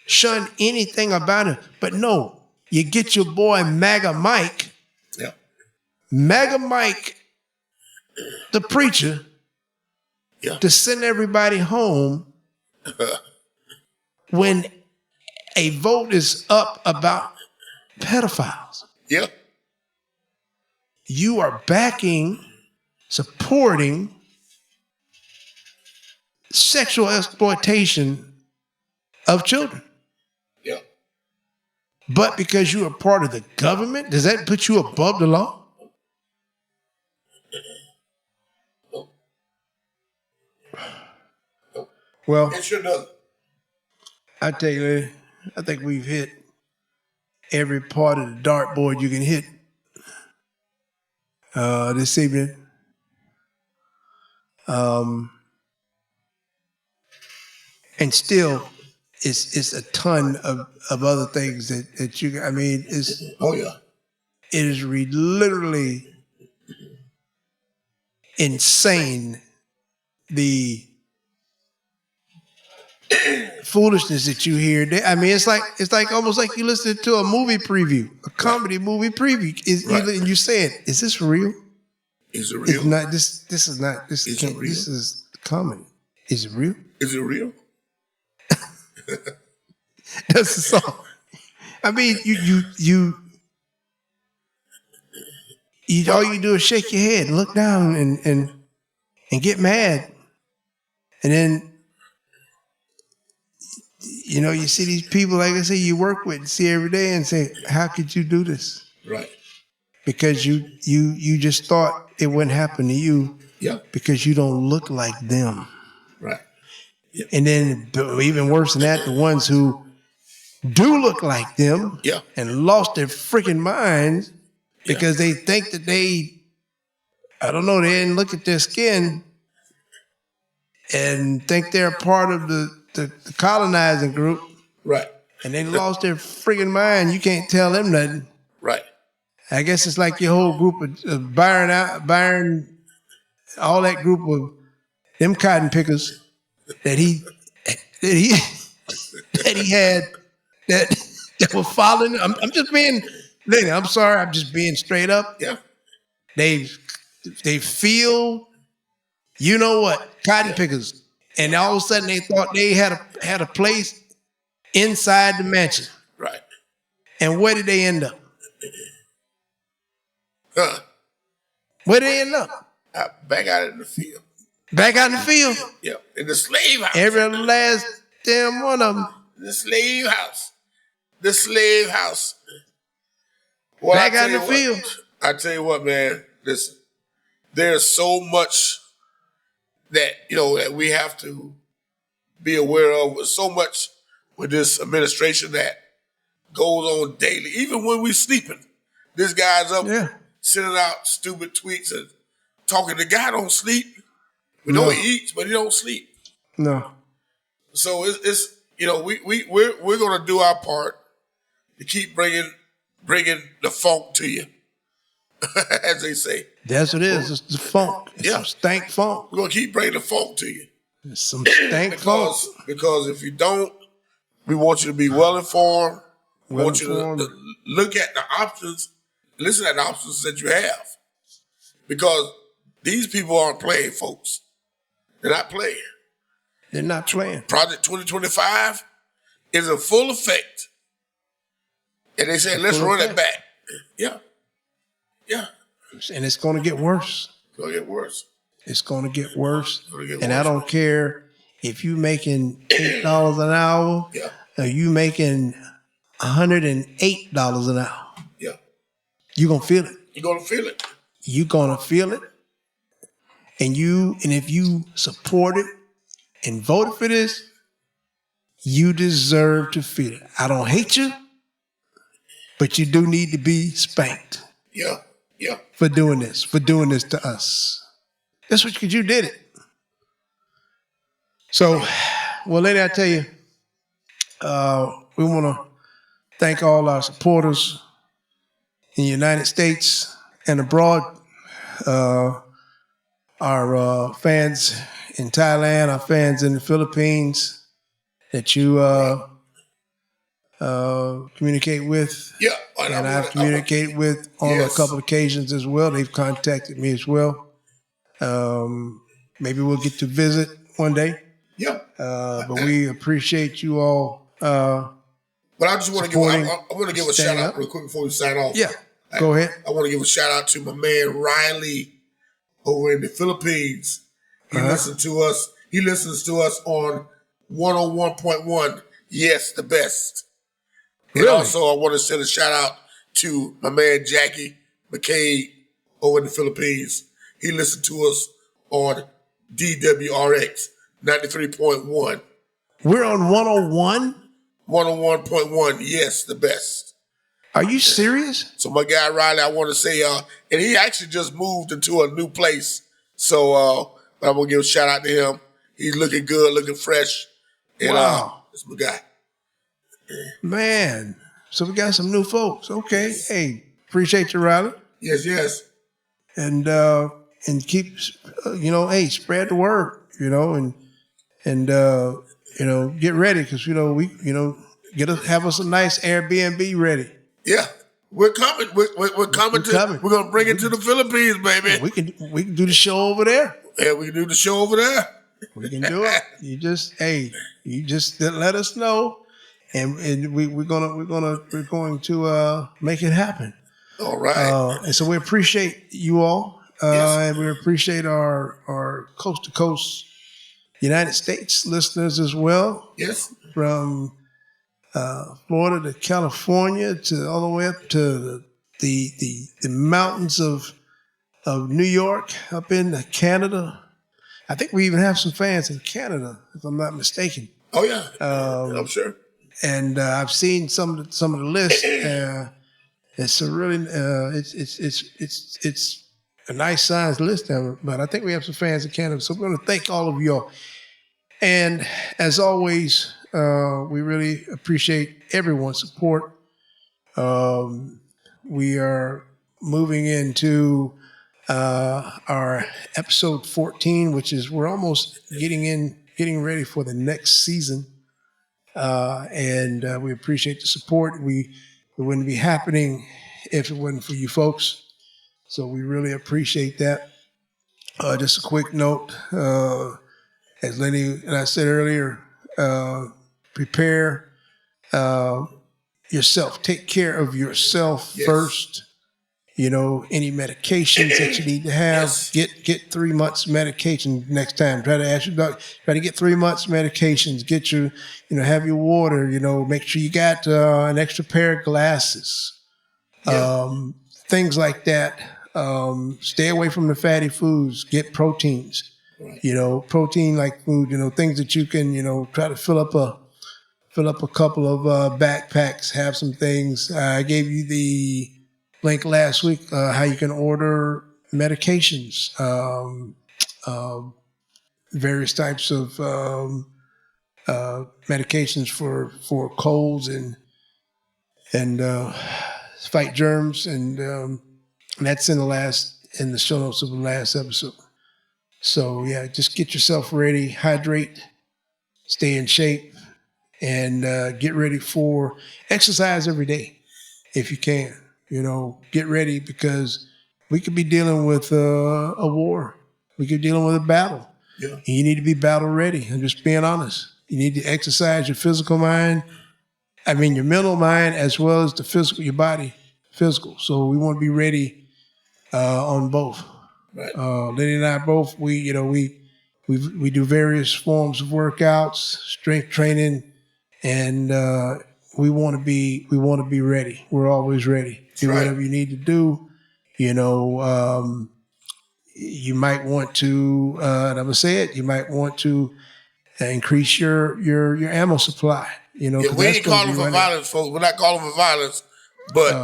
shun anything about him. But no, you get your boy MAGA Mike. Yeah. MAGA Mike, the preacher, to send everybody home when a vote is up about pedophiles. Yeah. You are backing, supporting sexual exploitation of children. Yeah. But because you are part of the government, does that put you above the law? Well, it sure does. I tell you, I think we've hit every part of the dartboard you can hit this evening. And still, it's a ton of other things that you. I mean, it's it is literally insane the foolishness that you hear. I mean, it's like almost like you listen to a movie preview, a comedy movie preview. And you saying, "Is this real? Is it real? It's not. This is not. This is real? This is comedy. Is it real? Is it real?" That's the song. I mean, all you do is shake your head and look down and get mad. And then, you see these people, like I say, you work with, see every day and say, how could you do this? Right. Because you just thought it wouldn't happen to you. Yeah. Because you don't look like them. Right. Yep. And then even worse than that, the ones who do look like them and lost their freaking minds because they think that they didn't look at their skin and think they're part of the colonizing group. Right. And they lost their freaking mind. You can't tell them nothing. Right. I guess it's like your whole group of Byron, all that group of them cotton pickers that he had that were following. I'm just being, I'm sorry, I'm just being straight up. Yeah. They feel, you know what, cotton pickers, and all of a sudden they thought they had a place inside the mansion. Right. And where did they end up? Huh. Where did they end up? Back out in the field. Back out in the field. Yeah. In the slave house. Every last damn one of them. The slave house. The slave house. Well, back out in the field. I tell you what, man. Listen, there's so much that that we have to be aware of. So much with this administration that goes on daily, even when we're sleeping. This guy's up sending out stupid tweets and talking. The guy don't sleep. We know he eats, but he don't sleep. No. So it's we're gonna do our part to keep bringing the funk to you, as they say. That's what it is. It's the funk. It's some stank funk. We're gonna keep bringing the funk to you. It's some stank funk. Because if you don't, we want you to be well informed. We want you to look at the options, listen at the options that you have. Because these people aren't playing, folks. They're not playing. They're not playing. Project 2025 is in full effect. And they say, let's run it back. Yeah. Yeah. And it's going to get worse. It's going to get worse. It's going to get worse. And I don't care if you're making $8 an hour or you making $108 an hour. Yeah. You're going to feel it. You're going to feel it. You're going to feel it. And if you support it and voted for this, you deserve to feel it. I don't hate you, but you do need to be spanked. Yeah, yeah. For doing this to us. That's what, because you did it. So, well, lady, I tell you, we want to thank all our supporters in the United States and abroad. Our fans in Thailand, our fans in the Philippines that you communicate with. Yeah. And I've communicated with on a couple of occasions as well. They've contacted me as well. Maybe we'll get to visit one day. Yeah. But we appreciate you all. But I just want to give a shout out real quick before we sign off. Yeah. Go ahead. I want to give a shout out to my man Riley over in the Philippines. He listens to us. He listens to us on 101.1. Yes, the best. Really? And also, I want to send a shout out to my man Jackie McCabe over in the Philippines. He listened to us on DWRX 93.1. We're on 101? 101.1. Yes, the best. Are you serious? So my guy Riley, I want to say, and he actually just moved into a new place. So but I'm going to give a shout out to him. He's looking good, looking fresh. And that's my guy. Man, so we got some new folks. Okay. Hey, appreciate you, Riley. Yes, yes. And keep, hey, spread the word, and get ready because, we, have us a nice Airbnb ready. Yeah, we're coming. We're coming. We're gonna bring it to the Philippines, baby. We can do the show over there. Yeah, we can do the show over there. We can do it. You just let us know, and we're going to make it happen. All right. And so we appreciate you all. Yes. And we appreciate our coast to coast United States listeners as well. Yes. From Florida to California to all the way up to the mountains of New York, up into Canada. I think we even have some fans in Canada, if I'm not mistaken. Oh yeah, I'm sure. And I've seen some of the lists. It's a really it's a nice sized list of it, but I think we have some fans in Canada. So we're going to thank all of y'all. And as always, we really appreciate everyone's support. We are moving into our episode 14, which is we're almost getting ready for the next season. And we appreciate the support. It wouldn't be happening if it wasn't for you folks. So we really appreciate that. Just a quick note, as Lenny and I said earlier, prepare yourself. Take care of yourself first. You know, any medications that you need to have, get 3 months medication next time. Try to ask your doctor, try to get 3 months medications, get your, have your water, make sure you got an extra pair of glasses, things like that. Stay away from the fatty foods, get proteins, protein like food, things that you can, try to fill up a couple of backpacks, have some things. I gave you the link last week, how you can order medications, various types of medications for colds and fight germs, and that's in the show notes of the last episode. So yeah, just get yourself ready, hydrate, stay in shape, and get ready for exercise every day if you can. Get ready, because we could be dealing with a war. We could be dealing with a battle. Yeah. And you need to be battle ready. I'm just being honest. You need to exercise your physical mind. Your mental mind as well as the physical, your body, physical. So we want to be ready on both. Right. Lenny and I both, we do various forms of workouts, strength training, and we want to be ready. We're always ready. Do whatever you need to do. You might want to, and I'm gonna say it. You might want to increase your ammo supply. We ain't calling for violence, folks. We're not calling for violence, but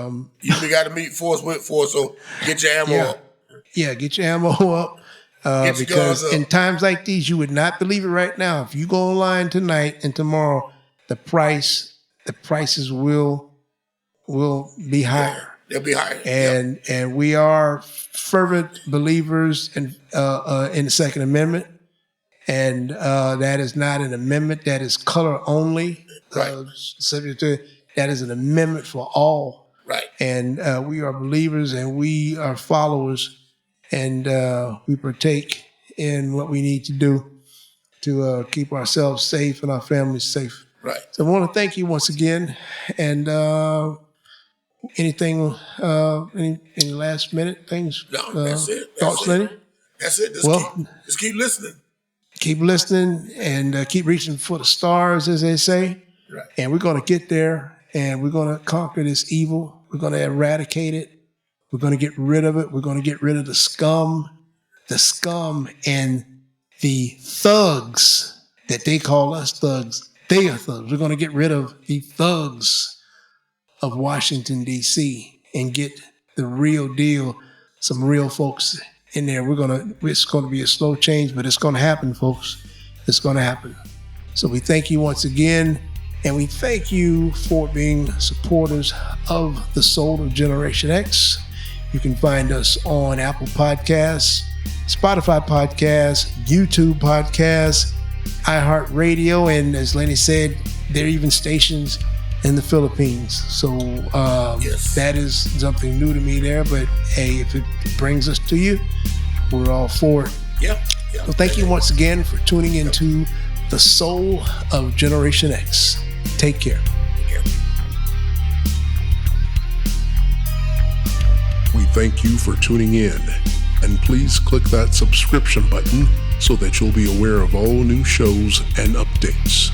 you got to meet force with force. So get your ammo up. Yeah, get your ammo up. Because in times like these, you would not believe it right now. If you go online tonight and tomorrow, the prices will be higher. They'll be higher. And we are fervent believers in the Second Amendment. And that is not an amendment that is color only. Subject to that is an amendment for all. Right. And we are believers and we are followers, and we partake in what we need to do to keep ourselves safe and our families safe. Right. So I want to thank you once again. And anything, any last minute things? No, that's it. Thoughts, Lenny? That's it. Just keep listening. Keep listening and keep reaching for the stars, as they say. Right. And we're going to get there, and we're going to conquer this evil. We're going to eradicate it. We're going to get rid of it. We're going to get rid of the scum and the thugs that they call us thugs. They are thugs. We're going to get rid of the thugs of Washington, D.C. and get the real deal, some real folks in there. It's going to be a slow change, but it's going to happen, folks. It's going to happen. So we thank you once again, and we thank you for being supporters of the Soul of Generation X. You can find us on Apple Podcasts, Spotify Podcasts, YouTube Podcasts, iHeartRadio, and as Lenny said, there are even stations in the Philippines. So that is something new to me there, but hey, if it brings us to you, we're all for it. Yeah. So thank you once again for tuning into the Soul of Generation X. Take care. Take care. We thank you for tuning in, and please click that subscription button so that you'll be aware of all new shows and updates.